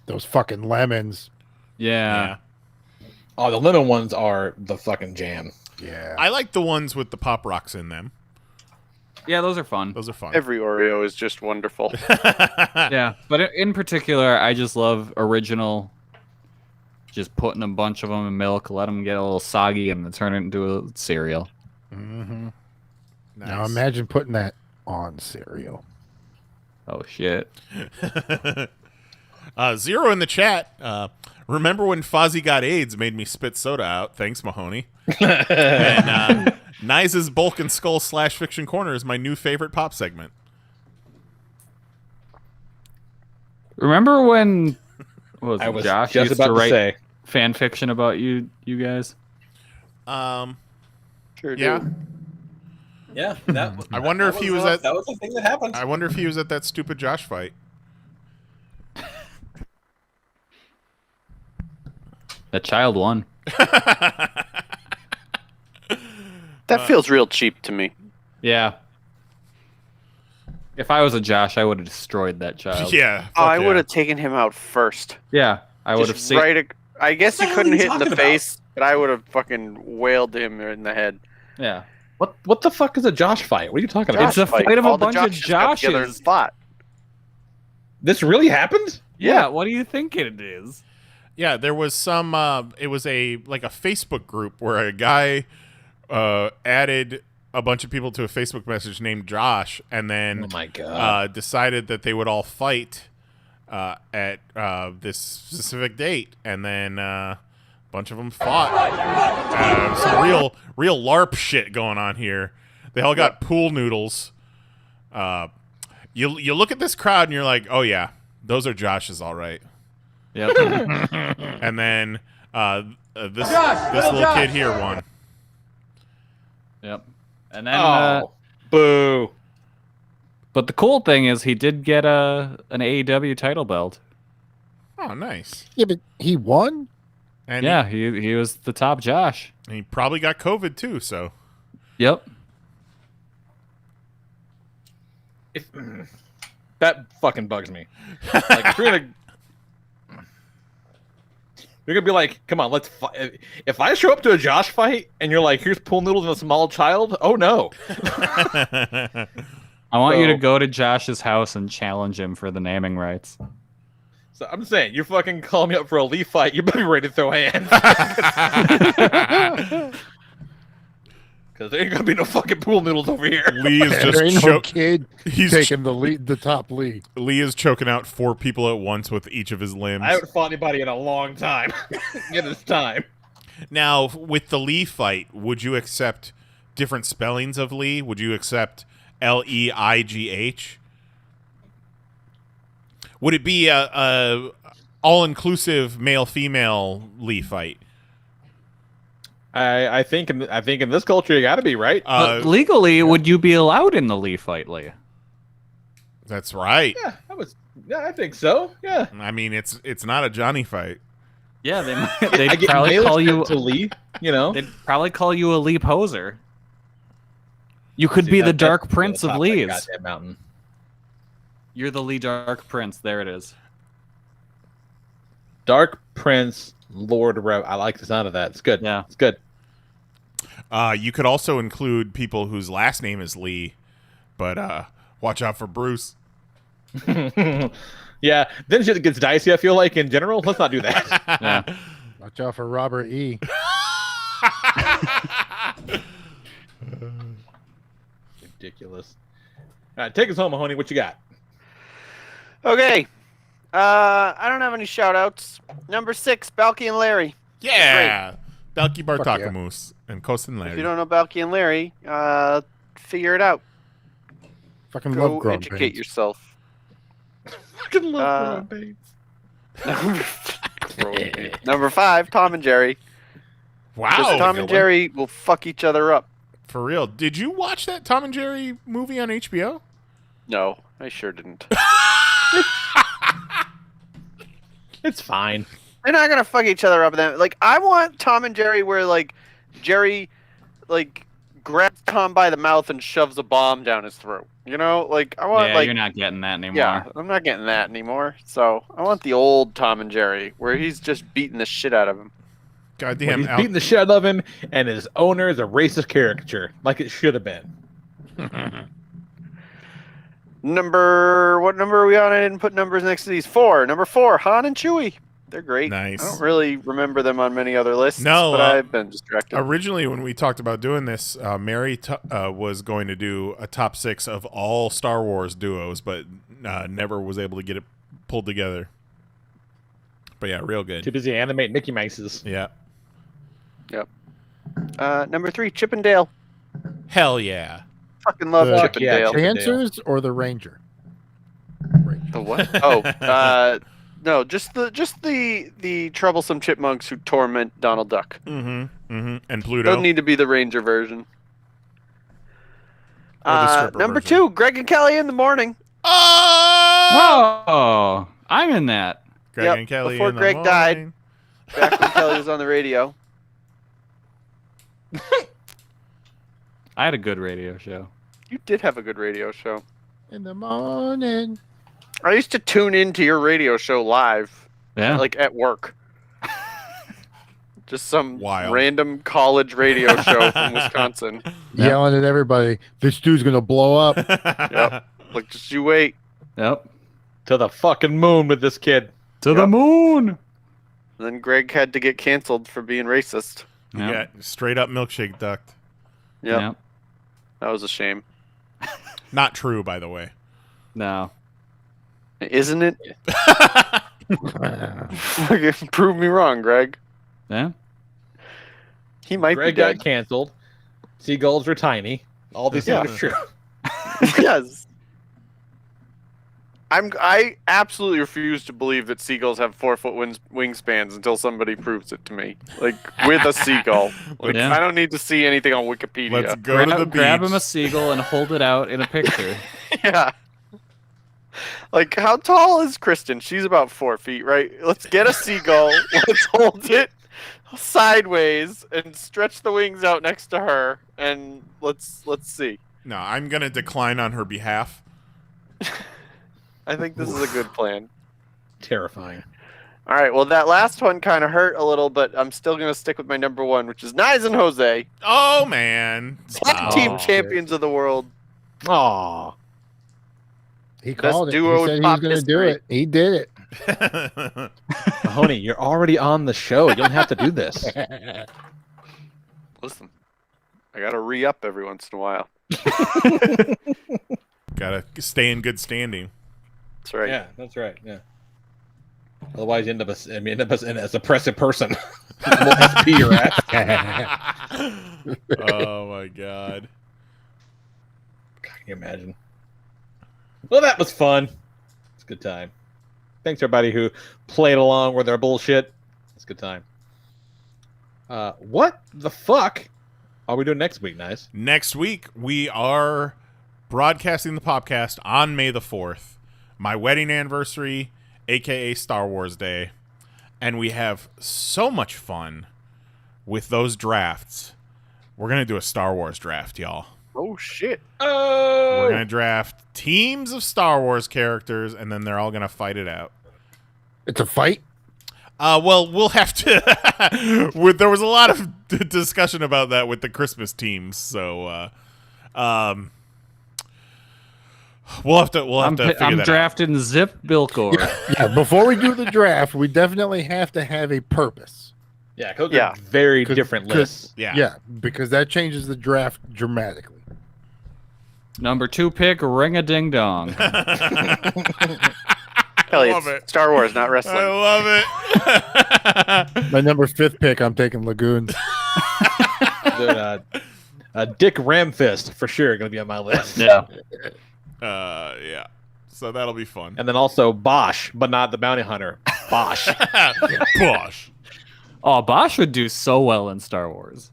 Those fucking lemons. Yeah. Oh, the lemon ones are the fucking jam. Yeah. I like the ones with the Pop Rocks in them. Yeah, those are fun. Those are fun. Every Oreo is just wonderful. Yeah, but in particular, I just love original. Just putting a bunch of them in milk, let them get a little soggy, and then turn it into a cereal. Mm-hmm. Nice. Now imagine putting that on cereal. Oh shit! Zero in the chat. Remember when Fozzie got AIDS made me spit soda out? Thanks, Mahoney. And Nice's Bulk and Skull / Fiction Corner is my new favorite pop segment. Remember when what was I it, was Josh just used about to to write say. fan fiction about you guys? Sure do. Yeah. Yeah. That, I wonder if he was at. That was the thing that happened. I wonder if he was at that stupid Josh fight. That child won. That feels real cheap to me. Yeah. If I was a Josh, I would have destroyed that child. Yeah. Oh, I would have taken him out first. Yeah, I would have Just seen. I guess he hell couldn't are you hit in the talking about? face, but I would have fucking wailed him in the head. Yeah. What the fuck is a Josh fight? What are you talking about? It's a fight of a All the bunch of Joshes got together and Joshes. fought. This really happened? Yeah. What do you think it is? Yeah, there was some. It was a Facebook group where a guy added a bunch of people to a Facebook message named Josh, and then Oh my God. decided that they would all fight at this specific date, and then a bunch of them fought. Some real LARP shit going on here. They all got pool noodles. You look at this crowd and you're like, oh yeah, those are Josh's, all right. Yep. And then this little kid here won. Yep. And then boo. But the cool thing is he did get an AEW title belt. Oh, nice. Yeah, but he won? And yeah, he was the top Josh. And he probably got COVID too, so. Yep. That fucking bugs me. Like, if you're gonna be like, come on, let's fight. If I show up to a Josh fight and you're like, here's pool noodles and a small child, oh no. I want you to go to Josh's house and challenge him for the naming rights. So I'm saying, you're fucking calling me up for a Lee fight, you better be ready to throw hands. Because there ain't gonna be no fucking pool noodles over here. Lee is There ain't just no kid he's taking the top lead. Lee is choking out 4 people at once with each of his limbs. I haven't fought anybody in a long time. In this time. Now, with the Lee fight, would you accept different spellings of Lee? Would you accept Leigh? Would it be a all-inclusive male-female Lee fight? I think in this culture you got to be right. But legally, would you be allowed in the Lee fight, Lee? That's right. Yeah, I think so. Yeah. I mean, it's not a Johnny fight. Yeah, they'd probably call you to Lee. You know, they'd probably call you a Lee poser. You could be the Dark Prince of Lees. Goddamn mountain. You're the Lee Dark Prince. There it is. Dark Prince, Lord Rev. I like the sound of that. It's good. Yeah, it's good. You could also include people whose last name is Lee, but watch out for Bruce. Yeah, then shit gets dicey. I feel like in general, let's not do that. Yeah. Watch out for Robert E. Ridiculous. All right, take us home, Mahoney. What you got? Okay. I don't have any shout-outs. Number 6, Balky and Larry. Yeah. Balky Bartakamus and Kosin Larry. If you don't know Balky and Larry, figure it out. Fucking Go love growing educate pains. yourself. Fucking love growing pains. Number 5, Tom and Jerry. Wow. Because Tom and Jerry will fuck each other up. For real. Did you watch that Tom and Jerry movie on HBO? No, I sure didn't. It's fine. They're not gonna fuck each other up. Then, like, I want Tom and Jerry where, like, Jerry, like, grabs Tom by the mouth and shoves a bomb down his throat. You know, like, I want, Yeah, like, you're not getting that anymore. yeah, I'm not getting that anymore. So I want the old Tom and Jerry where he's just beating the shit out of him. Goddamn. He's beating the shit out of him, and his owner is a racist caricature, like it should have been. What number are we on? I didn't put numbers next to these. 4. Number 4, Han and Chewie. They're great. Nice. I don't really remember them on many other lists. No, but I've been distracted. Originally, when we talked about doing this, Mary was going to do a top 6 of all Star Wars duos, but never was able to get it pulled together. But yeah, real good. Too busy animating Mickey Mouses. Yeah. Yep. Number 3, Chip and Dale. Hell yeah. Fucking love Chip and Dale. Chancers or the Ranger? The what? Oh, no, just the troublesome chipmunks who torment Donald Duck. Mm-hmm. Mm-hmm. And Pluto. Doesn't need to be the Ranger version. Or the stripper Number version. 2, Greg and Kelly in the morning. Oh, I'm in that. Greg and Kelly before in the Greg died, morning. back when Kelly was on the radio. I had a good radio show. You did have a good radio show. In the morning. I used to tune into your radio show live. Yeah. Like at work. Just some Wild. random college radio show from Wisconsin. Yelling at everybody, this dude's going to blow up. Yep. Like, just you wait. Yep. To the fucking moon with this kid. To the moon. And then Greg had to get canceled for being racist. Yeah, straight up milkshake ducked. Yep. That was a shame. Not true, by the way. No. Isn't it? Prove me wrong, Greg. Yeah. He might Greg be dead. got canceled. Seagulls were tiny. All these things are true. Yes. I absolutely refuse to believe that seagulls have 4-foot wingspans until somebody proves it to me. Like, with a seagull. Like, Yeah. I don't need to see anything on Wikipedia. Let's go to the beach. Grab him a seagull and hold it out in a picture. Yeah. Like, how tall is Kristen? She's about 4 feet, right? Let's get a seagull. Let's hold it sideways and stretch the wings out next to her, and let's see. No, I'm gonna decline on her behalf. I think this is a good plan. Terrifying. All right, well, that last one kind of hurt a little, but I'm still going to stick with my number one, which is Nyes and Jose. Oh, man. Tag team champions of the world. Aw. He Best called it. He duo said in he was pop going to do history. it. He did it. Honey, you're already on the show. You don't have to do this. Listen, I got to re-up every once in a while. Gotta stay in good standing. That's right. Yeah, that's right. Yeah. Otherwise, you end up as a oppressive person. We'll SP your ass. Oh my god. Can you imagine? Well, that was fun. It's a good time. Thanks everybody who played along with our bullshit. It's a good time. What the fuck are we doing next week, Nice? Next week, we are broadcasting the podcast on May the 4th, my wedding anniversary, aka Star Wars Day. And we have so much fun with those drafts. We're going to do a Star Wars draft, y'all. Oh, shit. We're going to draft teams of Star Wars characters, and then they're all going to fight it out. It's a fight? Well, we'll have to... there was a lot of discussion about that with the Christmas teams, so... We'll have to figure that I'm out. drafting Zip Bilkor. Yeah, before we do the draft, we definitely have to have a purpose. Yeah, those are very different lists. Yeah, because that changes the draft dramatically. Number 2 pick, Ring-a-Ding-Dong. Kelly, love it's it. Star Wars, not wrestling. I love it. My number 5th pick, I'm taking Lagoons. Dude, Dick Ramfist, for sure, going to be on my list. Yeah. Yeah. So that'll be fun. And then also Bosch, but not the bounty hunter. Bosch. Bosch. Oh, Bosch would do so well in Star Wars.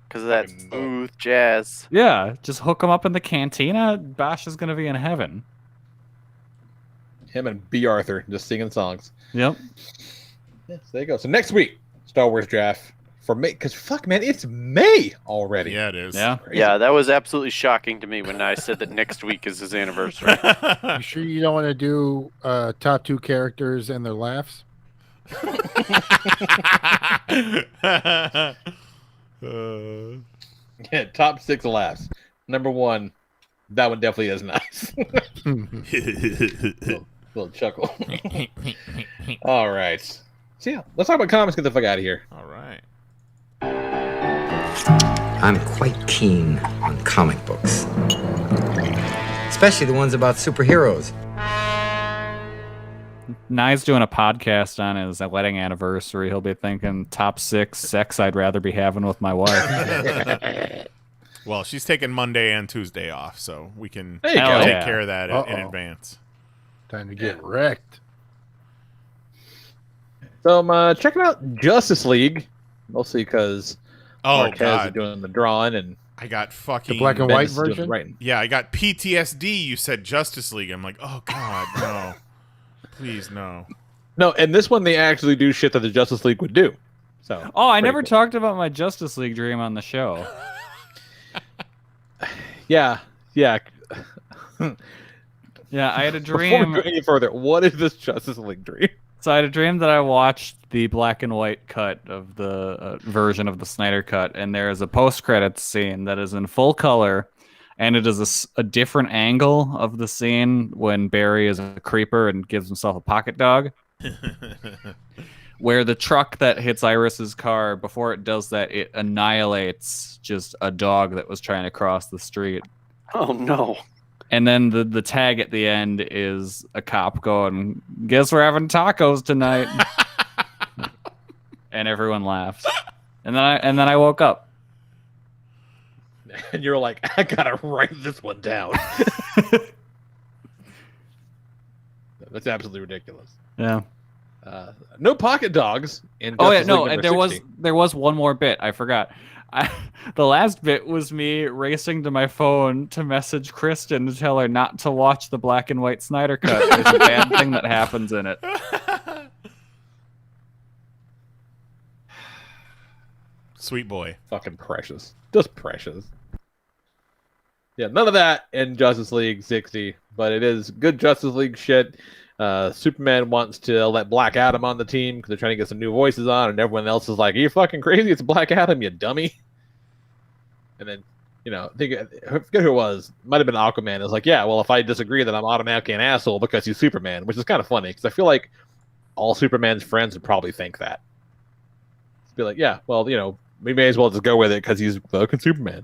Because of that smooth jazz. Yeah, just hook him up in the cantina. Bosch is going to be in heaven. Him and B. Arthur just singing songs. Yep. Yes, there you go. So next week, Star Wars draft for May. Because fuck, man, it's May already. Yeah, it is. Yeah. Yeah, that was absolutely shocking to me when I said that next week is his anniversary. You sure you don't want to do top 2 characters and their laughs? Yeah, top 6 laughs. Number 1, that one definitely is nice. little chuckle. All right. So yeah, let's talk about comics. Get the fuck out of here. All right. I'm quite keen on comic books, especially the ones about superheroes. Nye's doing a podcast on his wedding anniversary. He'll be thinking top 6 sex I'd rather be having with my wife. Well, she's taking Monday and Tuesday off, so we can There you take go. care of that in advance. Time to get wrecked. So I'm checking out Justice League, mostly because Marquez God. is doing the drawing and I got fucking The black and white Bendis is doing the version? writing. Yeah, I got PTSD. You said Justice League. I'm like, oh God, no. Please, no. No, and this one they actually do shit that the Justice League would do. So. Oh, I never cool. talked about my Justice League dream on the show. Yeah. Yeah, I had a dream. Before we go any further, what is this Justice League dream? So I had a dream that I watched the black and white cut of the version of the Snyder Cut, and there is a post-credits scene that is in full color, and it is a different angle of the scene when Barry is a creeper and gives himself a pocket dog. Where the truck that hits Iris's car, before it does that, it annihilates just a dog that was trying to cross the street. Oh, no. And then the tag at the end is a cop going, "Guess we're having tacos tonight." And everyone laughs. And then I woke up. And you're like, I gotta write this one down. That's absolutely ridiculous. Yeah. No pocket dogs in Oh yeah, Justice no, League number there 60. was one more bit. I forgot. The last bit was me racing to my phone to message Kristen to tell her not to watch the black and white Snyder Cut. There's a bad thing that happens in it. Sweet boy. Fucking precious. Just precious. Yeah, none of that in Justice League 60, but it is good Justice League shit. Superman wants to let Black Adam on the team because they're trying to get some new voices on, and everyone else is like, "Are you fucking crazy? It's Black Adam, you dummy." And then, I forget who it was. Might have been Aquaman. It's like, yeah, well, if I disagree, then I'm automatically an asshole because he's Superman, which is kind of funny because I feel like all Superman's friends would probably think that. Be like, yeah, well, we may as well just go with it because he's fucking Superman.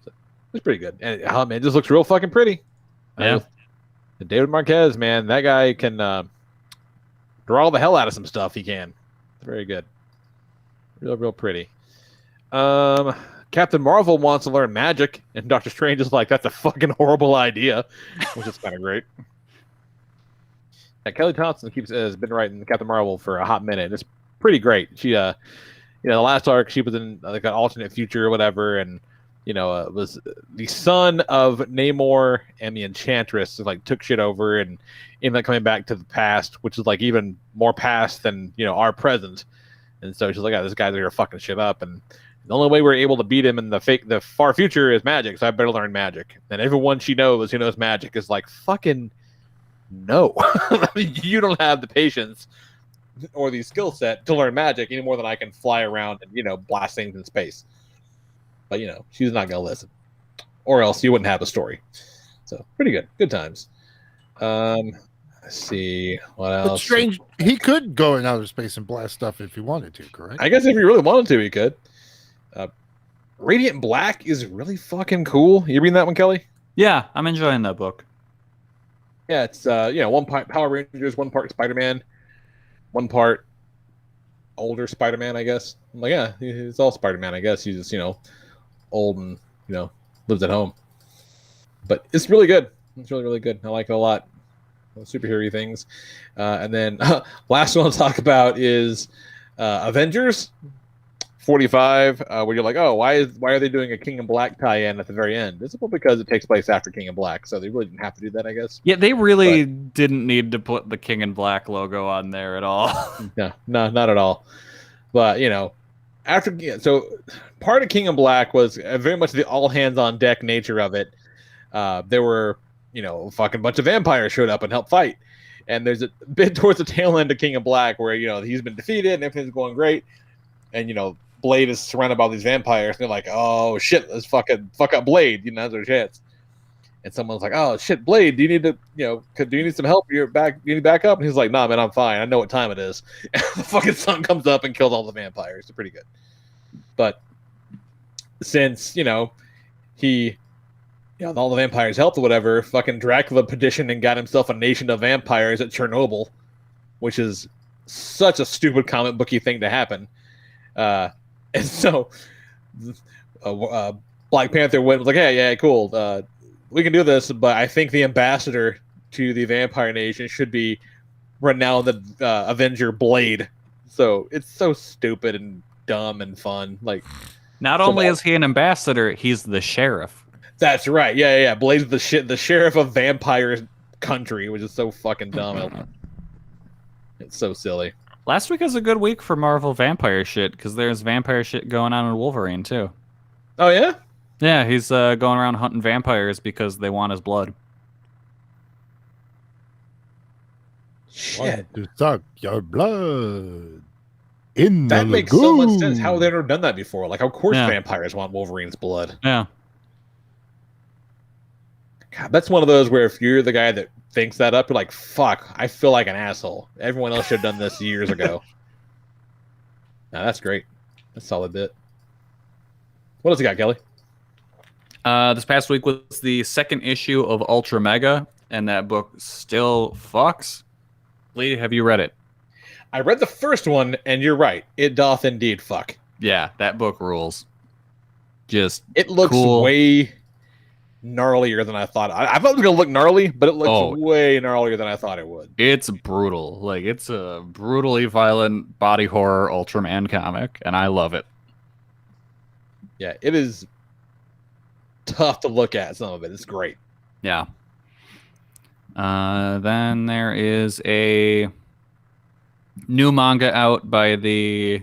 So, it's pretty good. And man, it just looks real fucking pretty. Yeah. David Marquez, man, that guy can draw the hell out of some stuff. He can. Very good. Real pretty. Captain Marvel wants to learn magic, and Doctor Strange is like, that's a fucking horrible idea, which is kind of great. Kelly Thompson has been writing Captain Marvel for a hot minute. It's pretty great. She, the last arc, she was in like an alternate future or whatever, and it was the son of Namor and the Enchantress who took shit over and ended up coming back to the past, which is even more past than our present. And so she's like, "Yeah, this guy's here fucking shit up, and the only way we're able to beat him in the far future is magic. So I better learn magic." And everyone she knows who knows magic is like, "Fucking no, you don't have the patience or the skill set to learn magic any more than I can fly around and blast things in space." But she's not gonna listen, or else you wouldn't have a story. So pretty good times. Let's see what else. But Strange, he could go in outer space and blast stuff if he wanted to, correct? I guess if he really wanted to, he could. Radiant Black is really fucking cool. You reading that one, Kelly? Yeah, I'm enjoying that book. Yeah, it's one part Power Rangers, one part Spider-Man, one part older Spider-Man, I guess. I'm like, yeah, it's all Spider-Man, I guess. He's just old and lives at home, but it's really good. It's really good. I like it a lot. Superhero things. And then last one I'll talk about is Avengers 45, where you're like, oh, why are they doing a King in Black tie-in at the very end? It's because it takes place after King in Black, so they really didn't have to do that, I guess. Yeah, they really didn't need to put the King in Black logo on there at all. No, not at all. But so part of King in Black was very much the all hands on deck nature of it. There were fucking bunch of vampires showed up and helped fight, and there's a bit towards the tail end of King in Black where he's been defeated and everything's going great, and Blade is surrounded by all these vampires. And they're like, oh shit, let's fuck up Blade. That's their chance. And someone's like, oh shit, Blade, do you need to do you need some help? You need back up? And he's like, nah, man, I'm fine. I know what time it is. And the fucking sun comes up and kills all the vampires. It's pretty good. But since he all the vampires helped or whatever, fucking Dracula petitioned and got himself a nation of vampires at Chernobyl, which is such a stupid comic booky thing to happen. And so Black Panther was like, hey, yeah, cool. We can do this, but I think the ambassador to the vampire nation should be renowned the Avenger Blade. So it's so stupid and dumb and fun. Not only is he an ambassador, he's the sheriff. That's right. Yeah. Blade's the sheriff of vampire country, which is so fucking dumb. It's so silly. Last week was a good week for Marvel vampire shit because there's vampire shit going on in Wolverine too. Oh yeah? Yeah, he's going around hunting vampires because they want his blood. Shit. To suck your blood in That the makes so much lagoon. sense. How have they never done that before? Like, of course Yeah. vampires want Wolverine's blood. Yeah. God, that's one of those where if you're the guy that thinks that up, you're like, fuck, I feel like an asshole. Everyone else should have done this years ago. Nah, that's great. That's a solid bit. What else you got, Kelly? This past week was the second issue of Ultra Mega, and that book still fucks. Lee, have you read it? I read the first one, and you're right. It doth indeed fuck. Yeah, that book rules. Just It looks cool. way gnarlier than I thought. I thought it was going to look gnarly, but it looks way gnarlier than I thought it would. It's brutal. Like, it's a brutally violent body horror Ultraman comic, and I love it. Yeah, it is tough to look at, some of it. It's great. Yeah. Then there is a new manga out by the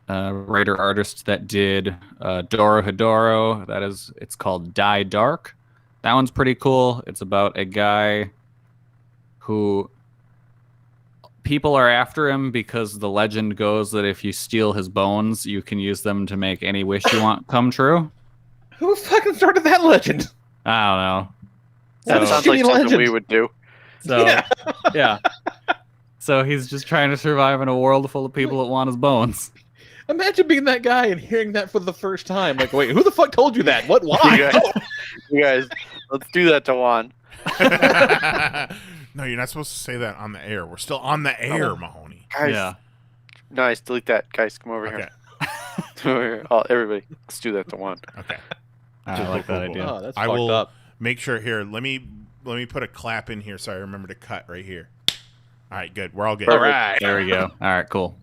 writer-artist that did Dorohedoro. It's called Die Dark. That one's pretty cool. It's about a guy who people are after him because the legend goes that if you steal his bones, you can use them to make any wish you want come true. Who fucking started that legend? I don't know. That sounds like something we would do. So, yeah. So he's just trying to survive in a world full of people that want his bones. Imagine being that guy and hearing that for the first time. Like, wait, who the fuck told you that? What? Why? You guys, let's do that to Juan. No, you're not supposed to say that on the air. We're still on the air, Mahoney. Guys, Yeah. nice. Delete that. Guys, come over here. Come over here. Oh, everybody, let's do that to Juan. Okay. I like that idea. Oh, that's I fucked will up. make sure here. Let me put a clap in here so I remember to cut right here. All right, good. We're all good. All right. There we go. All right, cool.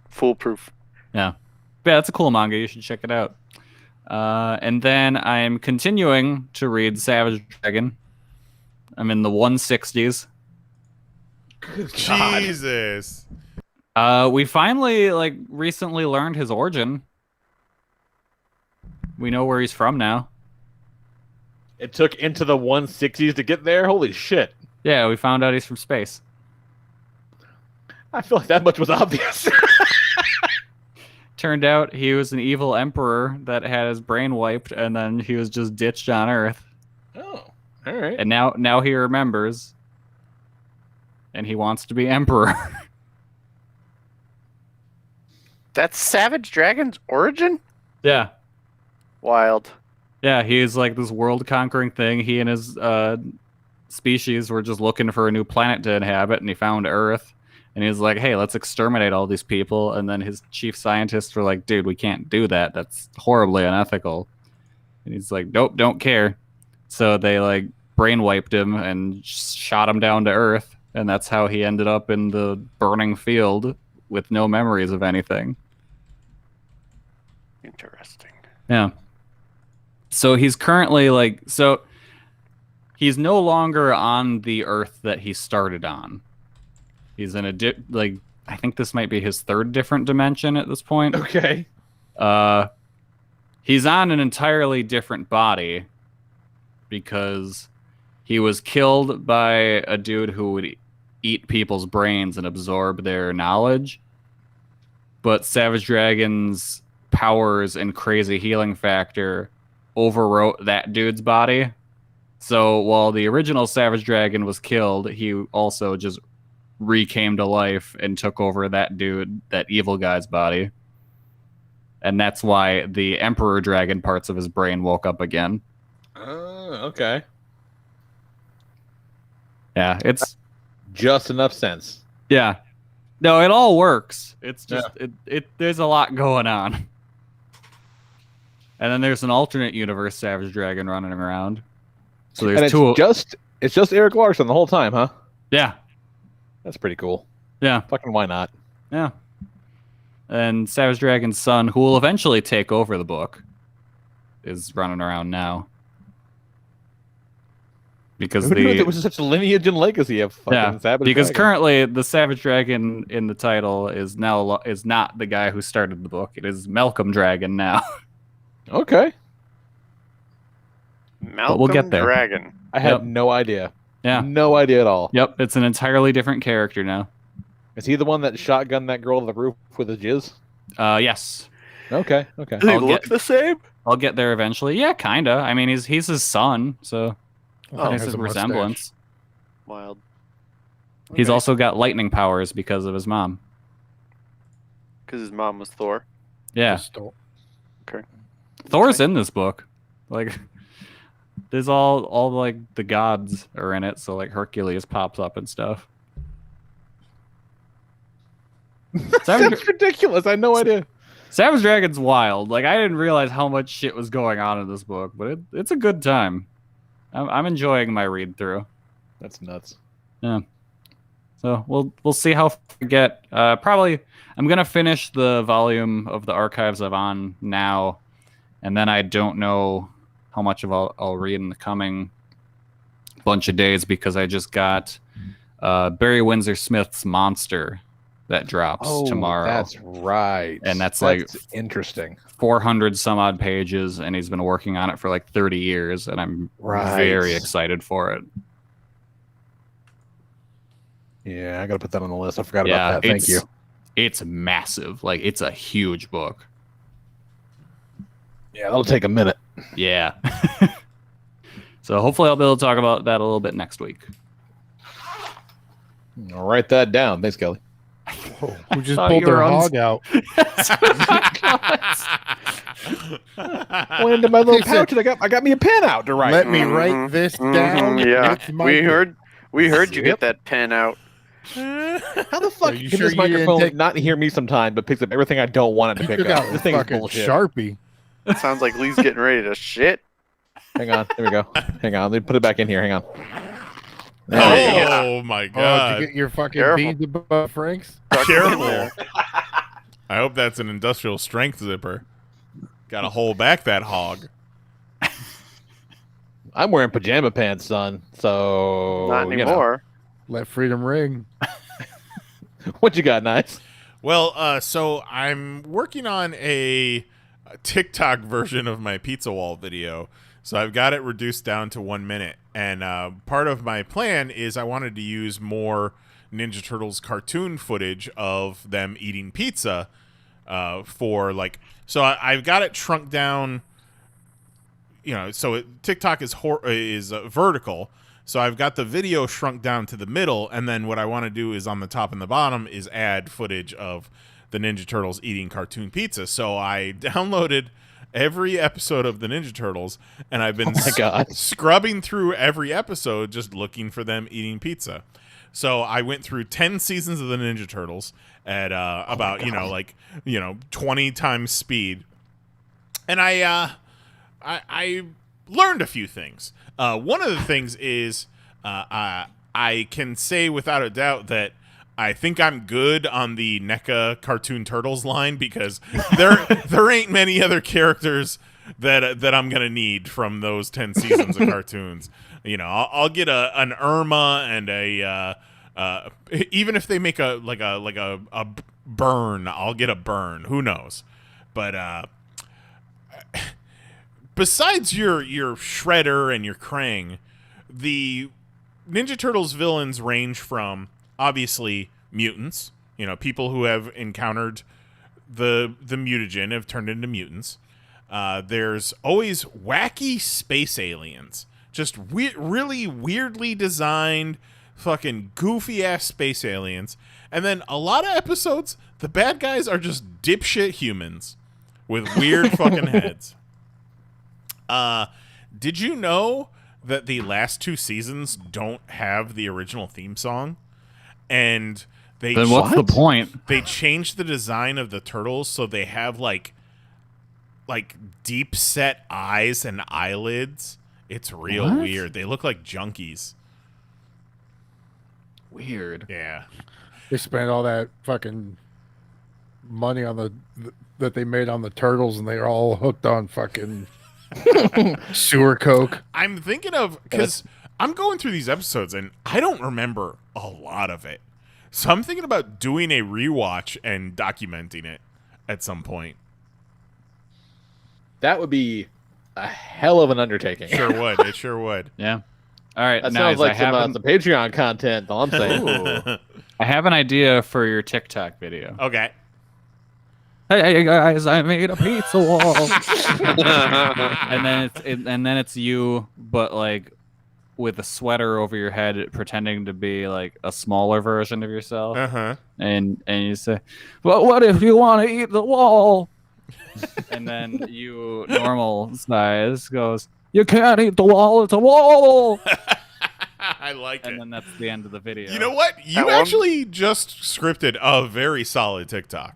Foolproof. Yeah. Yeah, that's a cool manga. You should check it out. And then I'm continuing to read Savage Dragon. I'm in the 160s. Jesus. We finally, recently learned his origin. We know where he's from now. It took into the 160s to get there? Holy shit. Yeah, we found out he's from space. I feel like that much was obvious. Turned out he was an evil emperor that had his brain wiped, and then he was just ditched on Earth. Oh, all right. And now he remembers, and he wants to be emperor. That's Savage Dragon's origin? Yeah. Wild. Yeah, he's like this world-conquering thing. He and his species were just looking for a new planet to inhabit, and he found Earth. And he was like, hey, let's exterminate all these people. And then his chief scientists were like, dude, we can't do that. That's horribly unethical. And he's like, nope, don't care. So they brain wiped him and shot him down to Earth. And that's how he ended up in the burning field with no memories of anything. Interesting. Yeah. So he's currently he's no longer on the Earth that he started on. He's in I think this might be his third different dimension at this point. Okay. He's on an entirely different body because he was killed by a dude who would eat people's brains and absorb their knowledge. But Savage Dragon's powers and crazy healing factor overwrote that dude's body. So while the original Savage Dragon was killed, he also just recame to life and took over that dude, that evil guy's body. And that's why the Emperor Dragon parts of his brain woke up again. Okay. Yeah, it's just enough sense. Yeah. No, it all works. It's just there's a lot going on. And then there's an alternate universe Savage Dragon running around. So there's it's just Eric Larson the whole time, huh? Yeah. That's pretty cool. Yeah. Fucking why not? Yeah. And Savage Dragon's son, who will eventually take over the book, is running around now. because Who knew there was such a lineage and legacy of fucking Savage because Dragon? currently the Savage Dragon in the title is not the guy who started the book. It is Malcolm Dragon now. Okay. Malcolm we'll get there. Dragon. I had no idea. Yeah. No idea at all. Yep, it's an entirely different character now. Is he the one that shotgunned that girl to the roof with his jizz? Yes. Okay. Does he look the same? I'll get there eventually. Yeah, kinda. I mean, he's his son, so there's has his a mustache. resemblance. Wild. He's Okay. also got lightning powers because of his mom. Because his mom was Thor. Yeah. Okay. Thor's in this book. Like, there's all like the gods are in it, so like Hercules pops up and stuff. That's ridiculous. I had no idea. Savage Dragon's wild. Like, I didn't realize how much shit was going on in this book, but it's a good time. I'm enjoying my read through. That's nuts. Yeah. So we'll see how far we get. Probably I'm gonna finish the volume of the Archives of On now, and then I don't know how much of I'll read in the coming bunch of days because I just got Barry Windsor Smith's Monster that drops tomorrow. That's right. And that's like interesting. 400 some odd pages, and he's been working on it for like 30 years, and I'm very excited for it. Yeah, I gotta put that on the list. I forgot about that. Thank you. It's massive. Like, it's a huge book. Yeah, that'll take a minute. Yeah. So hopefully I'll be able to talk about that a little bit next week. I'll write that down. Thanks, Kelly. Who just pulled their hog out? Went into my little pouch and I got me a pen out to write. Let me write this down. Yeah, with my we heard you get that pen out. How the fuck you can sure this you didn't microphone take- not hear me sometimes, but picks up everything I don't want it to pick took up? out This a thing is fucking bullshit. Sharpie. It sounds like Lee's getting ready to shit. Hang on. There we go. Hang on. Let me put it back in here. Hang on. Oh my Oh, god! did you get your fucking Careful. beans above Frank's? Careful. I hope that's an industrial strength zipper. Got to hold back that hog. I'm wearing pajama pants, son. So Not anymore. Let freedom ring. What you got, Nice? Well, so I'm working on a TikTok version of my pizza wall video. So I've got it reduced down to 1 minute. And part of my plan is I wanted to use more Ninja Turtles cartoon footage of them eating pizza for like... So I've got it shrunk down, you know, so TikTok is vertical. So I've got the video shrunk down to the middle, and then what I want to do is on the top and the bottom is add footage of the Ninja Turtles eating cartoon pizza. So I downloaded every episode of the Ninja Turtles, and I've been scrubbing through every episode just looking for them eating pizza. So I went through 10 seasons of the Ninja Turtles at about 20 times speed, and I learned a few things. One of the things is I can say without a doubt that I think I'm good on the NECA Cartoon Turtles line because there ain't many other characters that I'm gonna need from those 10 seasons of cartoons. You know, I'll get an Irma and a even if they make a burn, I'll get a burn. Who knows? But besides your Shredder and your Krang, the Ninja Turtles villains range from obviously mutants, you know, people who have encountered the mutagen have turned into mutants. There's always wacky space aliens, just really weirdly designed, fucking goofy ass space aliens. And then a lot of episodes, the bad guys are just dipshit humans with weird fucking heads. Did you know that the last 2 seasons don't have the original theme song? And then what's the point? They changed the design of the turtles so they have like deep set eyes and eyelids. It's real weird. They look like junkies. Weird. Yeah. They spent all that fucking money on that they made on the turtles, and they're all hooked on fucking sewer coke. I'm thinking of because I'm going through these episodes and I don't remember a lot of it. So I'm thinking about doing a rewatch and documenting it at some point. That would be a hell of an undertaking. Sure would. It sure would. Yeah. All right. That nice. sounds like some Patreon content. All I'm saying. I have an idea for your TikTok video. Okay. Hey guys, I made a pizza wall. and then it's you, but like with a sweater over your head, pretending to be like a smaller version of yourself. And you say, "Well, what if you want to eat the wall?" And then you, normal size, goes, "You can't eat the wall. It's a wall." I like it. And then that's the end of the video. You know what? You actually just scripted a very solid TikTok.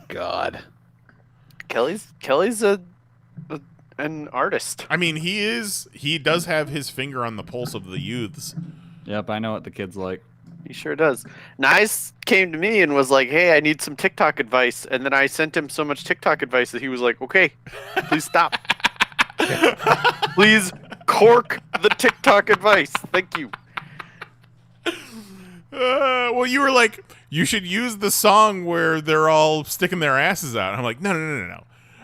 God. Kelly's an artist. I mean, he does have his finger on the pulse of the youths. Yep, I know what the kids like. He sure does. Nice came to me and was like, "Hey, I need some TikTok advice." And then I sent him so much TikTok advice that he was like, "Okay, please stop. Please cork the TikTok advice. Thank you." Well, you were like, "You should use the song where they're all sticking their asses out." And I'm like, no.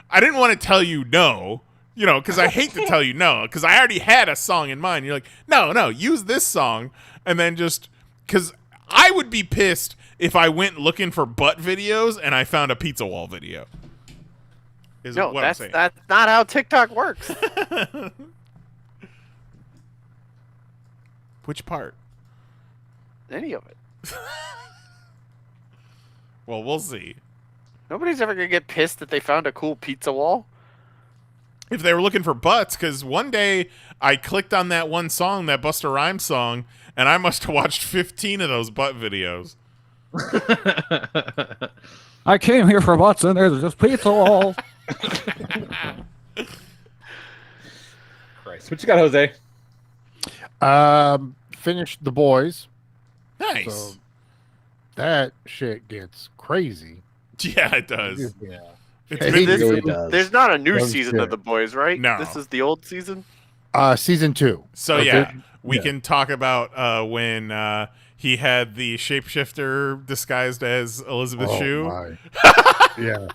I didn't want to tell you no, because I hate to tell you no, because I already had a song in mind. You're like, no, use this song. And then just, because I would be pissed if I went looking for butt videos and I found a pizza wall video. No, that's not how TikTok works. Which part? Any of it. Well, we'll see. Nobody's ever going to get pissed that they found a cool pizza wall. If they were looking for butts, because one day I clicked on that one song, that Busta Rhymes song, and I must have watched 15 of those butt videos. I came here for butts, and there's just pizza wall. Christ. What you got, Jose? Finished The Boys. Nice. So that shit gets crazy. Yeah, it does. Yeah. There's not a new That season of The Boys, right? No. This is the old season? Season 2. So, we can talk about when he had the shapeshifter disguised as Elizabeth Shue. My. Yeah.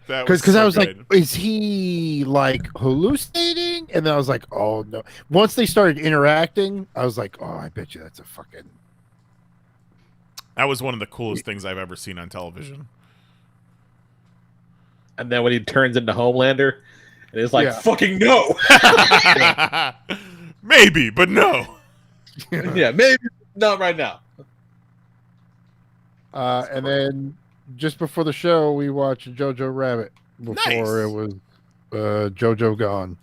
Because I was like, is he like hallucinating? And then I was like, oh no. Once they started interacting, I was like, oh, I bet you that's a fucking. That was one of the coolest things I've ever seen on television. And then when he turns into Homelander, and it's like, fucking no. Maybe, but no. Yeah, maybe not right now. And then just before the show, we watched Jojo Rabbit before it was Jojo gone.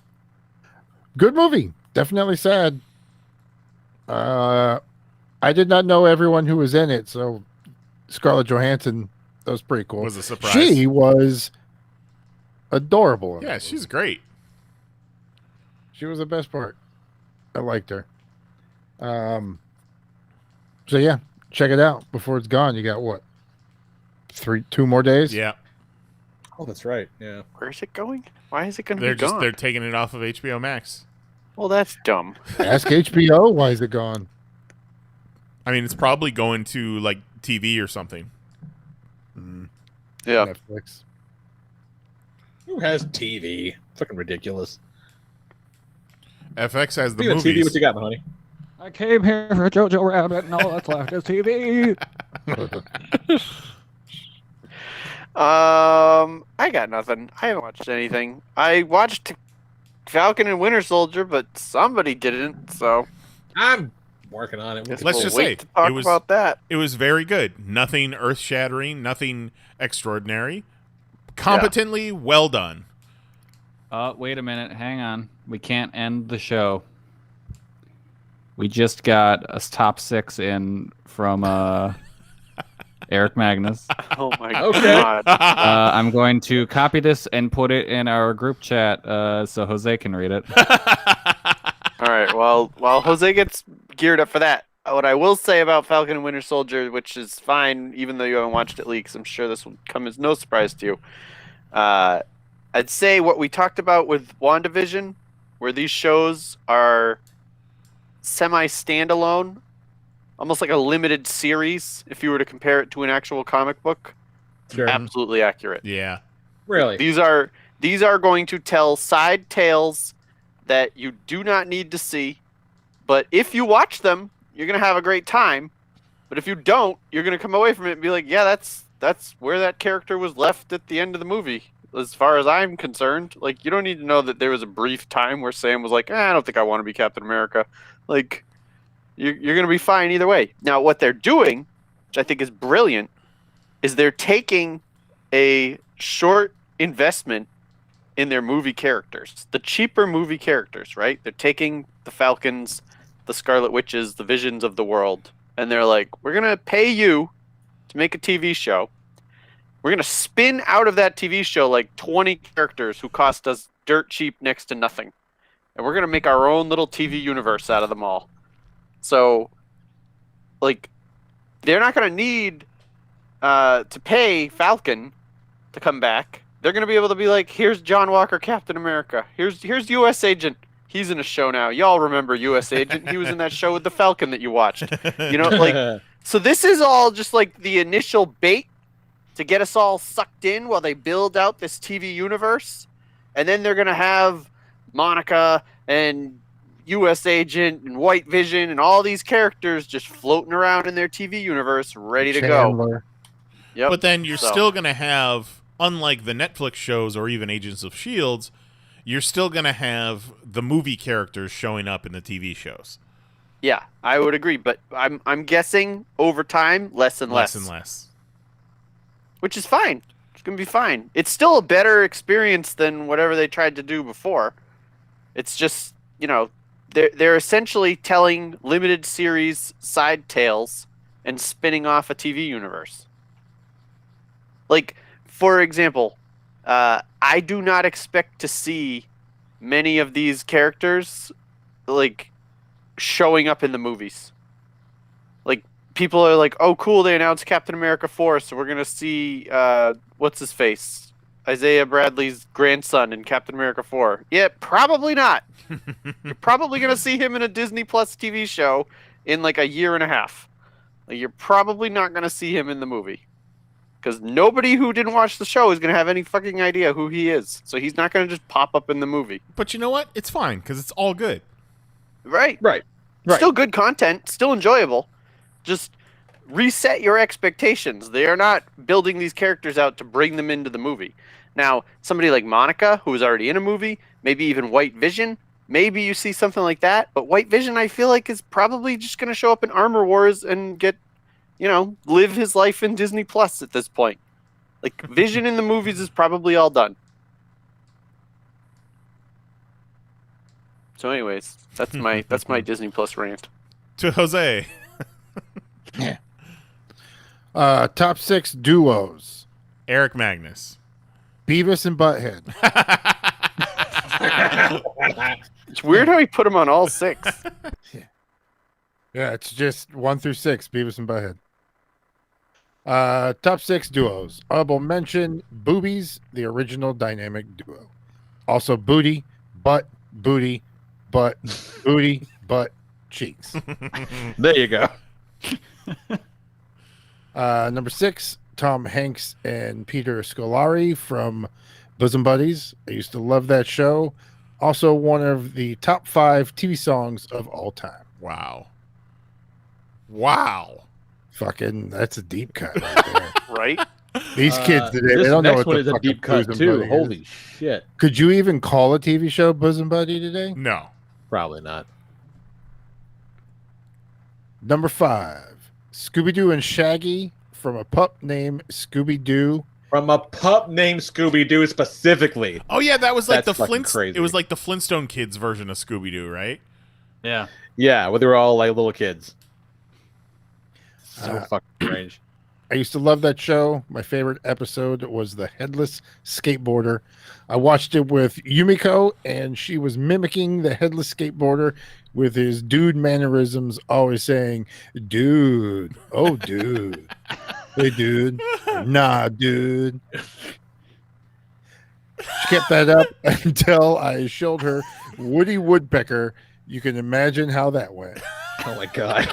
Good movie. Definitely sad. I did not know everyone who was in it, so Scarlett Johansson, that was pretty cool. Was a surprise. She was adorable. Yeah, she's great. She was the best part. I liked her. So yeah, check it out before it's gone. You got what? 2 more days? Yeah. Oh, that's right. Yeah. Where is it going? Why is it going to be gone? They're taking it off of HBO Max. Well, that's dumb. Ask HBO why is it gone. I mean, it's probably going to like TV or something. Yeah. Netflix. Who has TV? Fucking ridiculous. FX has the Speaking of movies. TV, what you got, honey? I came here for Jojo Rabbit, and all that's left is TV. I got nothing. I haven't watched anything. I watched Falcon and Winter Soldier, but somebody didn't, so I'm working on it. Let's just say talk about that. It was very good. Nothing earth-shattering, nothing extraordinary. Competently well done. Wait a minute. Hang on. We can't end the show. We just got a top 6 in from Eric Magnus. Oh my god. I'm going to copy this and put it in our group chat so Jose can read it. All right. Well, while Jose gets geared up for that, what I will say about Falcon and Winter Soldier, which is fine, even though you haven't watched it leaks, I'm sure this will come as no surprise to you. I'd say what we talked about with WandaVision, where these shows are semi-standalone, almost like a limited series. If you were to compare it to an actual comic book, Sure. absolutely accurate. Yeah. Really? These are going to tell side tales that you do not need to see, but if you watch them, you're gonna have a great time. But if you don't, you're gonna come away from it and be like, yeah, that's where that character was left at the end of the movie. As far as I'm concerned, like, you don't need to know that there was a brief time where Sam was like, I don't think I want to be Captain America. Like, you're going to be fine either way. Now, what they're doing, which I think is brilliant, is they're taking a short investment in their movie characters, the cheaper movie characters, right? They're taking the Falcons, the Scarlet Witches, the Visions of the world, and they're like, we're going to pay you to make a TV show. We're going to spin out of that TV show like 20 characters who cost us dirt cheap next to nothing. And we're going to make our own little TV universe out of them all. So, like, they're not going to need to pay Falcon to come back. They're going to be able to be like, here's John Walker, Captain America. Here's U.S. Agent. He's in a show now. Y'all remember U.S. Agent? He was in that show with the Falcon that you watched. You know, like, so this is all just like the initial bait to get us all sucked in while they build out this TV universe. And then they're going to have Monica and U.S. Agent and White Vision and all these characters just floating around in their TV universe ready to go. Yep. But then you're still going to have, unlike the Netflix shows or even Agents of S.H.I.E.L.D., you're still going to have the movie characters showing up in the TV shows. Yeah, I would agree. But I'm guessing over time, less and less. Less and less. Which is fine. It's going to be fine. It's still a better experience than whatever they tried to do before. It's just, you know, they're essentially telling limited series side tales and spinning off a TV universe. Like, for example, I do not expect to see many of these characters, like, showing up in the movies. Like, people are like, oh, cool, they announced Captain America 4, so we're going to see, what's his face? Isaiah Bradley's grandson in Captain America 4. Yeah, probably not. You're probably going to see him in a Disney Plus TV show in like a year and a half. Like, you're probably not going to see him in the movie. Because nobody who didn't watch the show is going to have any fucking idea who he is. So he's not going to just pop up in the movie. But you know what? It's fine, because it's all good. Right. Right. Still good content. Still enjoyable. Just reset your expectations. They are not building these characters out to bring them into the movie. Now, somebody like Monica, who is already in a movie, maybe even White Vision, maybe you see something like that. But White Vision, I feel like, is probably just going to show up in Armor Wars and get, you know, live his life in Disney Plus at this point. Like, Vision in the movies is probably all done. So anyways, that's my Disney Plus rant. To Jose. Top 6 duos. Eric Magnus. Beavis and Butthead. It's weird how he put them on all 6. Yeah, it's just 1 through 6, Beavis and Butthead. Top 6 duos. Honorable mention, Boobies, the original dynamic duo. Also Booty, Butt, Booty, Butt, Booty, Butt, Cheeks. There you go. Number 6, Tom Hanks and Peter Scolari from Bosom Buddies. I used to love that show. Also one of the top 5 TV songs of all time. Wow. Wow. Fucking, that's a deep cut right there. Right? These kids today, This they don't know next what one the is a fucking deep cut Bosom too. Buddy is. Holy shit! Could you even call a TV show Bosom Buddy today? No. Probably not. Number 5, Scooby-Doo and Shaggy from a pup named Scooby-Doo. From a pup named Scooby-Doo specifically. Oh yeah, that was like That's the fucking crazy. It was like the Flintstone Kids version of Scooby-Doo, right? Yeah. Yeah, where they were all like little kids. So fucking strange. I used to love that show. My favorite episode was the Headless Skateboarder. I watched it with Yumiko, and she was mimicking the Headless Skateboarder with his dude mannerisms, always saying, dude, oh, dude, hey, dude, nah, dude. She kept that up until I showed her Woody Woodpecker You can imagine how that went. Oh my god.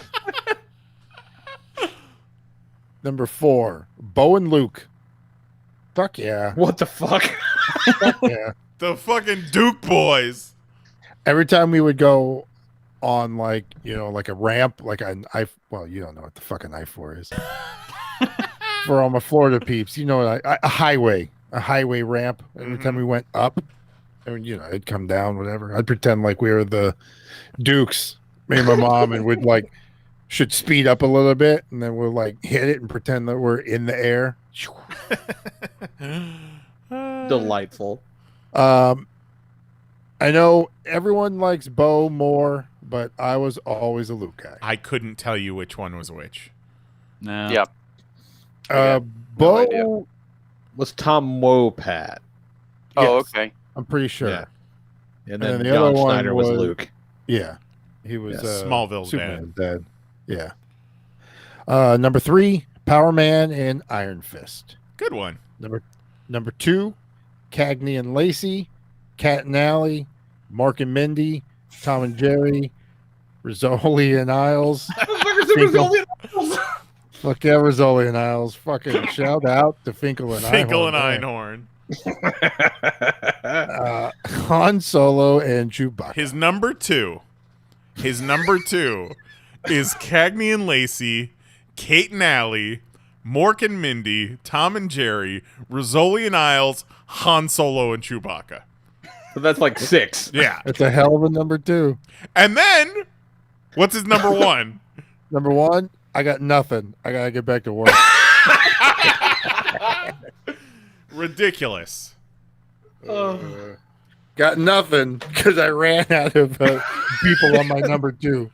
Number 4, Bo and Luke. Fuck yeah. What the fuck? Fuck yeah. The fucking Duke boys. Every time we would go on like a ramp, like well, you don't know what the fucking I-4 is. For all my Florida peeps, a highway ramp. Every time we went up, it'd come down, whatever. I'd pretend like we were the Dukes, me and my mom, and would should speed up a little bit, and then we'll hit it and pretend that we're in the air. Delightful. I know everyone likes Bo more, but I was always a Luke guy. I couldn't tell you which one was which. No. Yep. Bo was Tom Wopat. Oh, Yes. okay. I'm pretty sure. Yeah. And then the John other one Schneider was Luke. Yeah. He was Smallville's Superman's dad. Yeah. Number 3, Power Man and Iron Fist. Good one. Number 2, Cagney and Lacey, Cat and Alley, Mark and Mindy, Tom and Jerry, Rizzoli and Isles. Fuck yeah, Rizzoli and Isles. Fucking shout out to Finkel and Einhorn. Han Solo and Chewbacca. His number two is Cagney and Lacey, Kate and Allie, Mork and Mindy, Tom and Jerry, Rizzoli and Isles, Han Solo and Chewbacca. So that's like 6. Yeah. That's a hell of a number 2. And then, what's his number 1? Number 1, I got nothing. I gotta get back to work. Ridiculous. Got nothing because I ran out of people on my number 2.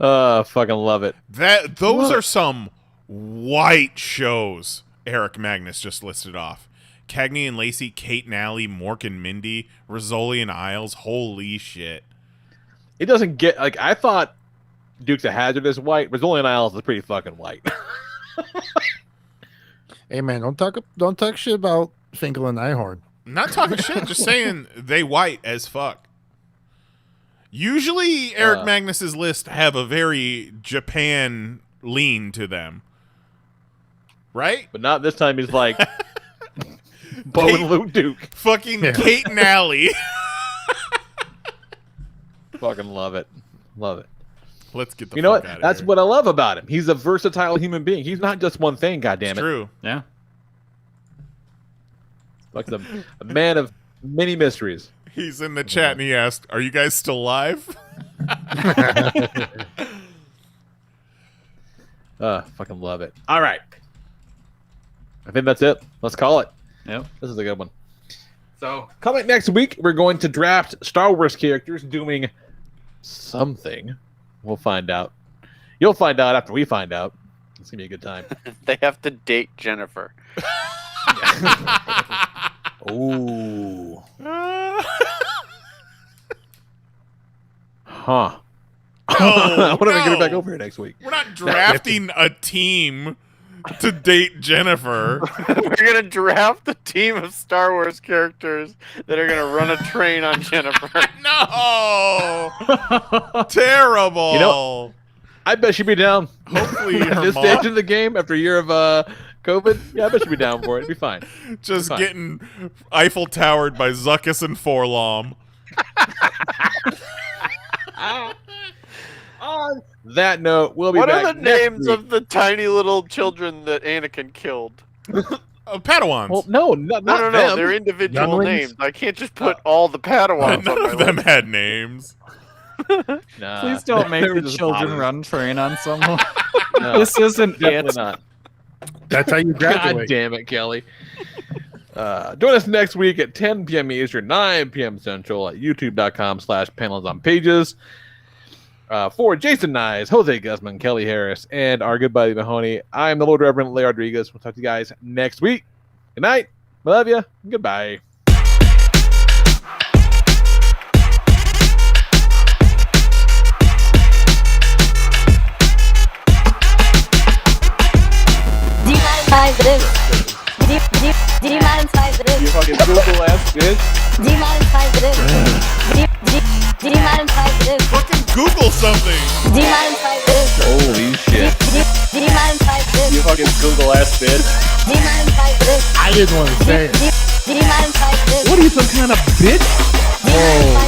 Fucking love it. Those are some white shows Eric Magnus just listed off. Cagney and Lacey, Kate and Allie, Mork and Mindy, Rizzoli and Isles. Holy shit. It doesn't get I thought Dukes of Hazzard is white. Rizzoli and Isles is pretty fucking white. Hey man, don't talk shit about Finkel and Einhorn. Not talking shit, just saying they white as fuck. Usually Eric Magnus's list have a very Japan lean to them. Right? But not this time. He's like Bo and Luke Duke. Fucking Kate and Allie. Fucking love it. Love it. Let's get the You know fuck what? out of That's here. what I love about him. He's a versatile human being. He's not just one thing, goddammit. It's true. Yeah. Like a man of many mysteries. He's in the chat and he asked, "Are you guys still live?" Fucking love it. All right. I think that's it. Let's call it. Yep. This is a good one. So, coming next week, we're going to draft Star Wars characters doing something. We'll find out. You'll find out after we find out. It's going to be a good time. They have to date Jennifer. Ooh. Huh. Oh, what am I no. getting back over here next week? We're not drafting a team to date Jennifer. We're going to draft a team of Star Wars characters that are going to run a train on Jennifer. No! Terrible. You know, I bet she'd be down. Hopefully At her this mom stage in the game, after a year of COVID, yeah, I bet she'd be down for it. It'd be fine. just Be fine. getting Eiffel Towered by Zuckus and Forlom. On that note, we'll be What back are the next names week. of the tiny little children that Anakin killed? Padawans. Well, no, not No, them. they're individual Younglings? names. I can't just put all the Padawans None on my of them list. had names. Nah, Please don't make they were the just children bothers. run train on someone. No, This isn't definitely it. not. That's how you God graduate. damn it, Kelly. Join us next week at 10 p.m. Eastern, 9 p.m. Central at youtube.com/panelsonpages. For Jason Nyes, Jose Guzman, Kelly Harris, and our good buddy Mahoney, I'm the Lord Reverend Leigh Rodriguez. We'll talk to you guys next week. Good night. We love you. Goodbye. Do you guys like this? Demonetize this. You fucking Google ass bitch. Demonetize this. Demonetize this. Fucking Google something. Demonetize this. Holy shit. Demonetize this. You fucking Google ass bitch. Demonetize this. I didn't want to say it. Demonetize this. What are you, some kind of bitch? Whoa.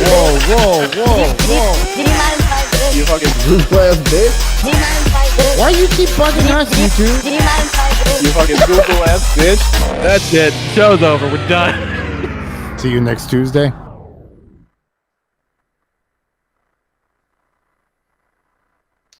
Demonetize this. You fucking Google ass bitch. Demonetize this. Why you keep bugging us, you two? Demonetize this. You fucking Google ass bitch. That's it. Show's over. We're done. See you next Tuesday.